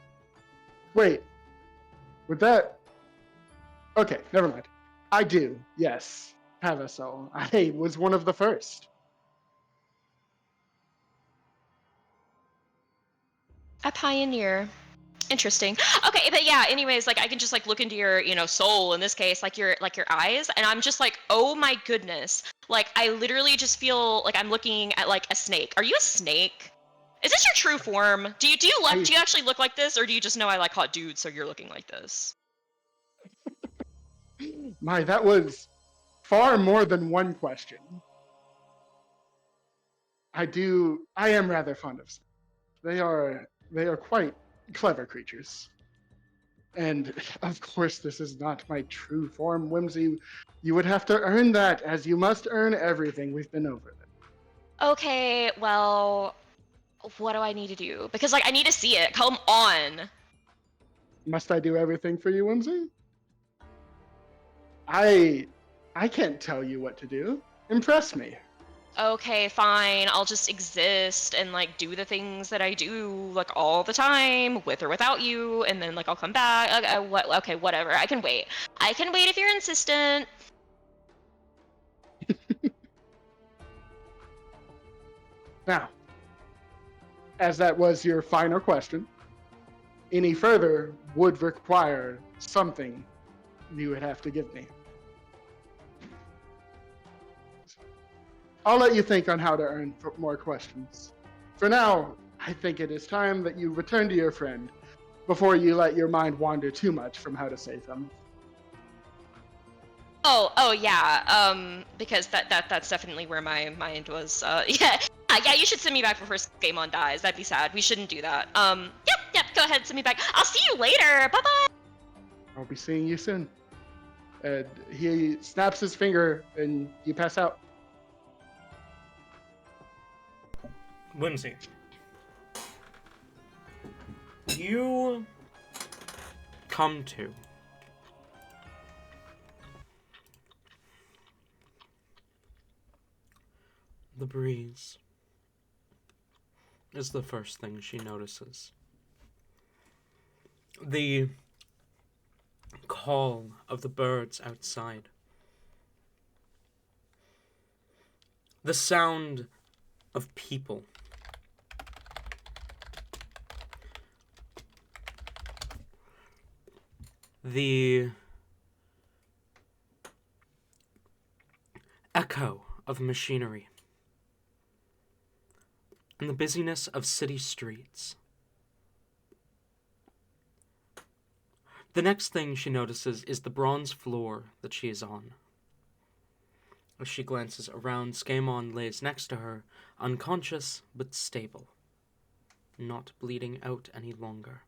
Speaker 1: Wait, with that... Okay, never mind. I do, yes, have a soul. I was one of the first.
Speaker 4: A pioneer. Interesting. Okay, but yeah, anyways, like I can just like look into your, you know, soul in this case, like your eyes, and I'm just like, oh my goodness. Like I literally just feel like I'm looking at like a snake. Are you a snake? Is this your true form? Do you actually look like this, or do you just know I like hot dudes, so you're looking like this?
Speaker 1: My, that was far more than one question. I am rather fond of snakes. They are quite clever creatures. And of course, this is not my true form, Whimsy. You would have to earn that, as you must earn everything. We've been over it.
Speaker 4: Okay, well, what do I need to do? Because like I need to see it. Come on.
Speaker 1: Must I do everything for you, Whimsy? I can't tell you what to do. Impress me.
Speaker 4: Okay, fine. I'll just exist and like do the things that I do like all the time, with or without you, and then like I'll come back. Okay, whatever. I can wait. I can wait if you're insistent.
Speaker 1: Now, as that was your final question, any further would require something you would have to give me. I'll let you think on how to earn more questions. For now, I think it is time that you return to your friend before you let your mind wander too much from how to say them.
Speaker 4: Oh yeah. Because that's definitely where my mind was. Yeah. You should send me back before Gamon dies. That'd be sad. We shouldn't do that. Yep. Go ahead, send me back. I'll see you later. Bye bye.
Speaker 1: I'll be seeing you soon. And he snaps his finger and you pass out.
Speaker 2: Whimsy. You come to the breeze is the first thing she notices. The call of the birds outside. The sound of people. The echo of machinery. And the busyness of city streets. The next thing she notices is the bronze floor that she is on. As she glances around, Scaemon lays next to her, unconscious but stable, not bleeding out any longer.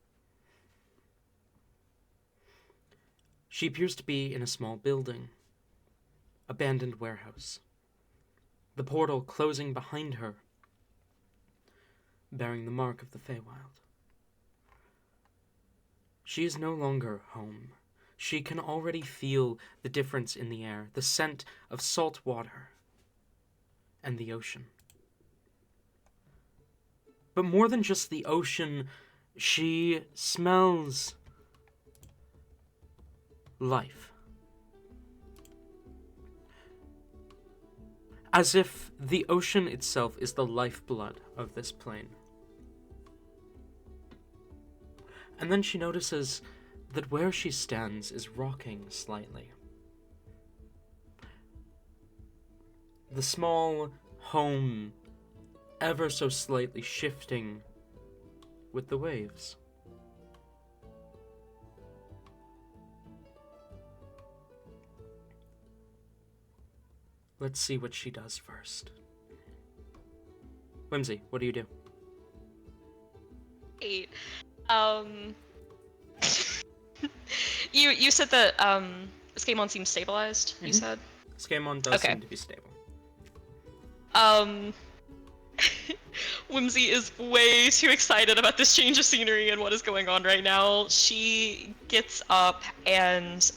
Speaker 2: She appears to be in a small building, abandoned warehouse, the portal closing behind her, bearing the mark of the Feywild. She is no longer home. She can already feel the difference in the air, the scent of salt water and the ocean. But more than just the ocean, she smells life. As if the ocean itself is the lifeblood of this plane. And then she notices that where she stands is rocking slightly. The small home ever so slightly shifting with the waves. Let's see what she does first. Whimsy, what do you do?
Speaker 4: 8. You said that Scaemon seems stabilized, you said?
Speaker 2: Scaemon does seem to be stable.
Speaker 4: Whimsy is way too excited about this change of scenery and what is going on right now. She gets up and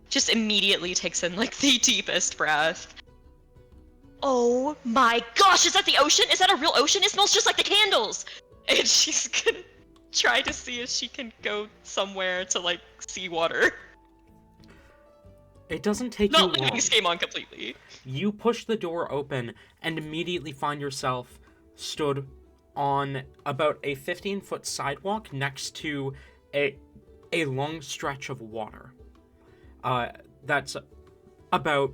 Speaker 4: just immediately takes in like the deepest breath. Oh my gosh, is that the ocean? Is that a real ocean? It smells just like the candles! And she's gonna try to see if she can go somewhere to like see water.
Speaker 2: It doesn't take
Speaker 4: Not
Speaker 2: you
Speaker 4: leaving
Speaker 2: long.
Speaker 4: this game on completely.
Speaker 2: You push the door open and immediately find yourself stood on about a 15-foot sidewalk next to a long stretch of water. That's about...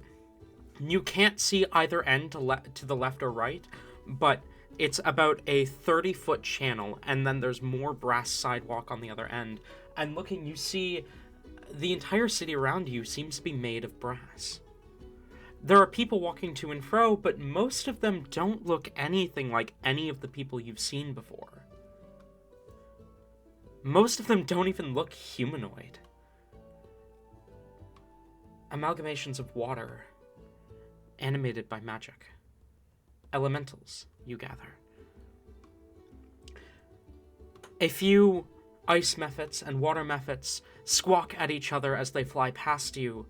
Speaker 2: You can't see either end to the left or right, but it's about a 30-foot channel, and then there's more brass sidewalk on the other end. And looking, you see the entire city around you seems to be made of brass. There are people walking to and fro, but most of them don't look anything like any of the people you've seen before. Most of them don't even look humanoid. Amalgamations of water, animated by magic. Elementals, you gather. A few ice mephits and water mephits squawk at each other as they fly past you.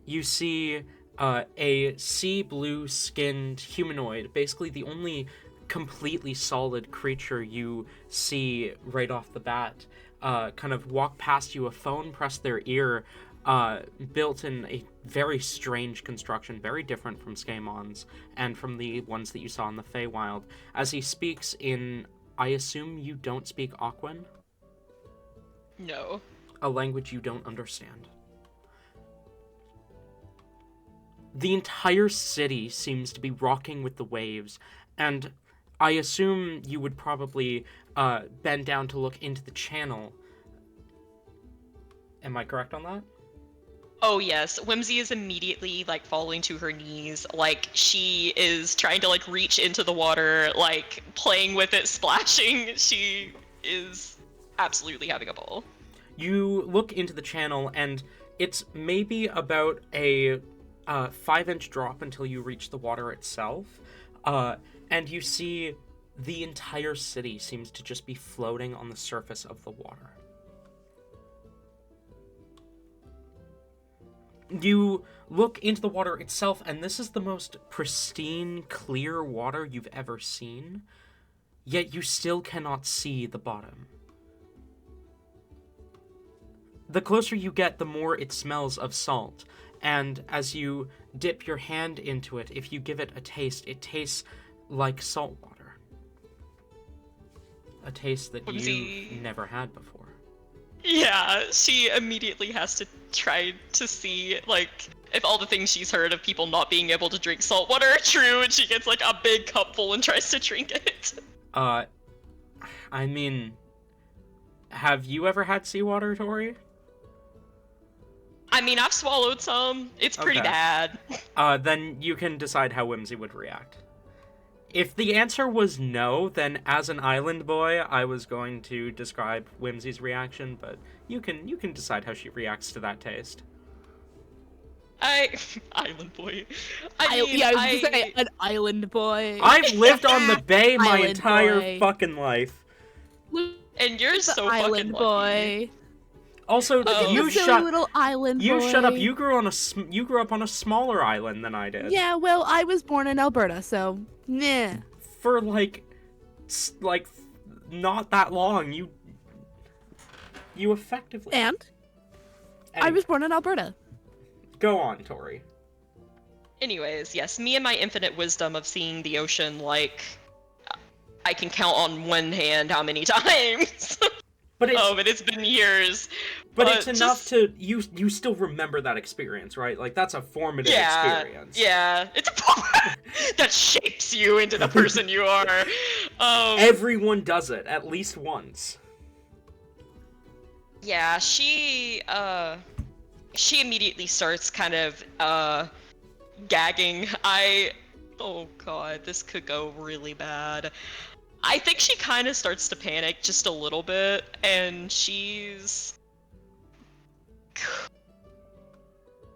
Speaker 2: You see a sea blue skinned humanoid, basically the only completely solid creature you see right off the bat, kind of walk past you, a phone pressed their ear, built in a very strange construction, very different from Scaemon's and from the ones that you saw in the Feywild, as he speaks in, I assume you don't speak Aquan?
Speaker 4: No.
Speaker 2: A language you don't understand. The entire city seems to be rocking with the waves, and I assume you would probably bend down to look into the channel. Am I correct on that?
Speaker 4: Oh yes, Whimsy is immediately like falling to her knees, like she is trying to like reach into the water, like playing with it, splashing. She is absolutely having a ball.
Speaker 2: You look into the channel, and it's maybe about a 5-inch drop until you reach the water itself, and you see the entire city seems to just be floating on the surface of the water. You look into the water itself, and this is the most pristine, clear water you've ever seen, yet you still cannot see the bottom. The closer you get, the more it smells of salt, and as you dip your hand into it, if you give it a taste, it tastes like salt water. A taste that
Speaker 4: Whimsy.
Speaker 2: you never had before.
Speaker 4: Yeah, she immediately has to try to see, like, if all the things she's heard of people not being able to drink salt water are true, and she gets, like, a big cupful and tries to drink it.
Speaker 2: I mean, have you ever had seawater, Tori?
Speaker 4: I mean, I've swallowed some. It's pretty
Speaker 2: Okay.
Speaker 4: bad.
Speaker 2: Then you can decide how Whimsy would react. If the answer was no, then as an island boy, I was going to describe Whimsy's reaction, but you can decide how she reacts to that taste.
Speaker 4: Island boy.
Speaker 3: I was gonna say an island boy.
Speaker 2: I've lived on the bay my
Speaker 3: Island
Speaker 2: entire
Speaker 3: boy.
Speaker 2: fucking life.
Speaker 4: And you're so
Speaker 3: island
Speaker 4: fucking lucky.
Speaker 3: boy.
Speaker 2: Also,
Speaker 4: Oh.
Speaker 2: you
Speaker 3: The silly
Speaker 2: shut
Speaker 3: little island boy.
Speaker 2: you shut up. You grew up on a smaller island than I did.
Speaker 3: Yeah, well, I was born in Alberta, so nah.
Speaker 2: For like not that long. You effectively.
Speaker 3: And I
Speaker 2: Anyway,
Speaker 3: was born in Alberta.
Speaker 2: go on, Tori.
Speaker 4: Anyways, yes, me and my infinite wisdom of seeing the ocean, like, I can count on one hand how many times.
Speaker 2: But it's
Speaker 4: And it's been years.
Speaker 2: But it's enough
Speaker 4: just-
Speaker 2: to you still remember that experience, right? Like that's a formative experience.
Speaker 4: Yeah, it's a that shapes you into the person you are.
Speaker 2: Everyone does it at least once.
Speaker 4: Yeah, she immediately starts kind of gagging. Oh god, this could go really bad. I think she kind of starts to panic just a little bit, and she's...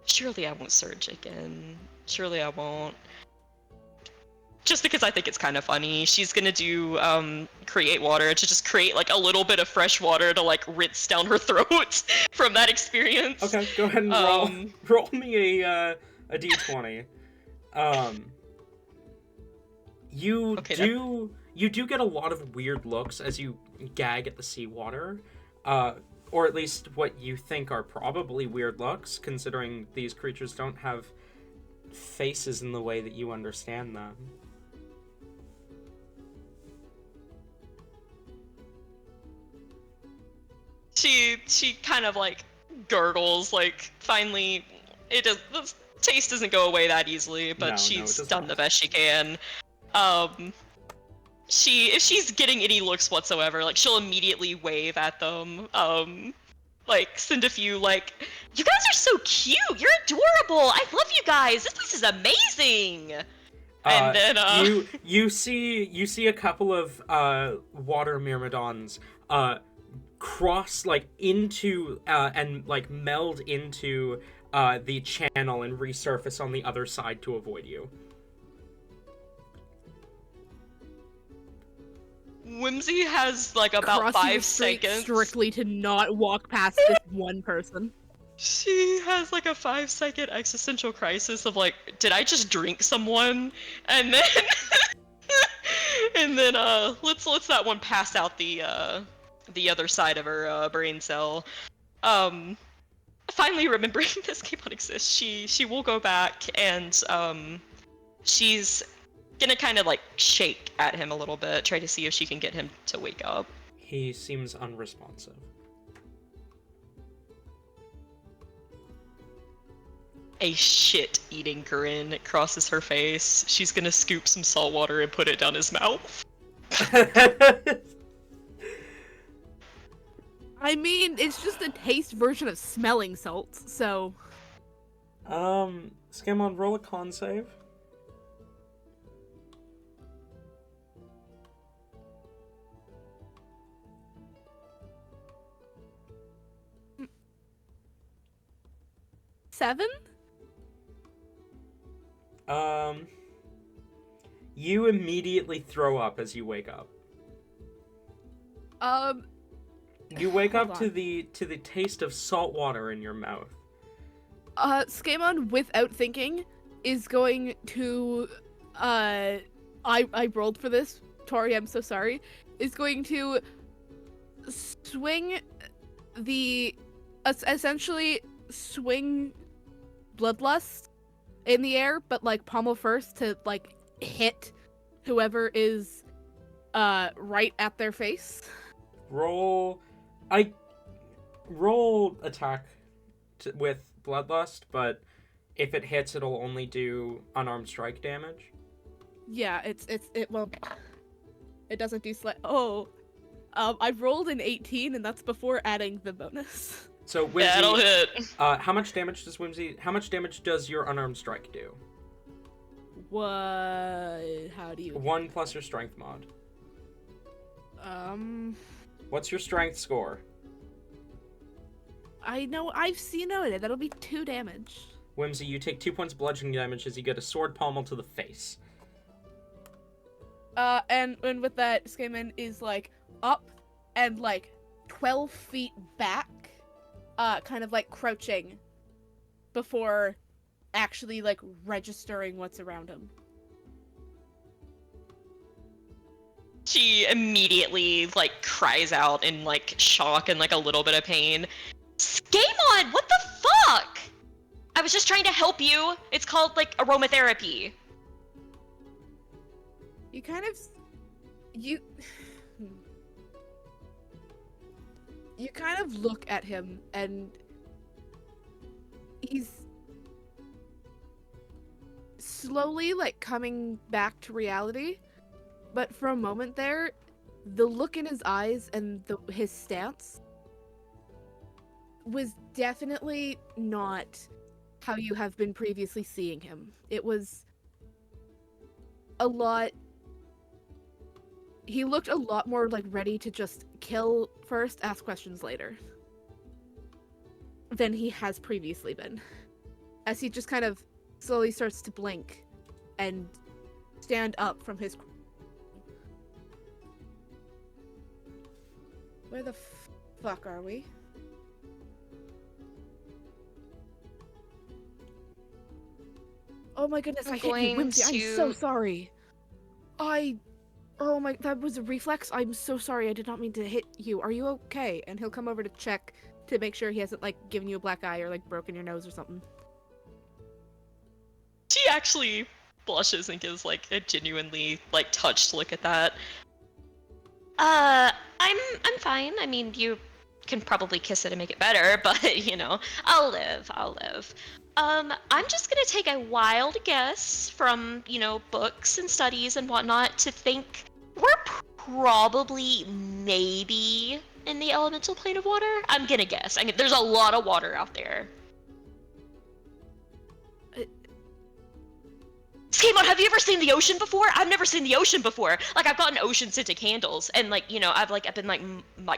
Speaker 4: Surely I won't surge again. Surely I won't. Just because I think it's kind of funny. She's gonna do, create water to just create, like, a little bit of fresh water to, like, rinse down her throat from that experience.
Speaker 2: Okay, go ahead and roll me a d20. You do get a lot of weird looks as you gag at the seawater, or at least what you think are probably weird looks, considering these creatures don't have faces in the way that you understand them.
Speaker 4: She kind of, like, gurgles, like, finally, the taste doesn't go away that easily, but
Speaker 2: No, it
Speaker 4: she's
Speaker 2: does
Speaker 4: done
Speaker 2: not.
Speaker 4: the best she can. If she's getting any looks whatsoever, like, she'll immediately wave at them, like, send a few, like, you guys are so cute, you're adorable, I love you guys, this place is amazing! And then,
Speaker 2: you see a couple of water myrmidons cross like into and like meld into the channel and resurface on the other side to avoid you.
Speaker 4: Whimsy has, like, about
Speaker 3: Crossing
Speaker 4: 5
Speaker 3: the street
Speaker 4: seconds.
Speaker 3: strictly to not walk past this one person.
Speaker 4: She has, like, a 5-second existential crisis of, like, did I just drink someone? And then, and then, let's that one pass out the other side of her, brain cell. Finally remembering this cannot exist, she will go back and, she's gonna kind of, like, shake at him a little bit, try to see if she can get him to wake up.
Speaker 2: He seems unresponsive.
Speaker 4: A shit-eating grin crosses her face. She's gonna scoop some salt water and put it down his mouth.
Speaker 3: I mean, it's just a taste version of smelling salts, so...
Speaker 2: Scamon, roll a con save.
Speaker 3: Seven?
Speaker 2: You immediately throw up as you wake up. You wake
Speaker 3: Hold
Speaker 2: up to
Speaker 3: on.
Speaker 2: the taste of salt water in your mouth.
Speaker 3: Scamon, without thinking, is going to, I rolled for this, Tori, I'm so sorry, is going to swing essentially swing Bloodlust in the air, but, like, pommel first to, like, hit whoever is, right at their face.
Speaker 2: Roll attack with Bloodlust, but if it hits, it'll only do unarmed strike damage.
Speaker 3: Yeah, it won't. It doesn't do I rolled an 18, and that's before adding the bonus.
Speaker 2: So Whimsy,
Speaker 4: That'll hit.
Speaker 2: How much damage does your unarmed strike do?
Speaker 3: What? How do you?
Speaker 2: 1 plus your strength mod. What's your strength score?
Speaker 3: I know, I've seen it. That'll be 2 damage.
Speaker 2: Whimsy, you take 2 points bludgeoning damage as you get a sword pommel to the face.
Speaker 3: And with that, Skaman is, like, up and, like, 12 feet back, kind of, like, crouching before actually, like, registering what's around him.
Speaker 4: She immediately, like, cries out in, like, shock and, like, a little bit of pain. Skamon, what the fuck? I was just trying to help you. It's called, like, aromatherapy.
Speaker 3: You kind of... You kind of look at him, and he's slowly, like, coming back to reality, but for a moment there, the look in his eyes and his stance was definitely not how you have been previously seeing him. It was a lot... He looked a lot more, like, ready to just kill first, ask questions later, than he has previously been. As he just kind of slowly starts to blink and stand up from his... Where the fuck are we? Oh my goodness, I hit you, Whimsy. I'm so sorry. Oh my, that was a reflex. I'm so sorry. I did not mean to hit you. Are you okay? And he'll come over to check to make sure he hasn't, like, given you a black eye or, like, broken your nose or something.
Speaker 4: She actually blushes and gives, like, a genuinely, like, touched look at that. I'm fine. I mean, you can probably kiss it and make it better, but, you know, I'll live. I'm just gonna take a wild guess from, you know, books and studies and whatnot to think we're probably maybe in the elemental plane of water. I'm gonna guess. I mean, there's a lot of water out there. Skamon, have you ever seen the ocean before? I've never seen the ocean before. Like, I've gotten ocean-scented candles, and, like, you know, I've been like,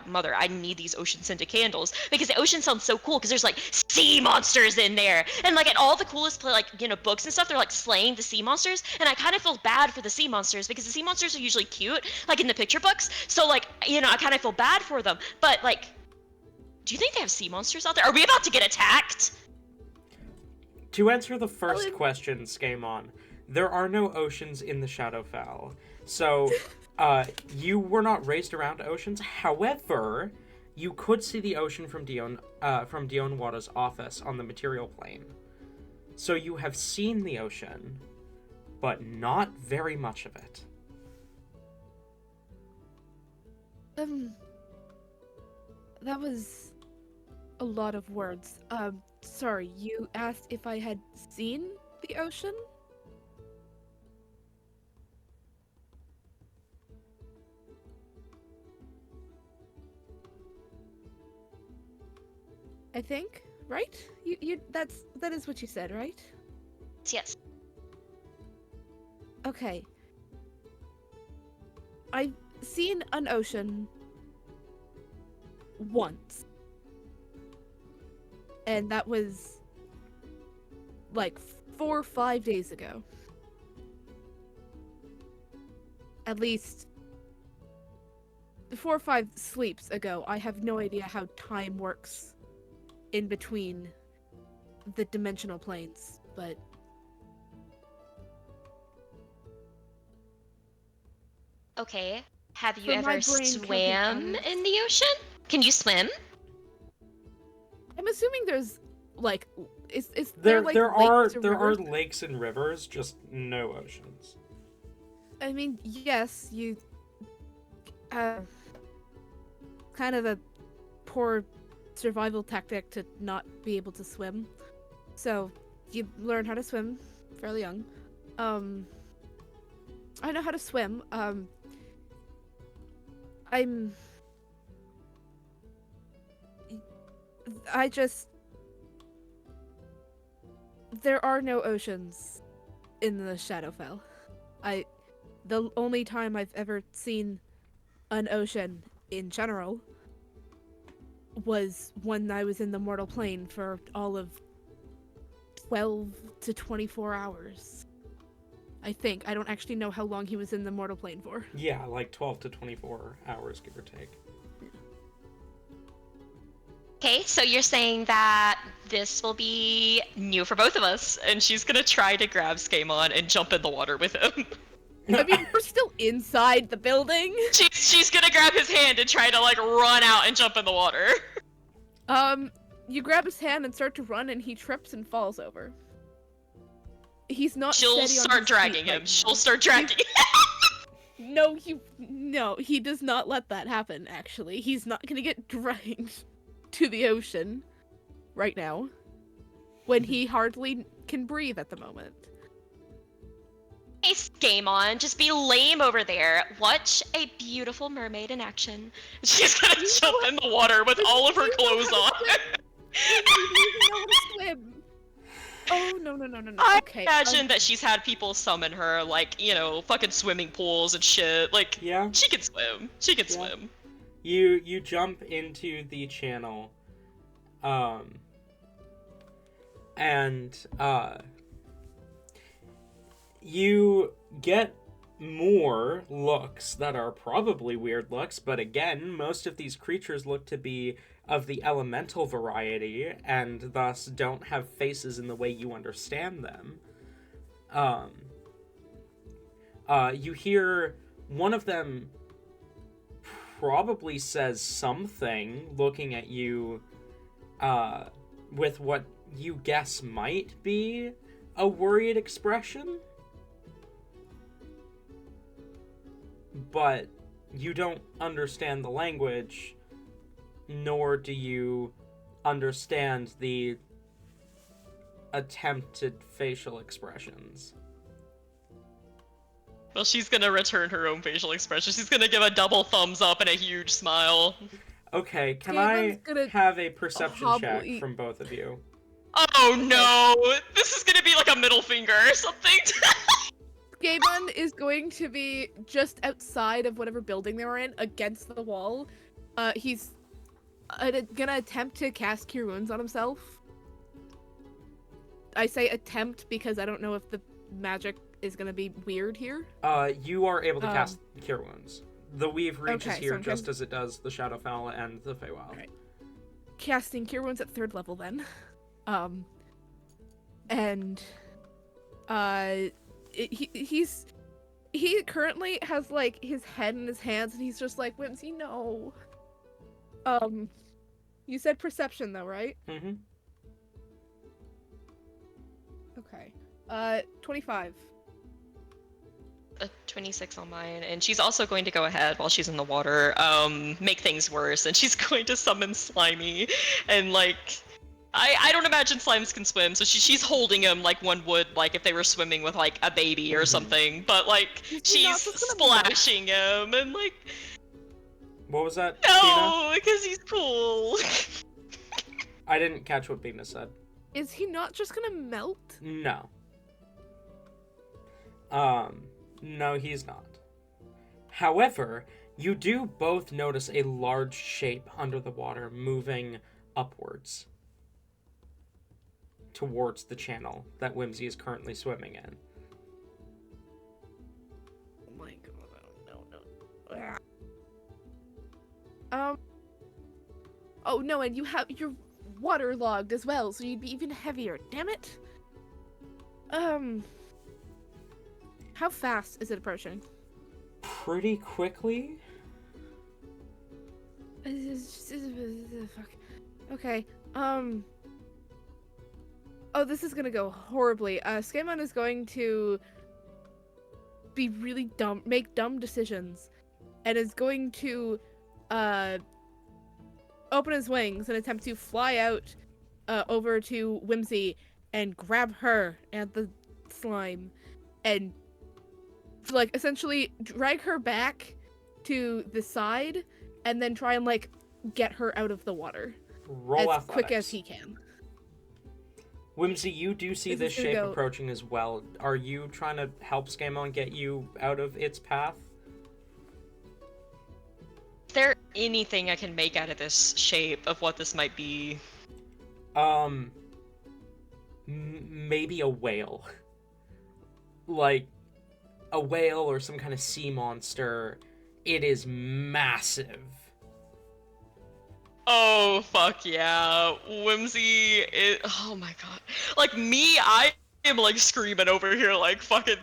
Speaker 4: mother, I need these ocean-scented candles, because the ocean sounds so cool, because there's, like, sea monsters in there, and, like, in all the coolest, like, you know, books and stuff, they're, like, slaying the sea monsters, and I kind of feel bad for the sea monsters, because the sea monsters are usually cute, like, in the picture books, so, like, you know, I kind of feel bad for them, but, like, do you think they have sea monsters out there? Are we about to get attacked?
Speaker 2: To answer the first question, Skamon, there are no oceans in the Shadowfell. So, you were not raised around oceans. However, you could see the ocean from Dion Wada's office on the material plane. So you have seen the ocean, but not very much of it.
Speaker 3: That was a lot of words. Sorry, you asked if I had seen the ocean? I think, right? That is what you said, right?
Speaker 5: Yes.
Speaker 3: Okay. I've seen an ocean once. And that was like 4 or 5 days ago. At least 4 or 5 sleeps ago. I have no idea how time works in between the dimensional planes, but
Speaker 5: Okay. Have you
Speaker 3: For my
Speaker 5: ever
Speaker 3: brain counting
Speaker 5: swam
Speaker 3: patterns.
Speaker 5: in the ocean? Can you swim?
Speaker 3: I'm assuming there's like is
Speaker 2: There
Speaker 3: like
Speaker 2: there
Speaker 3: lakes or
Speaker 2: are
Speaker 3: rivers?
Speaker 2: lakes and rivers, just no oceans.
Speaker 3: I mean, yes, you kind of a poor survival tactic to not be able to swim. So you learn how to swim fairly young. I know how to swim. I just there are no oceans in the Shadowfell. The only time I've ever seen an ocean in general was when I was in the mortal plane for all of 12 to 24 hours. I think. I don't actually know how long he was in the mortal plane for.
Speaker 2: Yeah, like 12 to 24 hours, give or take.
Speaker 5: Okay, so you're saying that this will be new for both of us, and she's gonna try to grab Skamon and jump in the water with him.
Speaker 3: I mean, we're still inside the building.
Speaker 5: She's gonna grab his hand and try to like run out and jump in the water.
Speaker 3: You grab his hand and start to run, and he trips and falls over. He's not.
Speaker 5: She'll
Speaker 3: steady on
Speaker 5: start
Speaker 3: his
Speaker 5: dragging
Speaker 3: feet
Speaker 5: him.
Speaker 3: right now.
Speaker 5: She'll start dragging.
Speaker 3: No, he does not let that happen. Actually, he's not gonna get dragged to the ocean right now, when he hardly can breathe at the moment.
Speaker 5: Hey, Skamon, just be lame over there. Watch a beautiful mermaid in action. She's gonna jump in the water with all of her clothes on.
Speaker 3: Swim. Oh no.
Speaker 5: I
Speaker 3: Okay.
Speaker 5: imagine that she's had people summon her, like, you know, fucking swimming pools and shit. Like,
Speaker 2: Yeah.
Speaker 5: she can swim. She can
Speaker 2: Yeah.
Speaker 5: swim.
Speaker 2: You jump into the channel, and you get more looks that are probably weird looks, but again, most of these creatures look to be of the elemental variety, and thus don't have faces in the way you understand them. You hear one of them probably says something, looking at you with what you guess might be a worried expression. But you don't understand the language, nor do you understand the attempted facial expressions.
Speaker 4: Well, she's gonna return her own facial expression. She's gonna give a double thumbs up and a huge smile.
Speaker 2: Okay, can
Speaker 3: Gaben's
Speaker 2: I
Speaker 3: gonna
Speaker 2: have a perception check
Speaker 3: hobble-
Speaker 2: from both of you?
Speaker 4: Oh no! This is gonna be like a middle finger or something.
Speaker 3: Gaben is going to be just outside of whatever building they were in, against the wall. He's gonna attempt to cast Cure Wounds on himself. I say attempt because I don't know if the magic is gonna be weird here.
Speaker 2: You are able to cast Cure Wounds. The weave reaches
Speaker 3: Okay, so
Speaker 2: here
Speaker 3: I'm
Speaker 2: just as it does the Shadowfell and the Feywild.
Speaker 3: Right. Casting Cure Wounds at 3rd level then. He currently has like his head in his hands and he's just like, Whimsy, no. You said perception though, right?
Speaker 2: Mm-hmm.
Speaker 3: Okay. 25.
Speaker 4: 26 on mine, and she's also going to go ahead while she's in the water, make things worse, and she's going to summon Slimy, and like, I don't imagine slimes can swim, so she's holding him like one would, like if they were swimming with like a baby or something, but like, she's splashing him, and like,
Speaker 2: What was that, Bina?
Speaker 4: no, because he's cool.
Speaker 2: I didn't catch what Bina said.
Speaker 3: Is he not just gonna melt?
Speaker 2: No. No, he's not. However, you do both notice a large shape under the water moving upwards towards the channel that Whimsy is currently swimming in.
Speaker 3: Oh my god, no. Oh no, and you're waterlogged as well, so you'd be even heavier. Damn it. How fast is it approaching?
Speaker 2: Pretty quickly.
Speaker 3: Fuck. Okay. Oh, this is gonna go horribly. Skaemon is going to be really dumb, make dumb decisions, and is going to, open his wings and attempt to fly out, over to Whimsy and grab her and the slime, and, like, essentially drag her back to the side, and then try and, like, get her out of the water.
Speaker 2: Roll
Speaker 3: as
Speaker 2: athletics.
Speaker 3: quick as he can.
Speaker 2: Whimsy, you do see this shape approaching as well. Are you trying to help Skaemon get you out of its path?
Speaker 4: Is there anything I can make out of this shape of what this might be?
Speaker 2: Maybe a whale. Like, a whale or some kind of sea monster. It is massive.
Speaker 4: Oh, fuck yeah. Whimsy is... Oh my god. Like, me, I am, like, screaming over here, like, fucking...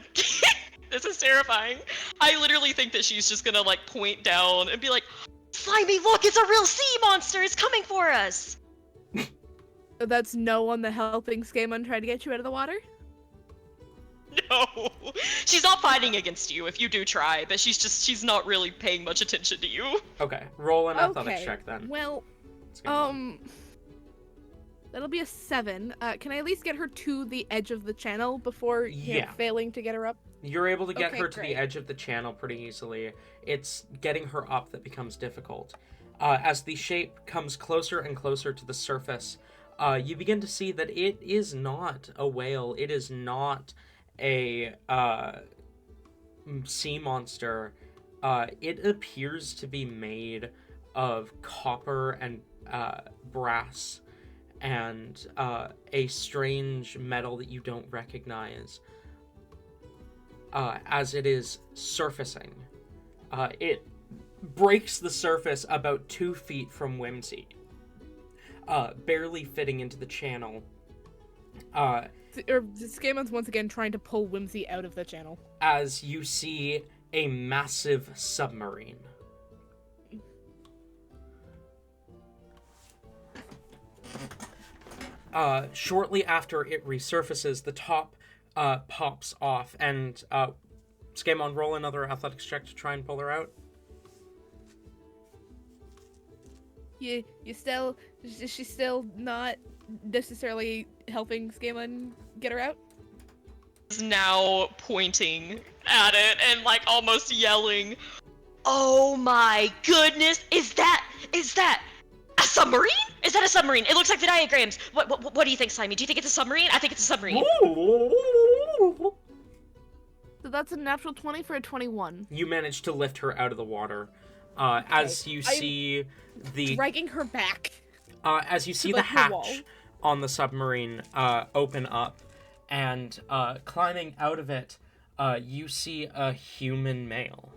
Speaker 4: This is terrifying. I literally think that she's just gonna, like, point down and be like, Slimy, look, it's a real sea monster! It's coming for us!
Speaker 3: That's no on the helping Skaemon try to get you out of the water?
Speaker 4: No. She's not fighting against you if you do try, but she's not really paying much attention to you.
Speaker 2: Okay, roll an athletics
Speaker 3: Okay,
Speaker 2: check then.
Speaker 3: well,
Speaker 2: Skaemon.
Speaker 3: that'll be a 7. Can I at least get her to the edge of the channel before failing to get her up?
Speaker 2: You're able to get
Speaker 3: Okay,
Speaker 2: her to
Speaker 3: great.
Speaker 2: the edge of the channel pretty easily. It's getting her up that becomes difficult. As the shape comes closer and closer to the surface, you begin to see that it is not a whale. It is not a sea monster. It appears to be made of copper and brass and a strange metal that you don't recognize. As it is surfacing, it breaks the surface about 2 feet from Whimsy, barely fitting into the channel.
Speaker 3: Skaemon's once again trying to pull Whimsy out of the channel.
Speaker 2: As you see a massive submarine. Shortly after it resurfaces, the top pops off, and Skaemon, roll another athletics check to try and pull her out.
Speaker 3: She's still not necessarily helping Skaemon get her out?
Speaker 4: Is now pointing at it and like almost yelling, "Oh my goodness, is that a submarine? Is that a submarine? It looks like the diagrams. What do you think, Slimy? Do you think it's a submarine? I think it's a submarine."
Speaker 3: So that's a natural 20 for a 21.
Speaker 2: You manage to lift her out of the water. As you see
Speaker 3: dragging her back.
Speaker 2: As you see the hatch on the submarine open up, and climbing out of it, you see a human male,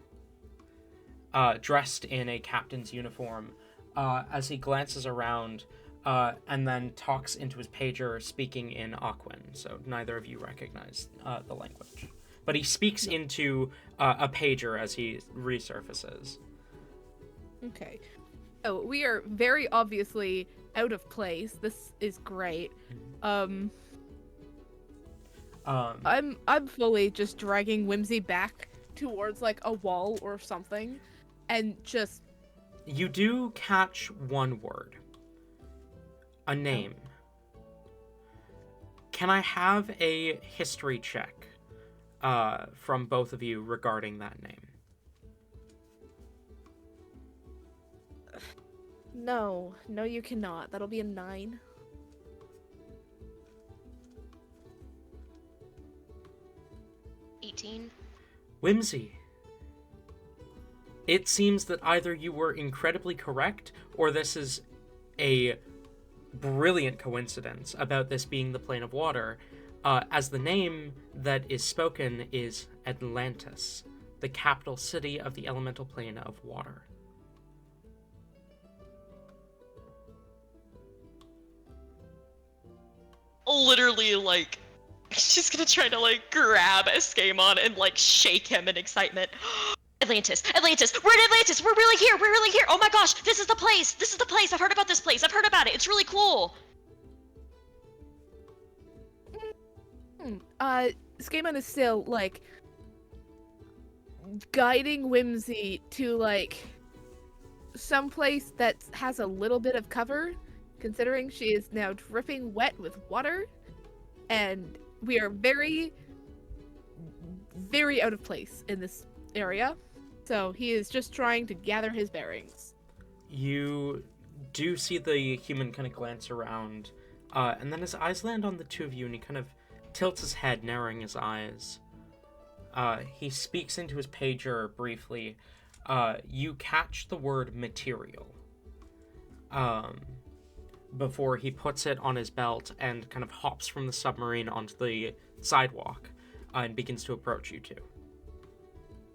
Speaker 2: dressed in a captain's uniform. As he glances around, and then talks into his pager, speaking in Aquan, so neither of you recognize the language. But he speaks into a pager as he resurfaces.
Speaker 3: Okay. Oh, we are very obviously out of place. This is great. I'm fully just dragging Whimsy back towards like a wall or something, and just.
Speaker 2: You do catch one word. A name. Can I have a history check from both of you regarding that name?
Speaker 3: No, you cannot. That'll be a 9.
Speaker 5: 18.
Speaker 2: Whimsy. It seems that either you were incredibly correct, or this is a brilliant coincidence about this being the plane of water, as the name that is spoken is Atlantis, the capital city of the elemental plane of water.
Speaker 4: literally, like, she's gonna try to, like, grab Escamon and, like, shake him in excitement. Atlantis! Atlantis! We're in Atlantis! We're really here! We're really here! Oh my gosh! This is the place! This is the place! I've heard about this place! I've heard about it! It's really cool!
Speaker 3: Skamon is still, like, guiding Whimsy to, like, someplace that has a little bit of cover, considering she is now dripping wet with water, and we are very, very out of place in this area. So he is just trying to gather his bearings.
Speaker 2: You do see the human kind of glance around, and then his eyes land on the two of you, and he kind of tilts his head, narrowing his eyes. He speaks into his pager briefly. You catch the word material. Before he puts it on his belt and kind of hops from the submarine onto the sidewalk, and begins to approach you two.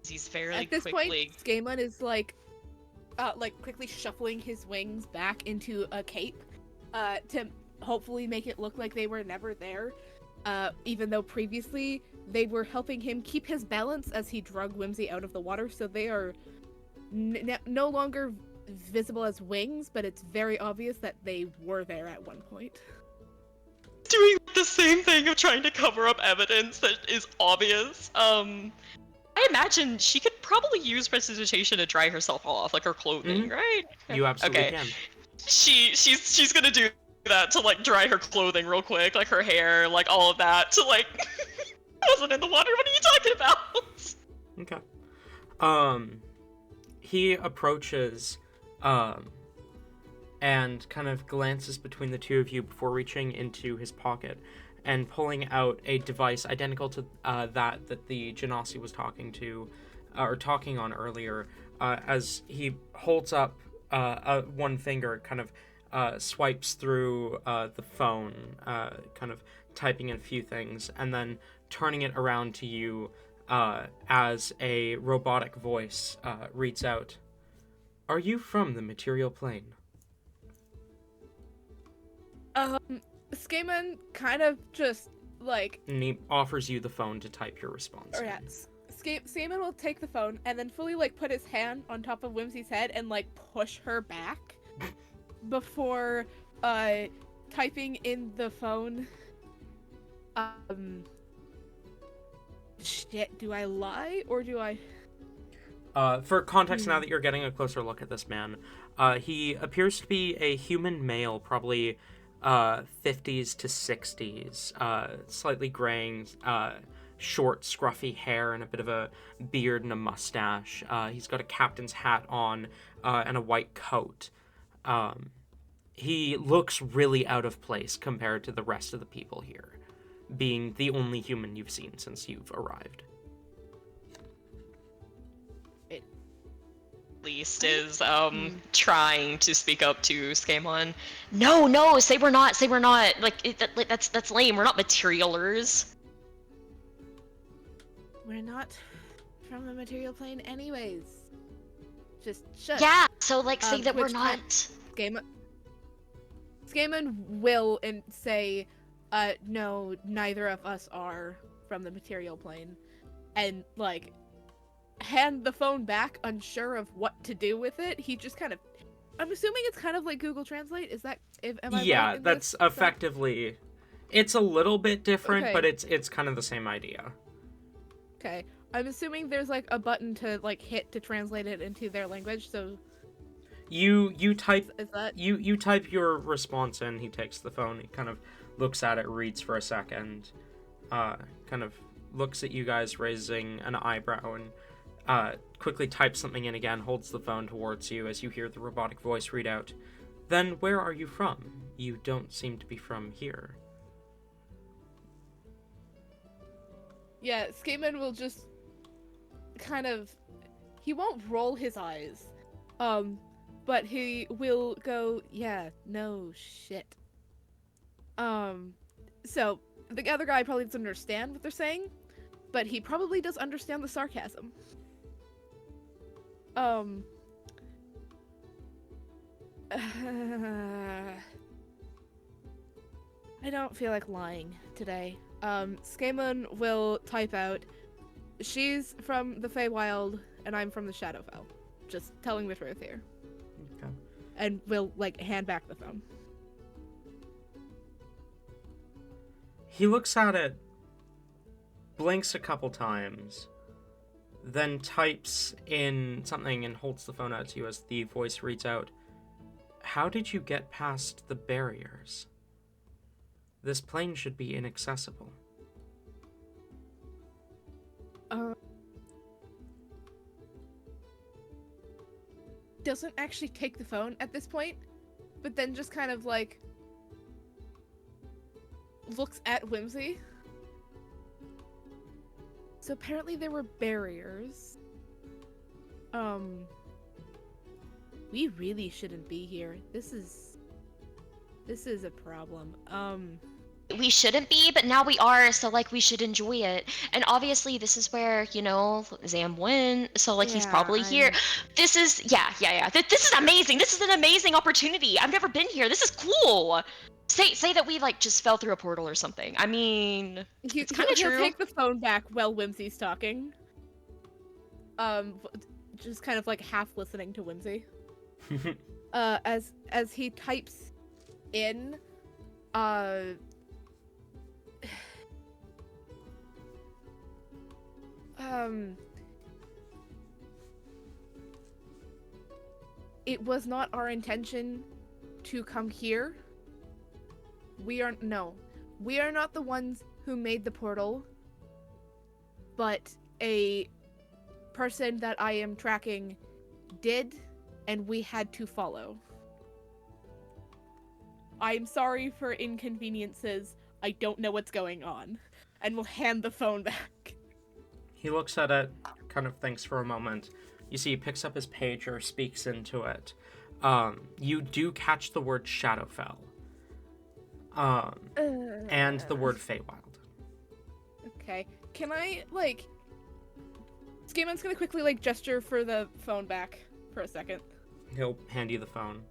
Speaker 4: He's very
Speaker 3: At this
Speaker 4: quickly...
Speaker 3: point, Skamon is like quickly shuffling his wings back into a cape, to hopefully make it look like they were never there. Even though previously they were helping him keep his balance as he drug Whimsy out of the water, so they are no longer visible as wings, but it's very obvious that they were there at one point.
Speaker 4: doing the same thing of trying to cover up evidence that is obvious. I imagine she could probably use prestidigitation to dry herself off, like her clothing, right?
Speaker 2: You absolutely
Speaker 4: Okay.
Speaker 2: can.
Speaker 4: She's gonna do that to, like, dry her clothing real quick, like her hair, like all of that, to, like, I wasn't in the water, what are you talking about?
Speaker 2: Okay. He approaches, and kind of glances between the two of you before reaching into his pocket and pulling out a device identical to that the Genasi was talking on earlier, as he holds up one finger, kind of swipes through the phone, kind of typing in a few things, and then turning it around to you as a robotic voice reads out, "Are you from the material plane?"
Speaker 3: Skamon kind of just, like...
Speaker 2: And he offers you the phone to type your response.
Speaker 3: Or yeah, Skamon will take the phone and then fully, like, put his hand on top of Whimsy's head and, like, push her back before, typing in the phone. Shit, do I lie, or do I...
Speaker 2: For context, now that you're getting a closer look at this man, he appears to be a human male, probably 50s to 60s, slightly graying, short, scruffy hair, and a bit of a beard and a mustache. He's got a captain's hat on, and a white coat. He looks really out of place compared to the rest of the people here, being the only human you've seen since you've arrived.
Speaker 4: Least is trying to speak up to Skamon. No, say we're not. Like, that's lame. We're not materialers.
Speaker 3: We're not from the material plane anyways. Just shut.
Speaker 5: Yeah, so, like, say that we're
Speaker 3: which
Speaker 5: not.
Speaker 3: Skamon will and say, no, neither of us are from the material plane. And, like, hand the phone back, unsure of what to do with it. He just kind of... I'm assuming it's kind of like Google Translate. Is that... am I
Speaker 2: Yeah,
Speaker 3: right in
Speaker 2: that's
Speaker 3: this?
Speaker 2: effectively... It's a little bit different,
Speaker 3: Okay.
Speaker 2: but it's kind of the same idea.
Speaker 3: Okay. I'm assuming there's, like, a button to, like, hit to translate it into their language, so...
Speaker 2: You type...
Speaker 3: Is that...
Speaker 2: You type your response in, he takes the phone, he kind of looks at it, reads for a second, kind of looks at you guys, raising an eyebrow, and quickly types something in again, holds the phone towards you as you hear the robotic voice read out, "Then where are you from? You don't seem to be from here."
Speaker 3: Yeah, Skamon will just kind of... He won't roll his eyes. But he will go, yeah, no shit. So, the other guy probably doesn't understand what they're saying, but he probably does understand the sarcasm. I don't feel like lying today. Skaemon will type out, she's from the Feywild, and I'm from the Shadowfell. Just telling the truth here.
Speaker 2: Okay.
Speaker 3: And will, like, hand back the phone.
Speaker 2: He looks at it, blinks a couple times, then types in something and holds the phone out to you as the voice reads out, "How did you get past the barriers? This plane should be inaccessible."
Speaker 3: Doesn't actually take the phone at this point, but then just kind of, like, looks at Whimsy. So apparently there were barriers. We really shouldn't be here. This is a problem.
Speaker 5: We shouldn't be, but now we are, so like we should enjoy it. And obviously this is where, you know, Zam went, so like he's
Speaker 3: Yeah,
Speaker 5: probably here. This is this is amazing. This is an amazing opportunity. I've never been here. This is cool. Say that we like just fell through a portal or something. I mean, it's kind of
Speaker 3: he'll
Speaker 5: true.
Speaker 3: take the phone back while Whimsy's talking. Just kind of like half listening to Whimsy. As he types in, it was not our intention to come here. We are not the ones who made the portal, but a person that I am tracking did, and we had to follow. I'm sorry for inconveniences. I don't know what's going on. And will hand the phone back.
Speaker 2: He looks at it, kind of thinks for a moment. You see, he picks up his pager, speaks into it. You do catch the word Shadowfell. And the word Feywild.
Speaker 3: Okay. Can I, like... Skaemon's gonna quickly, like, gesture for the phone back for a second.
Speaker 2: He'll hand you the phone.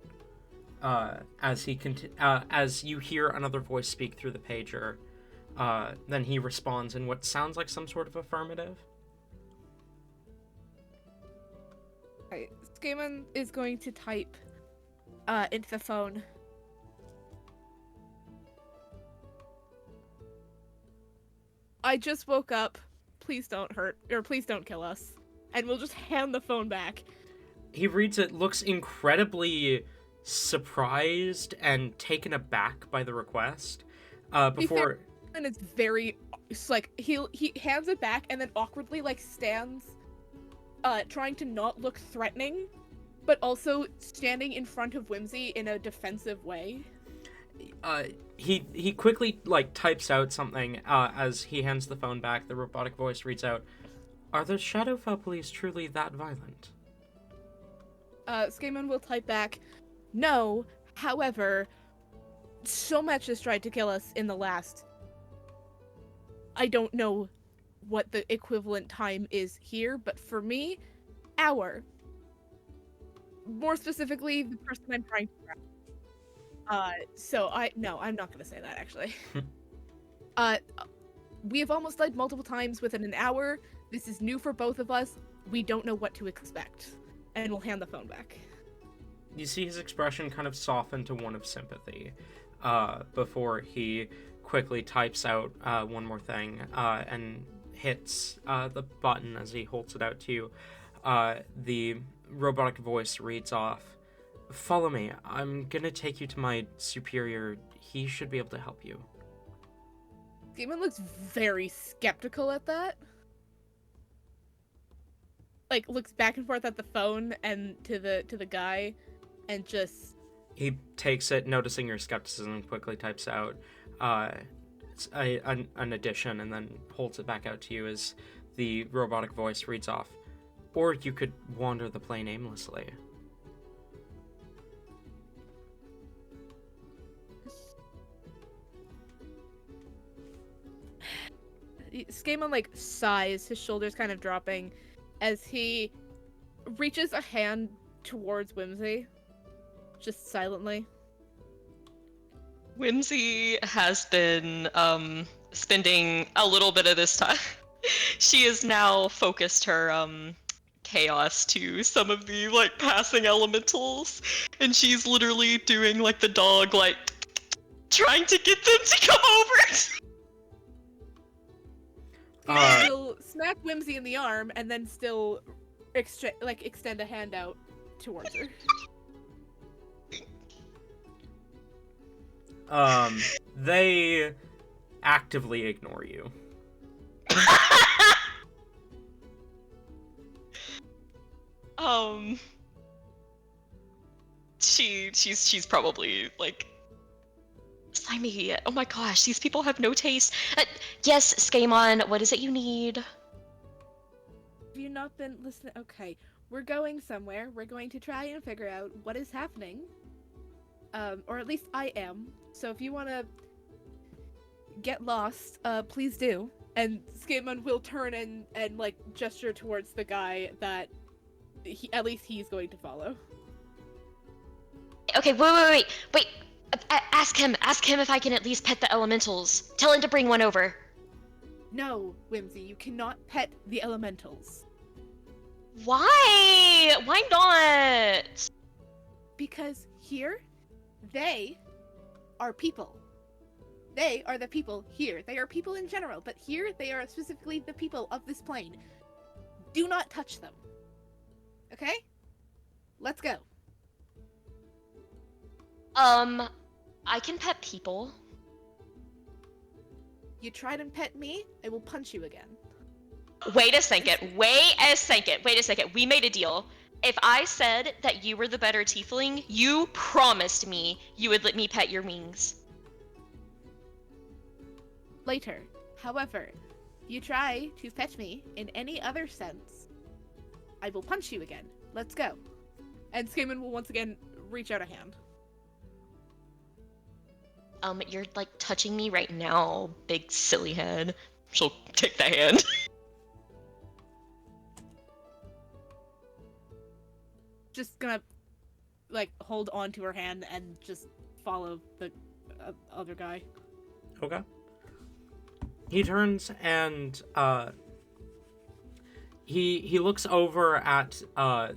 Speaker 2: As you hear another voice speak through the pager, then he responds in what sounds like some sort of affirmative.
Speaker 3: Okay. Skaemon is going to type into the phone. I just woke up. Please don't please don't kill us. And we'll just hand the phone back.
Speaker 2: He reads it, looks incredibly surprised and taken aback by the request. Before...
Speaker 3: And it's very... It's like, he hands it back and then awkwardly, like, stands, trying to not look threatening, but also standing in front of Whimsy in a defensive way.
Speaker 2: He quickly, like, types out something, as he hands the phone back. The robotic voice reads out, "Are the Shadowfell police truly that violent?"
Speaker 3: Skaemon will type back, "No, however, so much has tried to kill us in the last... I don't know what the equivalent time is here, but for me, hour. More specifically, the person I'm trying to grab. No, I'm not gonna say that, actually. We have almost died multiple times within an hour. This is new for both of us. We don't know what to expect." And we'll hand the phone back.
Speaker 2: You see his expression kind of soften to one of sympathy, before he quickly types out one more thing, and hits the button as he holds it out to you. The robotic voice reads off, "Follow me. I'm gonna take you to my superior. He should be able to help you."
Speaker 3: Skaemon looks very skeptical at that. Like, looks back and forth at the phone and to the guy, and just...
Speaker 2: He takes it, noticing your skepticism, and quickly types out an addition, and then holds it back out to you as the robotic voice reads off, "Or you could wander the plane aimlessly."
Speaker 3: Skaemon, like, sighs, his shoulders kind of dropping, as he reaches a hand towards Whimsy, just silently.
Speaker 4: Whimsy has been spending a little bit of this time. She has now focused her chaos to some of the like passing elementals, and she's literally doing like the dog, like trying to get them to come over.
Speaker 3: He'll smack Whimsy in the arm and then still extend a hand out towards her.
Speaker 2: They actively ignore you.
Speaker 4: She's probably like, Slimy, oh my gosh, these people have no taste. Yes, Skamon, what is it you need?
Speaker 3: Have you not been listening? Okay, we're going somewhere. We're going to try and figure out what is happening. Or at least I am. So if you want to get lost, please do. And Skamon will turn and like gesture towards the guy that at least he's going to follow.
Speaker 5: Okay, wait. Ask him if I can at least pet the elementals. Tell him to bring one over.
Speaker 3: No, Whimsy, you cannot pet the elementals.
Speaker 5: Why? Why not?
Speaker 3: Because here, they are people. They are the people here. They are people in general, but here they are specifically the people of this plane. Do not touch them. Okay? Let's go.
Speaker 5: I can pet people.
Speaker 3: You tried and pet me, I will punch you again.
Speaker 5: Wait a second. We made a deal. If I said that you were the better tiefling, you promised me you would let me pet your wings.
Speaker 3: Later. However, you try to pet me in any other sense, I will punch you again. Let's go. And Skamon will once again reach out a hand.
Speaker 5: You're like touching me right now, big silly head.
Speaker 4: She'll take the hand.
Speaker 3: Just gonna, like, hold on to her hand and just follow the other guy.
Speaker 2: Okay. He turns and he looks over at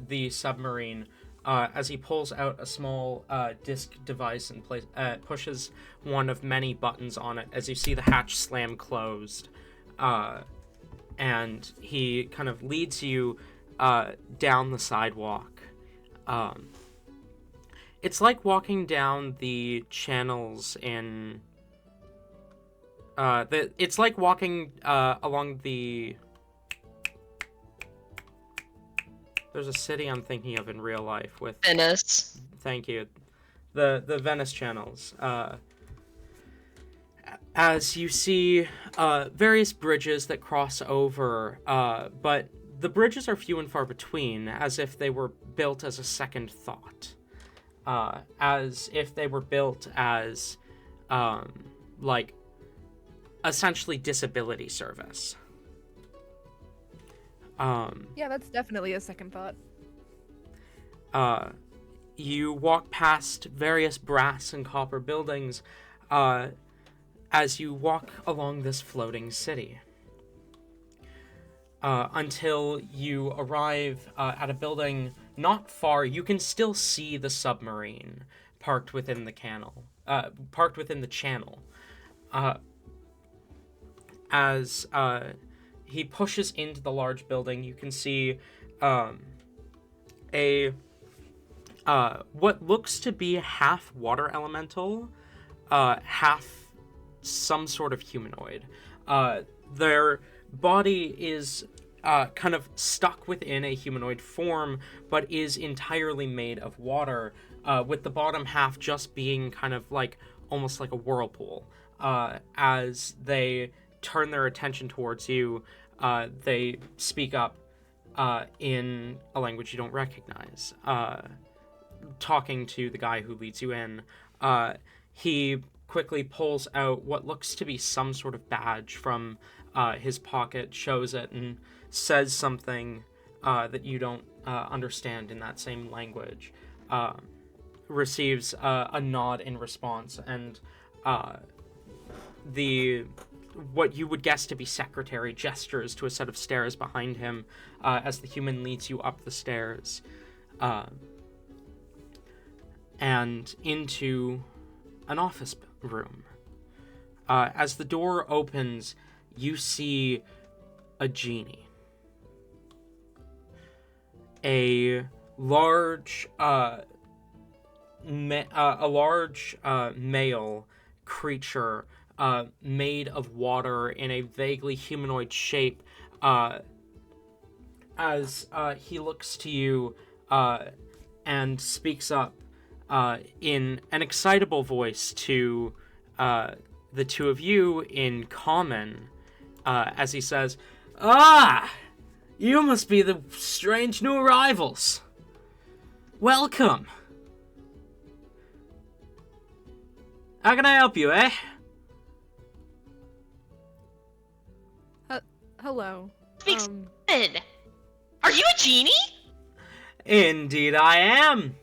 Speaker 2: the submarine as he pulls out a small disc device and pushes one of many buttons on it. As you see the hatch slam closed, and he kind of leads you down the sidewalk. It's like walking down the channels in. It's like walking along the. There's a city I'm thinking of in real life with
Speaker 4: Venice.
Speaker 2: Thank you. The Venice channels. As you see various bridges that cross over, but the bridges are few and far between, as if they were built as a second thought. As if they were built as, like, essentially disability service.
Speaker 3: Yeah, that's definitely a second thought.
Speaker 2: You walk past various brass and copper buildings as you walk along this floating city. Until you arrive at a building not far. You can still see the submarine parked within the channel. As he pushes into the large building, you can see what looks to be half water elemental, half some sort of humanoid. Their body is kind of stuck within a humanoid form, but is entirely made of water, with the bottom half just being kind of like almost like a whirlpool. As they turn their attention towards you, they speak up in a language you don't recognize, talking to the guy who leads you in. He quickly pulls out what looks to be some sort of badge from his pocket, shows it, and says something that you don't understand in that same language. Receives a nod in response, and the what you would guess to be secretary gestures to a set of stairs behind him as the human leads you up the stairs and into an office room. As the door opens, you see a genie. A large male creature made of water in a vaguely humanoid shape as he looks to you and speaks up in an excitable voice to the two of you in common as he says, "Ah! You must be the strange new arrivals. Welcome. How can I help you, eh?"
Speaker 3: Hello.
Speaker 5: Speaks good. Are you a genie?
Speaker 2: Indeed I am.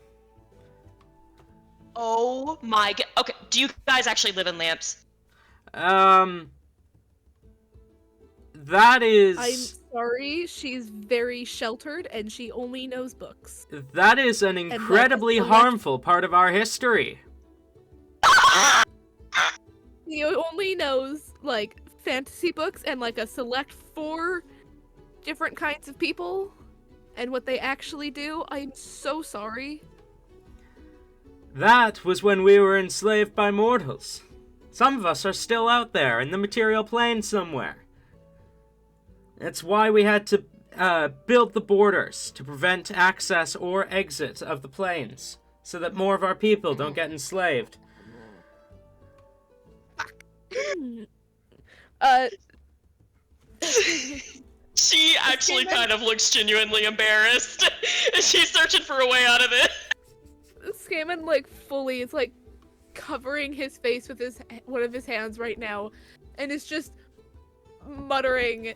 Speaker 4: Oh my god. Okay, do you guys actually live in lamps?
Speaker 2: That is...
Speaker 3: I'm sorry, she's very sheltered and she only knows books.
Speaker 2: That is an incredibly harmful part of our history.
Speaker 3: She only knows, like, fantasy books and, like, a select 4 different kinds of people and what they actually do. I'm so sorry.
Speaker 2: That was when we were enslaved by mortals. Some of us are still out there in the material plane somewhere. That's why we had to build the borders to prevent access or exit of the planes, so that more of our people don't get enslaved.
Speaker 4: She actually kind of looks genuinely embarrassed. She's searching for a way out of it.
Speaker 3: Scammon, like, fully is, like, covering his face with one of his hands right now, and is just muttering,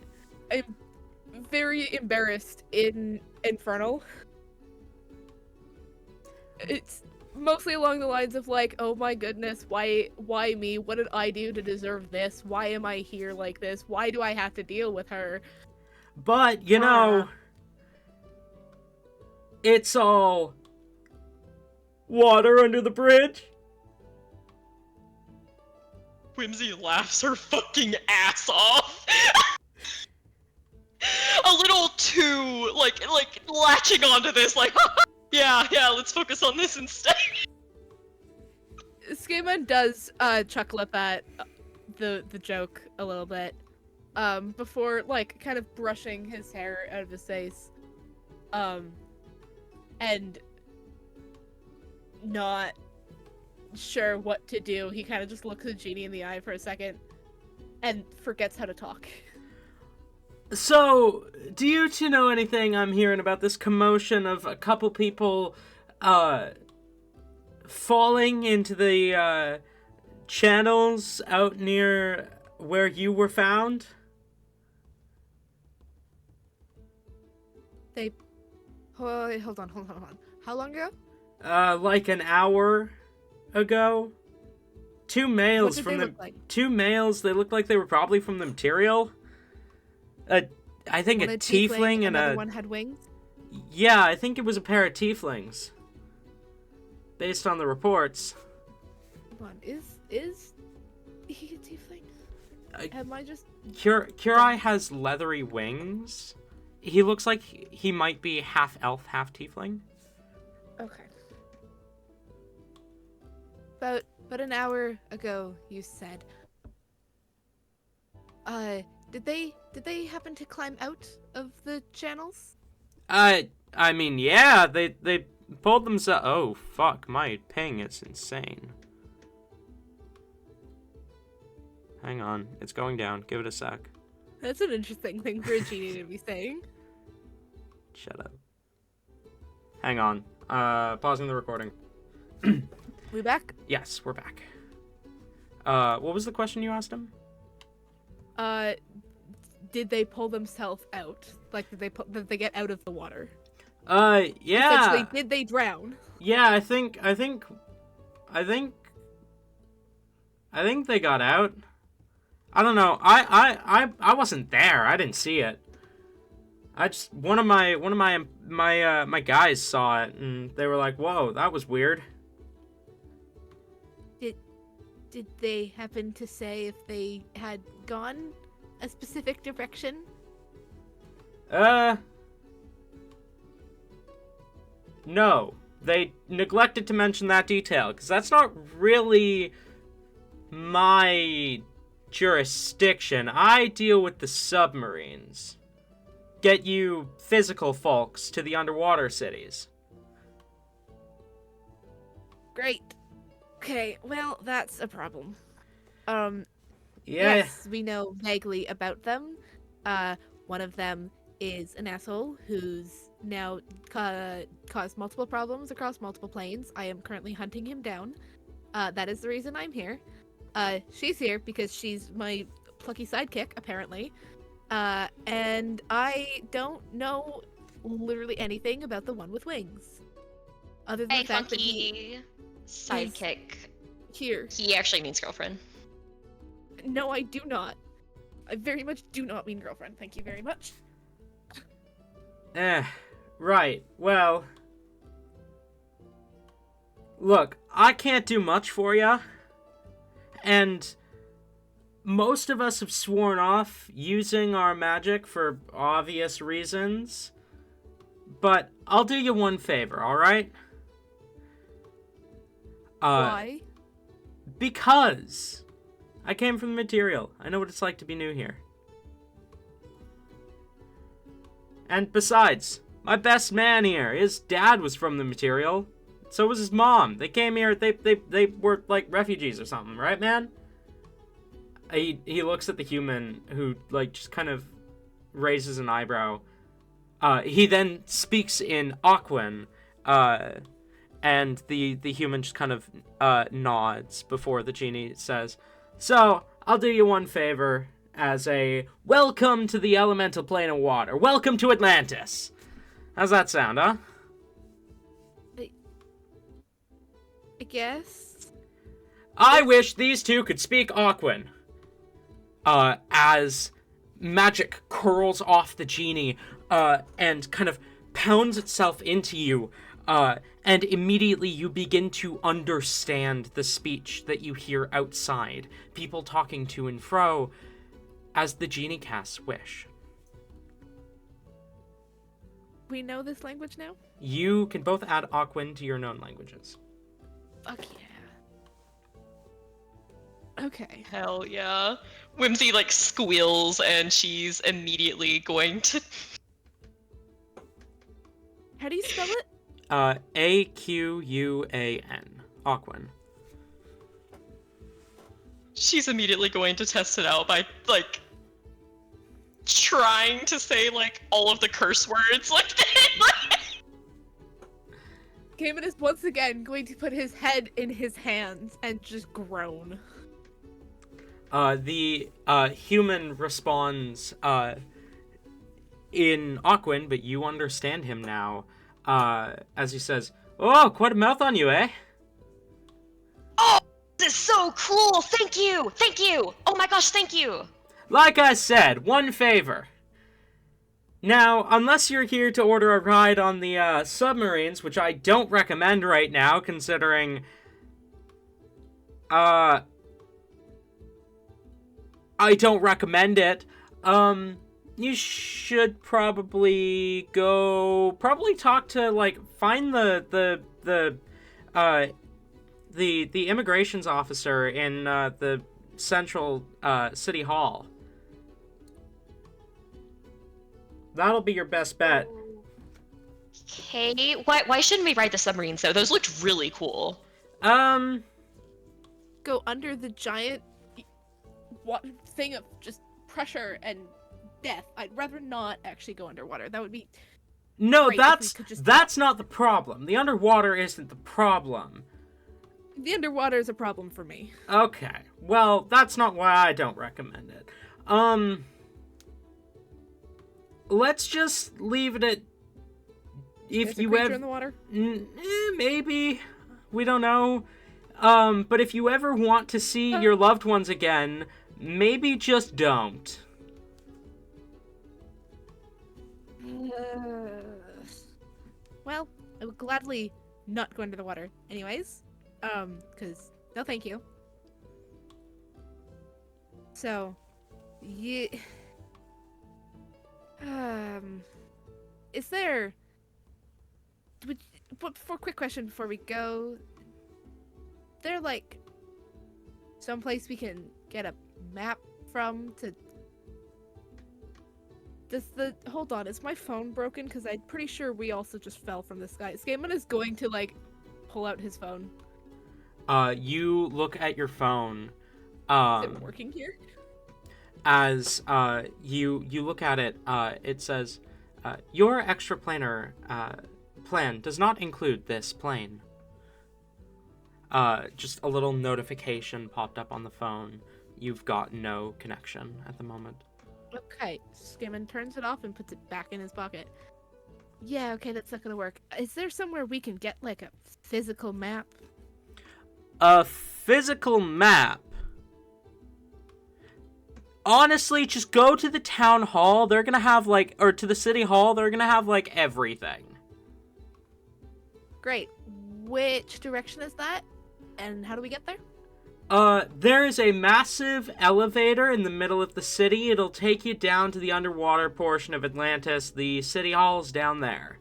Speaker 3: very embarrassed in Infernal. It's mostly along the lines of, like, oh my goodness, why me? What did I do to deserve this? Why am I here like this? Why do I have to deal with her?
Speaker 2: But, you know, it's all water under the bridge.
Speaker 4: Whimsy laughs her fucking ass off. A little too, like latching onto this, like, yeah, let's focus on this instead.
Speaker 3: Scammon does chuckle at that, the joke a little bit, before, like, kind of brushing his hair out of his face, and not sure what to do. He kind of just looks the genie in the eye for a second, and forgets how to talk.
Speaker 2: So, do you two know anything I'm hearing about this commotion of a couple people, falling into the, channels out near where you were found?
Speaker 3: Hold on. How long ago?
Speaker 2: Like an hour ago. Two males
Speaker 3: What did
Speaker 2: from
Speaker 3: they
Speaker 2: the...
Speaker 3: look like?
Speaker 2: Two males, they looked like they were probably from the material. I think
Speaker 3: One
Speaker 2: a
Speaker 3: had
Speaker 2: tiefling and
Speaker 3: another
Speaker 2: a...
Speaker 3: one had wings?
Speaker 2: Yeah, I think it was a pair of tieflings. Based on the reports.
Speaker 3: Hold on, is he a tiefling? Am I just...
Speaker 2: Kurai has leathery wings. He looks like he might be half elf, half tiefling.
Speaker 3: Okay. About an hour ago, you said. Did they happen to climb out of the channels?
Speaker 2: I mean, yeah, they pulled themselves... Oh, fuck, my ping is insane. Hang on, it's going down. Give it a sec.
Speaker 3: That's an interesting thing for a genie to be saying.
Speaker 2: Shut up. Hang on. Pausing the recording.
Speaker 3: We back?
Speaker 2: Yes, we're back. What was the question you asked him?
Speaker 3: Did they pull themselves out? Like, did they get out of the water?
Speaker 2: Yeah.
Speaker 3: Essentially, did they drown?
Speaker 2: Yeah, I think I think they got out. I don't know. I wasn't there. I didn't see it. I just one of my guys saw it and they were like, "Whoa, that was weird."
Speaker 3: Did they happen to say if they had gone a specific direction?
Speaker 2: No. They neglected to mention that detail, because that's not really my jurisdiction. I deal with the submarines. Get you physical folks to the underwater cities.
Speaker 3: Great. Okay, well, that's a problem.
Speaker 2: Yeah.
Speaker 3: Yes, we know vaguely about them. One of them is an asshole who's now caused multiple problems across multiple planes. I am currently hunting him down. That is the reason I'm here. She's here because she's my plucky sidekick, apparently. And I don't know literally anything about the one with wings. Other than
Speaker 5: Hey,
Speaker 3: the fact that
Speaker 5: funky sidekick.
Speaker 3: here.
Speaker 5: He actually means girlfriend.
Speaker 3: No, I do not. I very much do not mean girlfriend. Thank you very much.
Speaker 2: Right. Well, look, I can't do much for you. And most of us have sworn off using our magic for obvious reasons. But I'll do you one favor, alright?
Speaker 3: Why?
Speaker 2: Because I came from the material. I know what it's like to be new here. And besides, my best man here, his dad was from the material. So was his mom. They came here, they were like refugees or something, right, man? He looks at the human who, like, just kind of raises an eyebrow. He then speaks in Aquan, and the human just kind of nods before the genie says, "So, I'll do you one favor as a welcome to the elemental plane of water. Welcome to Atlantis." How's that sound, huh?
Speaker 3: I guess.
Speaker 2: I wish these two could speak Aquan. As magic curls off the genie, and kind of pounds itself into you, and immediately you begin to understand the speech that you hear outside, people talking to and fro, as the genie casts Wish.
Speaker 3: We know this language now?
Speaker 2: You can both add Aquan to your known languages.
Speaker 3: Fuck yeah. Okay.
Speaker 4: Hell yeah. Whimsy, like, squeals, and she's immediately going to...
Speaker 3: How do you spell it?
Speaker 2: Aquan. Aquan.
Speaker 4: She's immediately going to test it out by, like, trying to say, like, all of the curse words, like,
Speaker 3: Gaiman is once again going to put his head in his hands and just groan.
Speaker 2: The human responds in Aquan, but you understand him now, as he says, "Oh, quite a mouth on you, eh?"
Speaker 5: Oh, this is so cool! Thank you! Thank you! Oh my gosh, thank you!
Speaker 2: Like I said, one favor. Now, unless you're here to order a ride on the submarines, which I don't recommend right now, considering I don't recommend it. You should probably talk to, like, find the immigrations officer in the central city hall. That'll be your best bet.
Speaker 5: Okay, why shouldn't we ride the submarines though? Those looked really cool.
Speaker 3: Go under the giant thing of just pressure and death. I'd rather not actually go underwater. That would be
Speaker 2: No,
Speaker 3: great if we could
Speaker 2: that's not the problem. The underwater isn't the problem.
Speaker 3: The underwater is a problem for me.
Speaker 2: Okay. Well, that's not why I don't recommend it. Let's just leave it at if
Speaker 3: There's a
Speaker 2: you
Speaker 3: creature
Speaker 2: have
Speaker 3: in the water.
Speaker 2: maybe, we don't know. But if you ever want to see your loved ones again, maybe just don't.
Speaker 3: Well, I would gladly not go into the water anyways. Because no thank you. So, yeah. Is there... But for a quick question before we go, there like someplace we can get a map from to... Hold on, is my phone broken? Because I'm pretty sure we also just fell from the sky. Skaman is going to like pull out his phone.
Speaker 2: You look at your phone.
Speaker 3: Is it working here?
Speaker 2: As you look at it, it says, your extraplanar plan does not include this plane. Just a little notification popped up on the phone. You've got no connection at the moment.
Speaker 3: Okay, Skaman turns it off and puts it back in his pocket. Yeah, okay, that's not gonna work. Is there somewhere we can get like a physical map?
Speaker 2: A physical map? Honestly, just go to the town hall. They're gonna have like, or to the city hall. They're gonna have like everything.
Speaker 3: Great. Which direction is that? And how do we get there?
Speaker 2: There is a massive elevator in the middle of the city. It'll take you down to the underwater portion of Atlantis. The city hall's down there.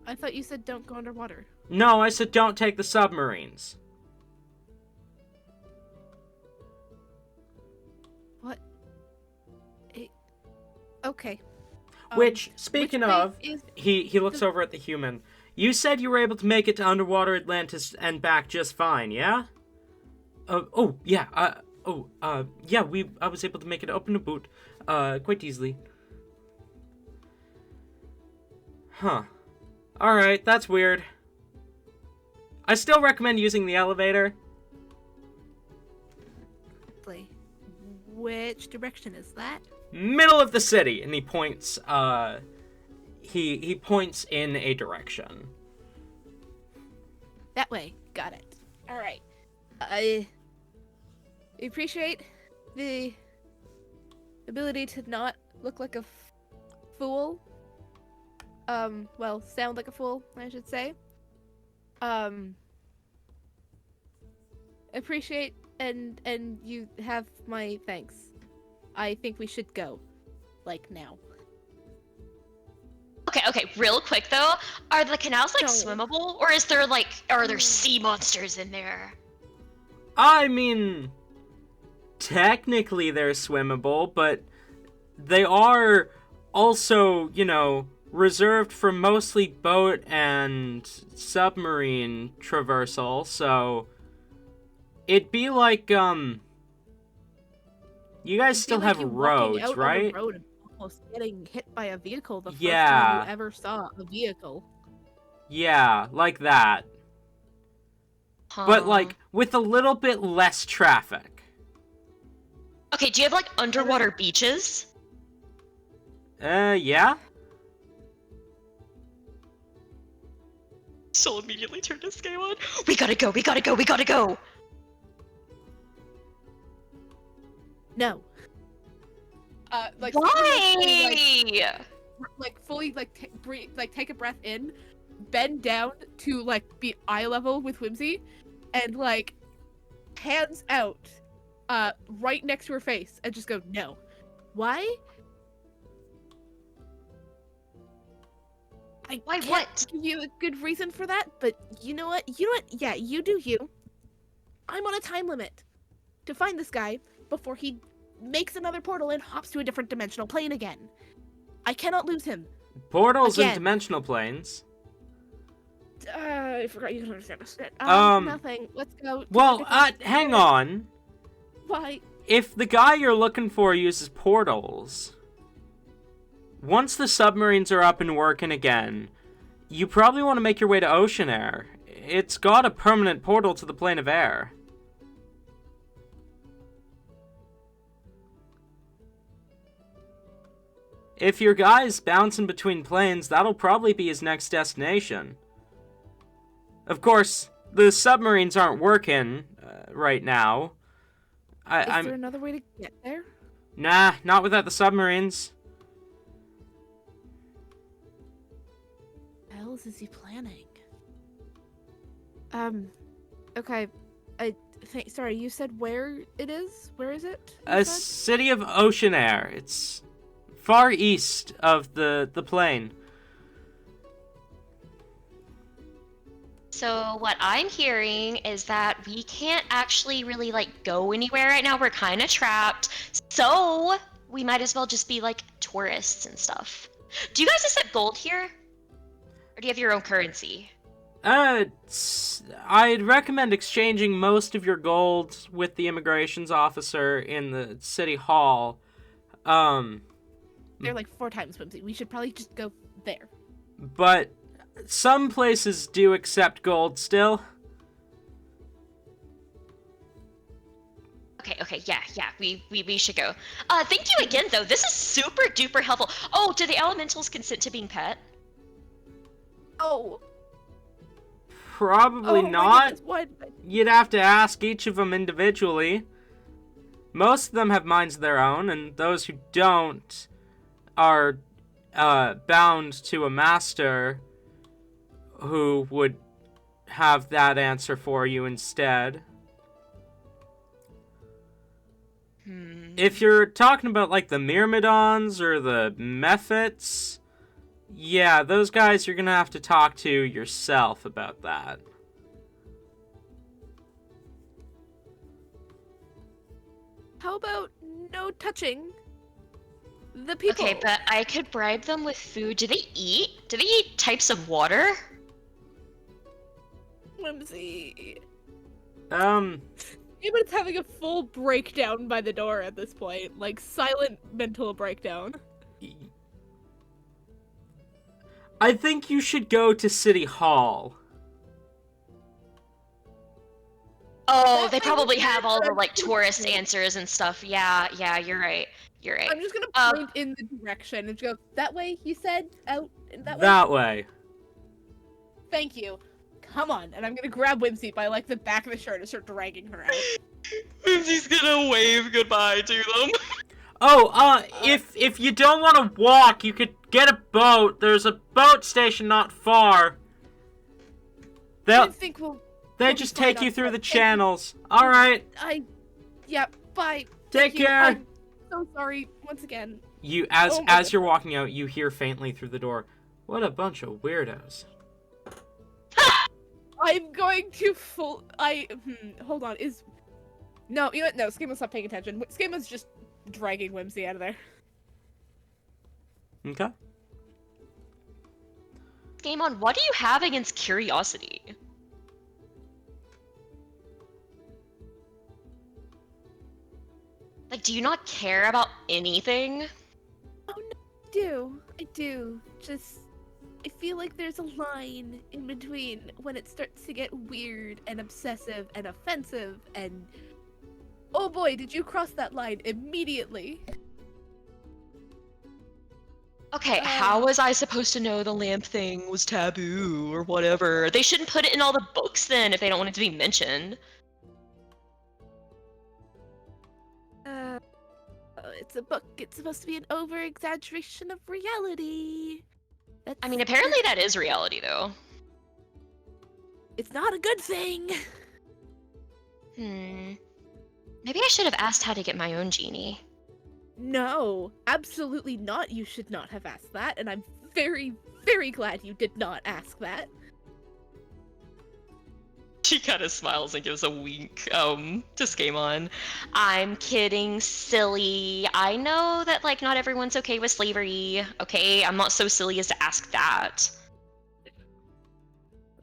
Speaker 3: I thought you said don't go underwater.
Speaker 2: No, I said don't take the submarines.
Speaker 3: What? Okay.
Speaker 2: Which, speaking
Speaker 3: which
Speaker 2: of,
Speaker 3: is...
Speaker 2: he looks over at the human. You said you were able to make it to underwater Atlantis and back just fine, yeah? I was able to make it open a boot, quite easily. Huh. Alright, that's weird. I still recommend using the elevator.
Speaker 3: Which direction is that?
Speaker 2: Middle of the city, and he points, he points in a direction.
Speaker 3: That way. Got it. Alright. I appreciate the ability to not look like a fool. Well, sound like a fool, I should say. Appreciate and you have my thanks. I think we should go. Like, now.
Speaker 5: Okay, real quick though, are the canals like
Speaker 3: No.
Speaker 5: swimmable, or are there sea monsters in there?
Speaker 2: I mean, technically they're swimmable, but they are also, reserved for mostly boat and submarine traversal, so it'd be like, you guys still have
Speaker 3: you walking
Speaker 2: roads,
Speaker 3: out
Speaker 2: right?
Speaker 3: On the road and almost getting hit by a vehicle the first
Speaker 2: Yeah.
Speaker 3: time you ever saw a vehicle.
Speaker 2: Yeah, like that. But, like, with a little bit less traffic.
Speaker 5: Okay, do you have like underwater beaches?
Speaker 2: Yeah?
Speaker 5: Soul immediately turned his game on. We gotta go!
Speaker 3: No.
Speaker 5: Why?
Speaker 3: Fully breathe, take a breath in, bend down to be eye level with Whimsy, and hands out, right next to her face, and just go no. Why?
Speaker 5: Why
Speaker 3: can't
Speaker 5: what?
Speaker 3: give you a good reason for that, but you know what? Yeah, you do you. I'm on a time limit to find this guy before he makes another portal and hops to a different dimensional plane again. I cannot lose him.
Speaker 2: Portals and
Speaker 3: Again.
Speaker 2: dimensional planes.
Speaker 3: I forgot you can understand this. Nothing. Let's go. to a
Speaker 2: Well,
Speaker 3: different-
Speaker 2: hang on.
Speaker 3: Why?
Speaker 2: If the guy you're looking for uses portals, once the submarines are up and working again, you probably want to make your way to ocean air. It's got a permanent portal to the plane of air. If your guy's bouncing between planes, that'll probably be his next destination. Of course, the submarines aren't working right now.
Speaker 3: Is
Speaker 2: I'm
Speaker 3: there another way to get there?
Speaker 2: Nah, not without the submarines.
Speaker 3: What else is he planning? Okay. Sorry, you said where it is? Where is it? you
Speaker 2: A
Speaker 3: said?
Speaker 2: city of ocean air. It's far east of the plane.
Speaker 5: So what I'm hearing is that we can't actually really like go anywhere right now. We're kind of trapped. So we might as well just be like tourists and stuff. Do you guys accept gold here? Or do you have your own currency?
Speaker 2: I'd recommend exchanging most of your gold with the immigrations officer in the city hall.
Speaker 3: They're like 4 times Whimsy. We should probably just go there.
Speaker 2: But some places do accept gold still.
Speaker 5: Okay, yeah, we should go. Thank you again though. This is super duper helpful. Oh, do the elementals consent to being pet?
Speaker 3: Oh.
Speaker 2: Probably
Speaker 3: my
Speaker 2: not.
Speaker 3: goodness, what?
Speaker 2: You'd have to ask each of them individually. Most of them have minds of their own, and those who don't are bound to a master who would have that answer for you instead. If you're talking about like the Myrmidons or the Mephits, yeah, those guys you're gonna have to talk to yourself about that.
Speaker 3: How about no touching the people?
Speaker 5: Okay, but I could bribe them with food. Do they eat? Do they eat types of water?
Speaker 3: Whimsy.
Speaker 2: It's
Speaker 3: having a full breakdown by the door at this point. Like, silent mental breakdown.
Speaker 2: I think you should go to City Hall.
Speaker 5: Oh, they probably have all the like tourist answers and stuff. Yeah, you're right. You're right.
Speaker 3: I'm just gonna point in the direction and go, that way, you said? Out that way?
Speaker 2: That way.
Speaker 3: Thank you. Come on. And I'm gonna grab Whimsy by, like, the back of the shirt and start dragging her out.
Speaker 4: Whimsy's gonna wave goodbye to them.
Speaker 2: Oh, if you don't want to walk, you could get a boat. There's a boat station not far.
Speaker 3: I think
Speaker 2: They
Speaker 3: we'll
Speaker 2: just
Speaker 3: be fine
Speaker 2: take you
Speaker 3: on
Speaker 2: through the
Speaker 3: foot.
Speaker 2: channels. All right.
Speaker 3: Yeah, bye.
Speaker 2: Take
Speaker 3: Thank you.
Speaker 2: care.
Speaker 3: I'm so sorry once again.
Speaker 2: You
Speaker 3: Oh my
Speaker 2: as you're walking out, you hear faintly through the door, "What a bunch of weirdos."
Speaker 3: I'm going to hold on. No, you know what? No, Skimma's not paying attention. Skimma's just dragging Whimsy out of there.
Speaker 2: Okay.
Speaker 5: Game on, what do you have against curiosity? Like, do you not care about anything?
Speaker 3: Oh no, I do. Just, I feel like there's a line in between when it starts to get weird and obsessive and offensive and... Oh boy, did you cross that line immediately?
Speaker 5: Okay, how was I supposed to know the lamp thing was taboo or whatever? They shouldn't put it in all the books then if they don't want it to be mentioned.
Speaker 3: It's a book. It's supposed to be an over-exaggeration of reality.
Speaker 5: I mean, apparently that is reality, though.
Speaker 3: It's not a good thing.
Speaker 5: Maybe I should have asked how to get my own genie.
Speaker 3: No, absolutely not. You should not have asked that, and I'm very, very glad you did not ask that.
Speaker 4: She kind of smiles and gives a wink to Skamon.
Speaker 5: I'm kidding, silly. I know that, like, not everyone's okay with slavery, okay? I'm not so silly as to ask that.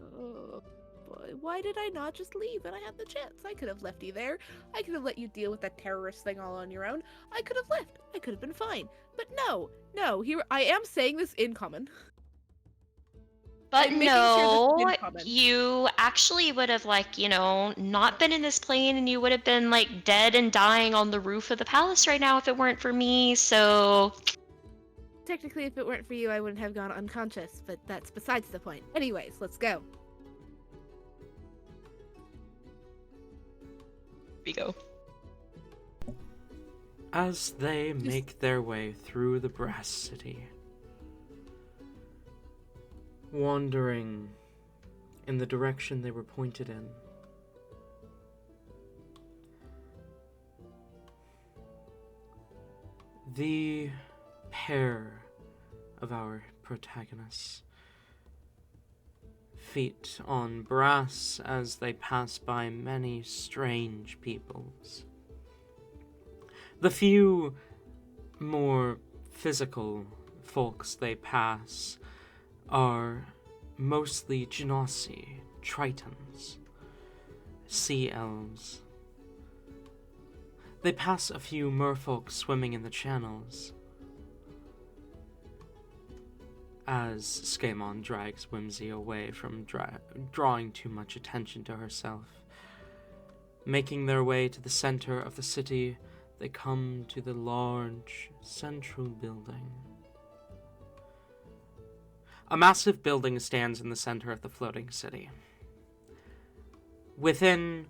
Speaker 3: Oh boy, why did I not just leave when I had the chance? I could have left you there. I could have let you deal with that terrorist thing all on your own. I could have left. I could have been fine. But no, here I am saying this in common.
Speaker 5: But
Speaker 3: I'm making sure this is in common.
Speaker 5: you actually would have, like, you know, not been in this plane and you would have been, like, dead and dying on the roof of the palace right now if it weren't for me, so...
Speaker 3: Technically, if it weren't for you, I wouldn't have gone unconscious, but that's besides the point. Anyways, let's go.
Speaker 4: we go.
Speaker 2: As they make their way through the Brass City, wandering in the direction they were pointed in, the pair of our protagonists, feet on brass as they pass by many strange peoples. The few more physical folks they pass are mostly Genasi, Tritons, sea elves. They pass a few merfolk swimming in the channels as Skaemon drags Whimsy away from drawing too much attention to herself. Making their way to the center of the city, they come to the large central building. A massive building stands in the center of the floating city. Within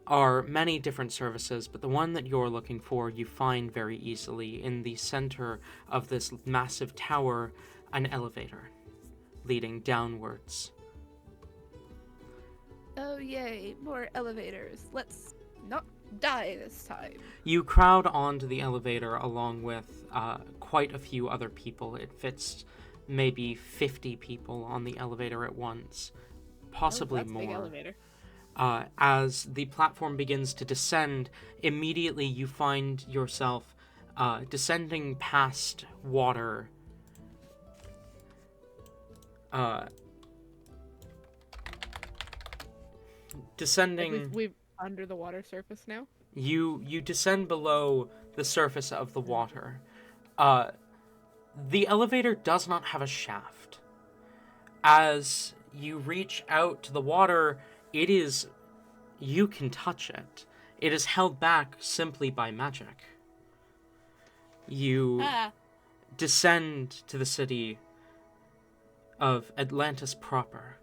Speaker 2: are many different services, but the one that you're looking for you find very easily. In the center of this massive tower, an elevator leading downwards.
Speaker 3: Oh yay, more elevators. Let's not die this time.
Speaker 2: You crowd onto the elevator along with quite a few other people. It fits maybe 50 people on the elevator at once, possibly
Speaker 3: that's a big
Speaker 2: more.
Speaker 3: elevator.
Speaker 2: As the platform begins to descend, immediately you find yourself descending past water. Descending.
Speaker 3: We've under the water surface now.
Speaker 2: You descend below the surface of the water. The elevator does not have a shaft. As you reach out to the water, you can touch it. It is held back simply by magic. You descend to the city of Atlantis proper.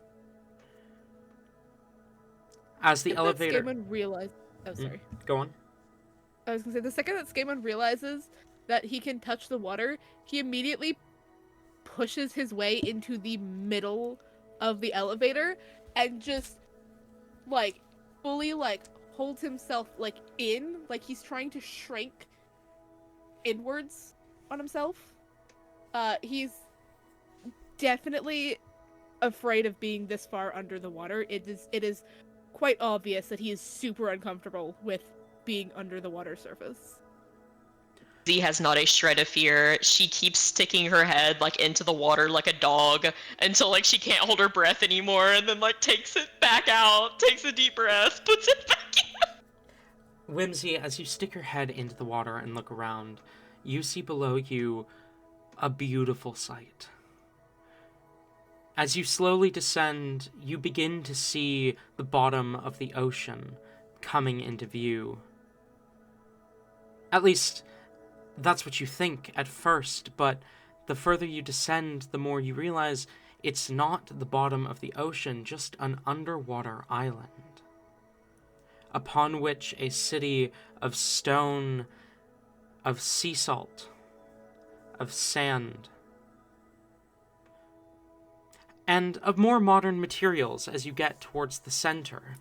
Speaker 2: As the elevator...
Speaker 3: Skaemon realized... Oh, sorry.
Speaker 2: Go on.
Speaker 3: I was gonna say, the second that Skaemon realizes that he can touch the water, he immediately pushes his way into the middle of the elevator and just, like, fully, like, holds himself, like, in, like he's trying to shrink inwards on himself. He's definitely afraid of being this far under the water. It is quite obvious that he is super uncomfortable with being under the water surface.
Speaker 4: Z has not a shred of fear. She keeps sticking her head like into the water like a dog until like she can't hold her breath anymore, and then like takes it back out, takes a deep breath, puts it back in.
Speaker 2: Whimsy, as you stick your head into the water and look around, you see below you a beautiful sight. As you slowly descend, you begin to see the bottom of the ocean coming into view. At least, that's what you think at first, but the further you descend, the more you realize it's not the bottom of the ocean, just an underwater island, upon which a city of stone, of sea salt, of sand, and of more modern materials as you get towards the center.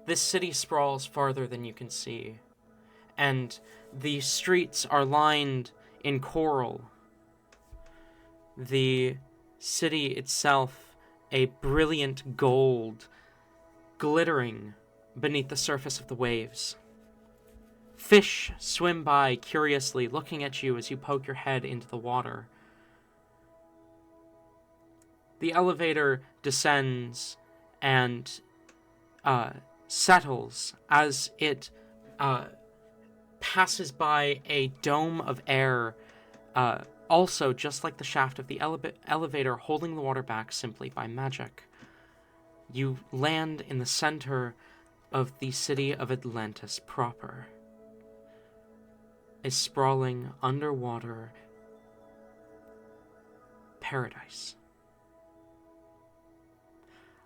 Speaker 2: This city sprawls farther than you can see, and the streets are lined in coral. The city itself, a brilliant gold, glittering beneath the surface of the waves. Fish swim by curiously, looking at you as you poke your head into the water. The elevator descends and settles as it passes by a dome of air, also just like the shaft of the elevator, holding the water back simply by magic. You land in the center of the city of Atlantis proper, a sprawling underwater paradise.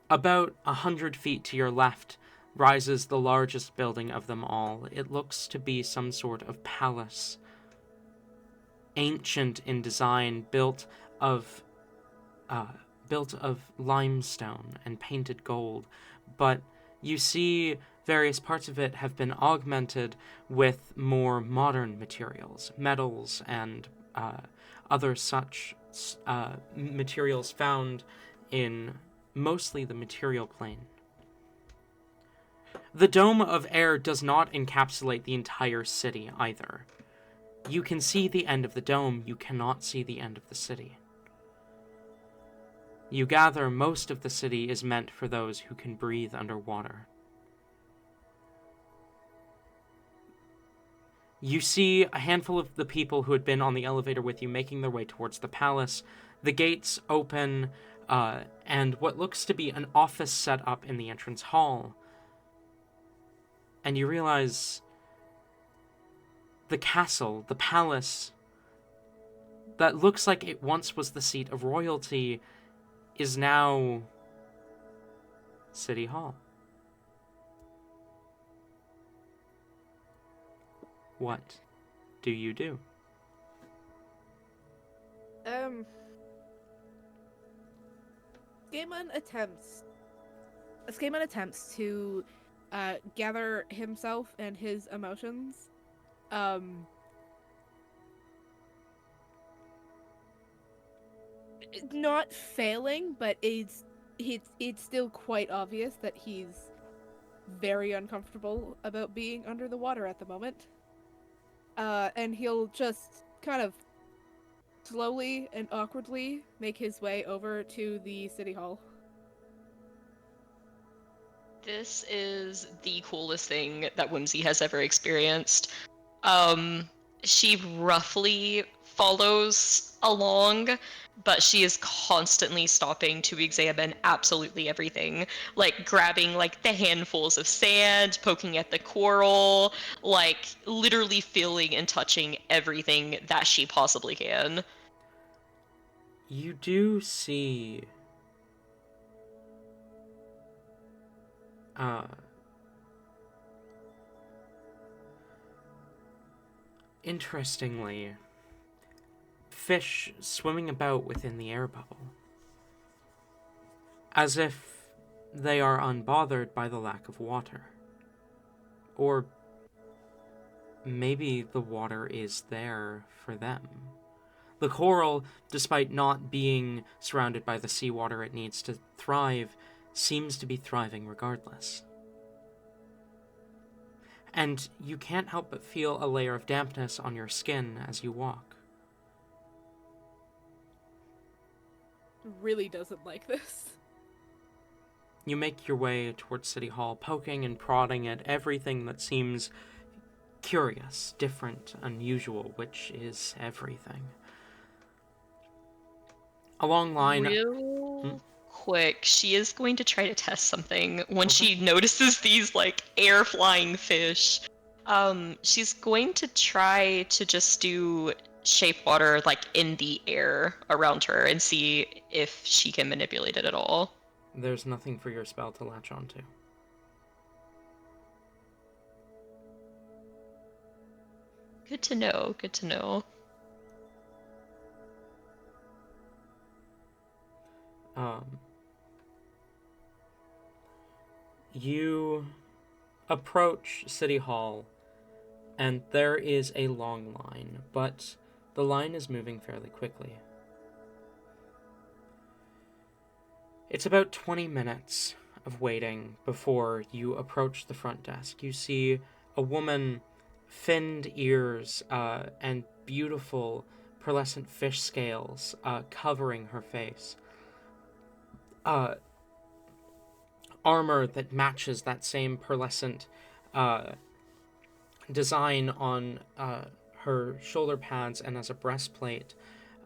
Speaker 2: About 100 feet to your left rises the largest building of them all. It looks to be some sort of palace, ancient in design, built of limestone and painted gold, but you see various parts of it have been augmented with more modern materials, metals, and other such materials found in mostly the material plane. The dome of air does not encapsulate the entire city either. You can see the end of the dome, you cannot see the end of the city. You gather most of the city is meant for those who can breathe underwater. You see a handful of the people who had been on the elevator with you making their way towards the palace. The gates open, and what looks to be an office set up in the entrance hall. And you realize the castle, the palace, that looks like it once was the seat of royalty, is now City Hall. What do you do?
Speaker 3: Skaman attempts to gather himself and his emotions. Not failing, but it's still quite obvious that he's very uncomfortable about being under the water at the moment. And he'll just kind of slowly and awkwardly make his way over to the city hall.
Speaker 4: This is the coolest thing that Whimsy has ever experienced. She roughly follows along, but she is constantly stopping to examine absolutely everything. Like grabbing like the handfuls of sand, poking at the coral, like literally feeling and touching everything that she possibly can.
Speaker 2: You do see interestingly, fish swimming about within the air bubble, as if they are unbothered by the lack of water. Or maybe the water is there for them. The coral, despite not being surrounded by the seawater it needs to thrive, seems to be thriving regardless. And you can't help but feel a layer of dampness on your skin as you walk.
Speaker 3: Really doesn't like this.
Speaker 2: You make your way towards City Hall, poking and prodding at everything that seems curious, different, unusual, which is everything. A long line...
Speaker 4: Real quick, she is going to try to test something when she notices these like air flying fish. She's going to try to just do shape water like in the air around her and see if she can manipulate it at all.
Speaker 2: There's nothing for your spell to latch onto.
Speaker 4: Good to know, good to know.
Speaker 2: You approach City Hall, and there is a long line, but the line is moving fairly quickly. It's about 20 minutes of waiting before you approach the front desk. You see a woman, finned ears, and beautiful pearlescent fish scales covering her face. Armor that matches that same pearlescent design on her shoulder pads and as a breastplate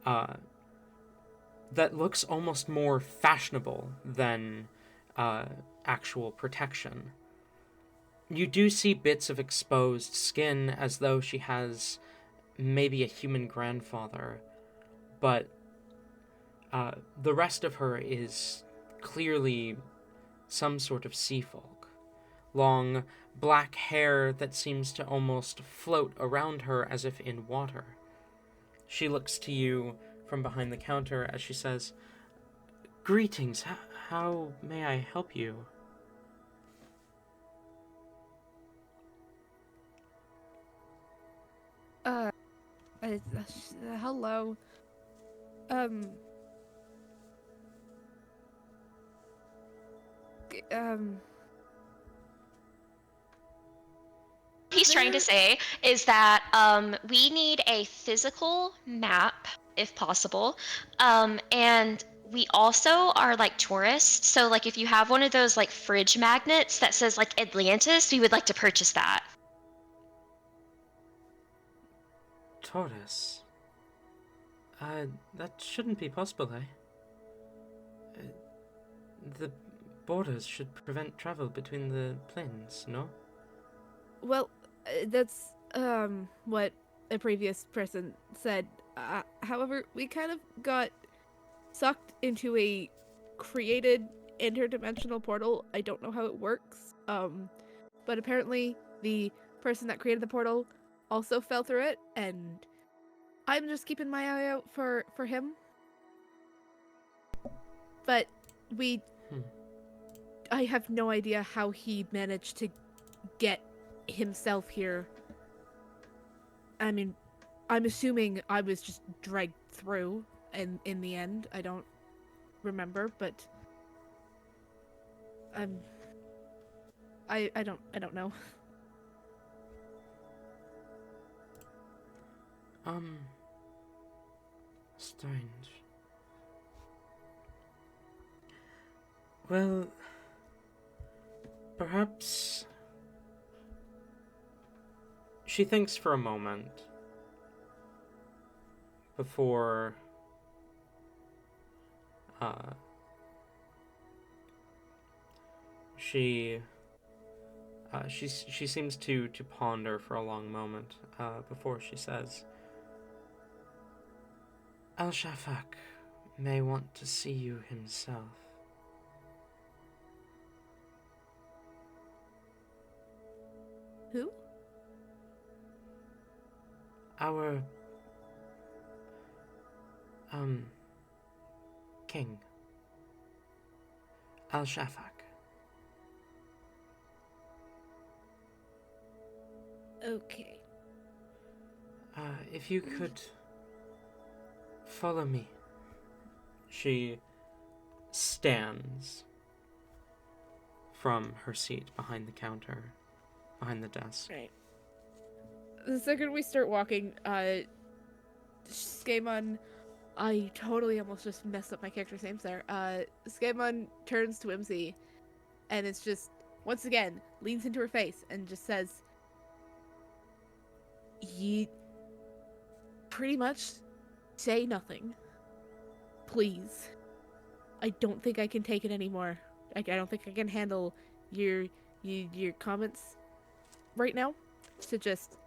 Speaker 2: that looks almost more fashionable than actual protection. You do see bits of exposed skin as though she has maybe a human grandfather, but the rest of her is clearly some sort of sea folk. Long, black hair that seems to almost float around her as if in water. She looks to you from behind the counter as she says, "Greetings, how may I help you?"
Speaker 3: Uh, hello. Um, g- um,
Speaker 5: He's trying to say is that we need a physical map, if possible, and we also are like tourists. So like, if you have one of those like fridge magnets that says like Atlantis, we would like to purchase that.
Speaker 2: Taurus. That shouldn't be possible, eh? The borders should prevent travel between the planes, no?
Speaker 3: well, that's, what a previous person said. However, we kind of got sucked into a created interdimensional portal. I don't know how it works. But apparently the person that created the portal also fell through it, and I'm just keeping my eye out for him. But we I have no idea how he managed to get himself here. I mean, I'm assuming I was just dragged through, and in the end, I don't remember, but I don't know.
Speaker 2: Strange. Well, perhaps... She thinks for a moment before she seems to ponder for a long moment before she says, "Al-Shafak may want to see you himself."
Speaker 3: Who?
Speaker 2: Our king, Al-Shafak.
Speaker 3: Okay.
Speaker 2: If you could follow me. She stands from her seat behind the counter, behind the desk.
Speaker 3: Right. The second we start walking, Skaemon, I totally almost just messed up my character's names there. Skaemon turns to Whimsy, and it's just, once again, leans into her face and just says, "Ye pretty much say nothing. Please. I don't think I can take it anymore. I don't think I can handle your comments right now. So just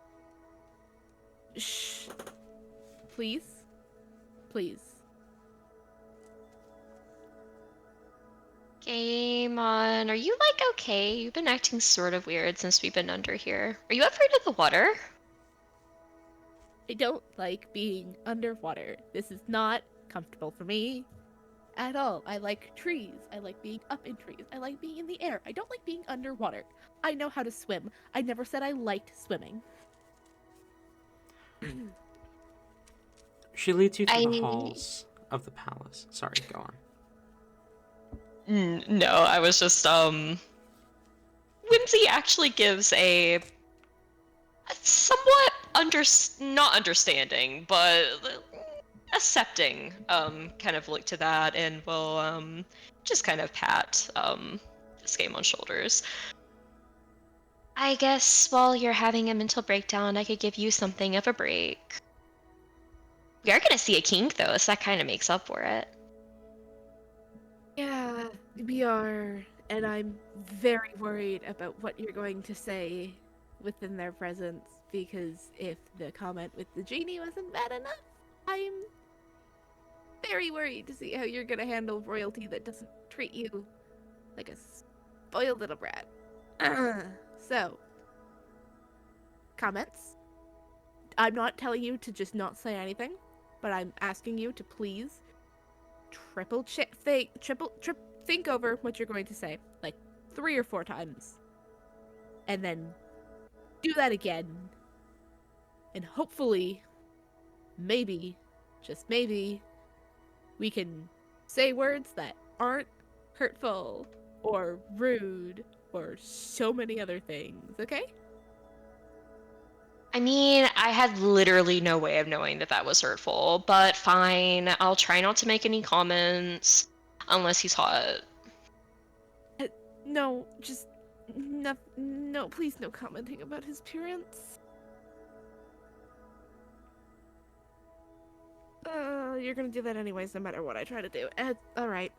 Speaker 3: shh. Please. Please."
Speaker 5: Game on. Are you like okay? You've been acting sort of weird since we've been under here. Are you afraid of the water?
Speaker 3: I don't like being underwater. This is not comfortable for me at all. I like trees. I like being up in trees. I like being in the air. I don't like being underwater. I know how to swim. I never said I liked swimming.
Speaker 2: She leads you through the halls of the palace. Sorry, go on.
Speaker 4: No, I was just Whimsy actually gives a somewhat not understanding, but accepting kind of look to that, and will just kind of pat this game on shoulders.
Speaker 5: I guess while you're having a mental breakdown, I could give you something of a break. We are gonna see a kink though, so that kind of makes up for it.
Speaker 3: Yeah, we are. And I'm very worried about what you're going to say within their presence, because if the comment with the genie wasn't bad enough, I'm very worried to see how you're going to handle royalty that doesn't treat you like a spoiled little brat. So, comments? I'm not telling you to just not say anything, but I'm asking you to please think over what you're going to say, like 3 or 4 times. And then do that again. And hopefully, maybe, just maybe, we can say words that aren't hurtful or rude or so many other things, okay?
Speaker 4: I mean, I had literally no way of knowing that that was hurtful, but fine. I'll try not to make any comments unless he's hot.
Speaker 3: No, just no, please no commenting about his appearance. You're gonna do that anyways, no matter what I try to do. Alright.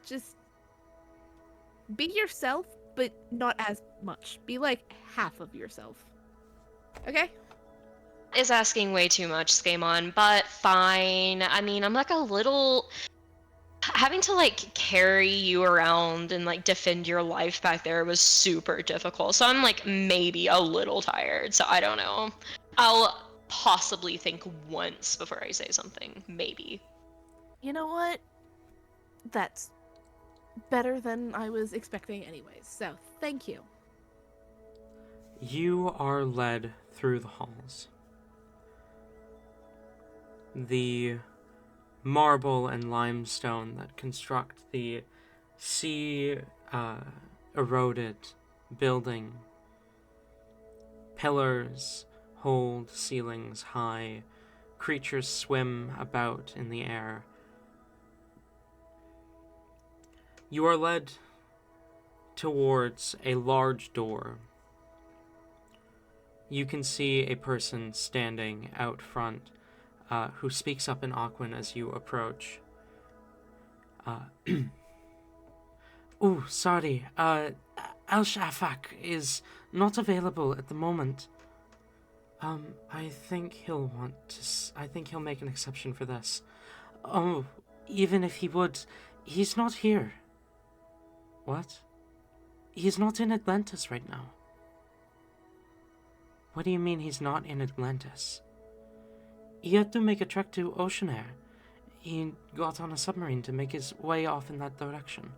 Speaker 3: Just be yourself, but not as much. Be like half of yourself. Okay?
Speaker 4: Is asking way too much, Skamon, but fine. I mean, I'm like a little having to like carry you around and like defend your life back there was super difficult. So I'm like maybe a little tired. So I don't know. I'll possibly think once before I say something. Maybe.
Speaker 3: You know what? That's better than I was expecting anyways. So, thank you.
Speaker 2: You are led through the halls. The marble and limestone that construct the sea eroded building. Pillars hold ceilings high. Creatures swim about in the air. You are led towards a large door. You can see a person standing out front who speaks up in Aquan as you approach. Oh, sorry. Al-Shafak is not available at the moment. I think he'll I think he'll make an exception for this. Oh, even if he would, he's not here. What? He's not in Atlantis right now. What do you mean he's not in Atlantis? He had to make a trek to ocean air. He got on a submarine to make his way off in that direction.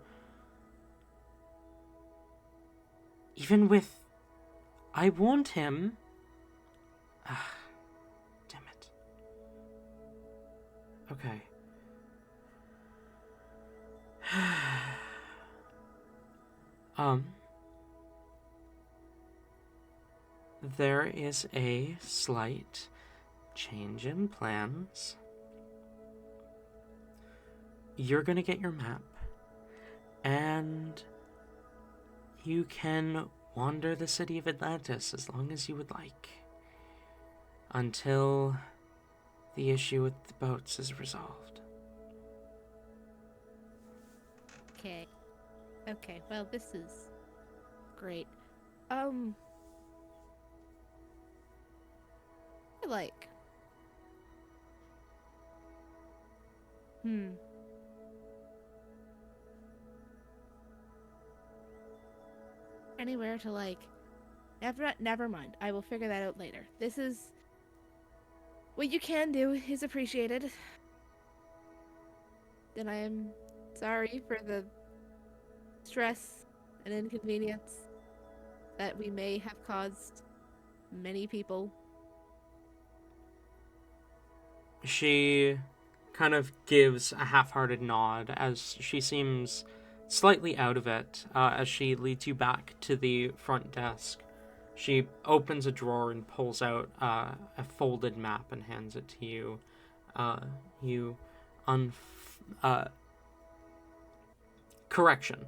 Speaker 2: Even with... I warned him. Ah, damn it. Okay. There is a slight change in plans. You're gonna get your map, and you can wander the city of Atlantis as long as you would like, until the issue with the boats is resolved.
Speaker 3: Okay. Okay, well, this is great. Like... Anywhere to, like... Never mind. I will figure that out later. This is... What you can do is appreciated. And I am sorry for the stress and inconvenience that we may have caused many people.
Speaker 2: She kind of gives a half-hearted nod as she seems slightly out of it as she leads you back to the front desk. She opens a drawer and pulls out a folded map and hands it to you. Correction.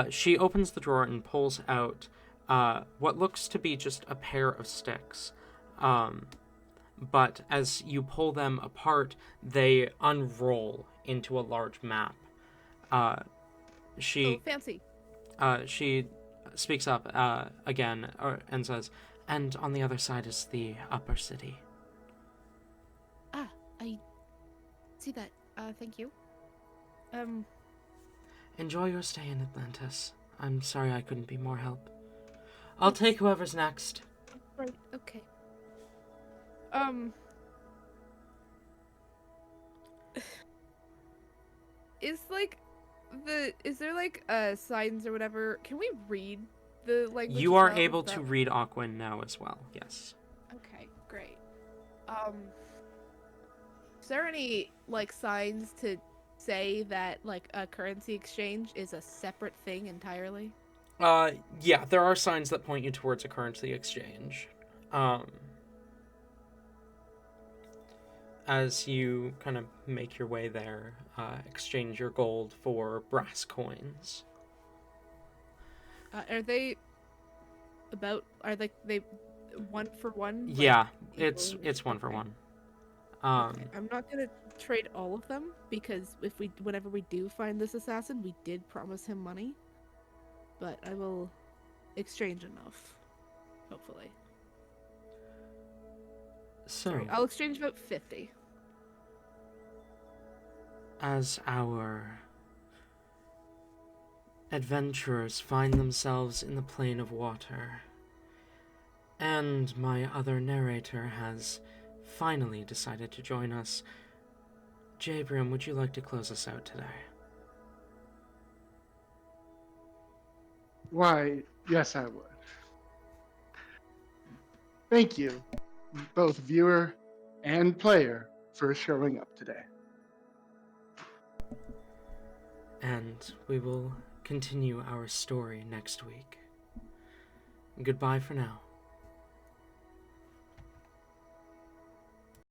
Speaker 2: She opens the drawer and pulls out what looks to be just a pair of sticks. But as you pull them apart, they unroll into a large map. She
Speaker 3: fancy.
Speaker 2: She speaks up again and says, "And on the other side is the upper city."
Speaker 3: Ah, I see that. Thank you.
Speaker 2: Enjoy your stay in Atlantis. I'm sorry I couldn't be more help. I'll take whoever's next.
Speaker 3: Right, okay. Is there like signs or whatever? Can we read the language?
Speaker 2: You
Speaker 3: as
Speaker 2: are
Speaker 3: well?
Speaker 2: able to read Aquan now as well, yes.
Speaker 3: Okay, great. Is there any like signs to say that like a currency exchange is a separate thing entirely?
Speaker 2: Yeah, there are signs that point you towards a currency exchange. As you kind of make your way there, exchange your gold for brass coins.
Speaker 3: Are they they 1 for 1?
Speaker 2: Yeah,
Speaker 3: like,
Speaker 2: it's 1 for
Speaker 3: okay.
Speaker 2: 1.
Speaker 3: Okay, I'm not gonna trade all of them because whenever we do find this assassin, we did promise him money. But I will exchange enough, hopefully.
Speaker 2: So,
Speaker 3: Sorry, I'll exchange about 50.
Speaker 2: as our adventurers find themselves in the plane of water, and my other narrator has finally decided to join us, Jabrium, would you like to close us out today?
Speaker 1: Why, yes, I would. Thank you, both viewer and player, for showing up today.
Speaker 2: And we will continue our story next week. Goodbye for now.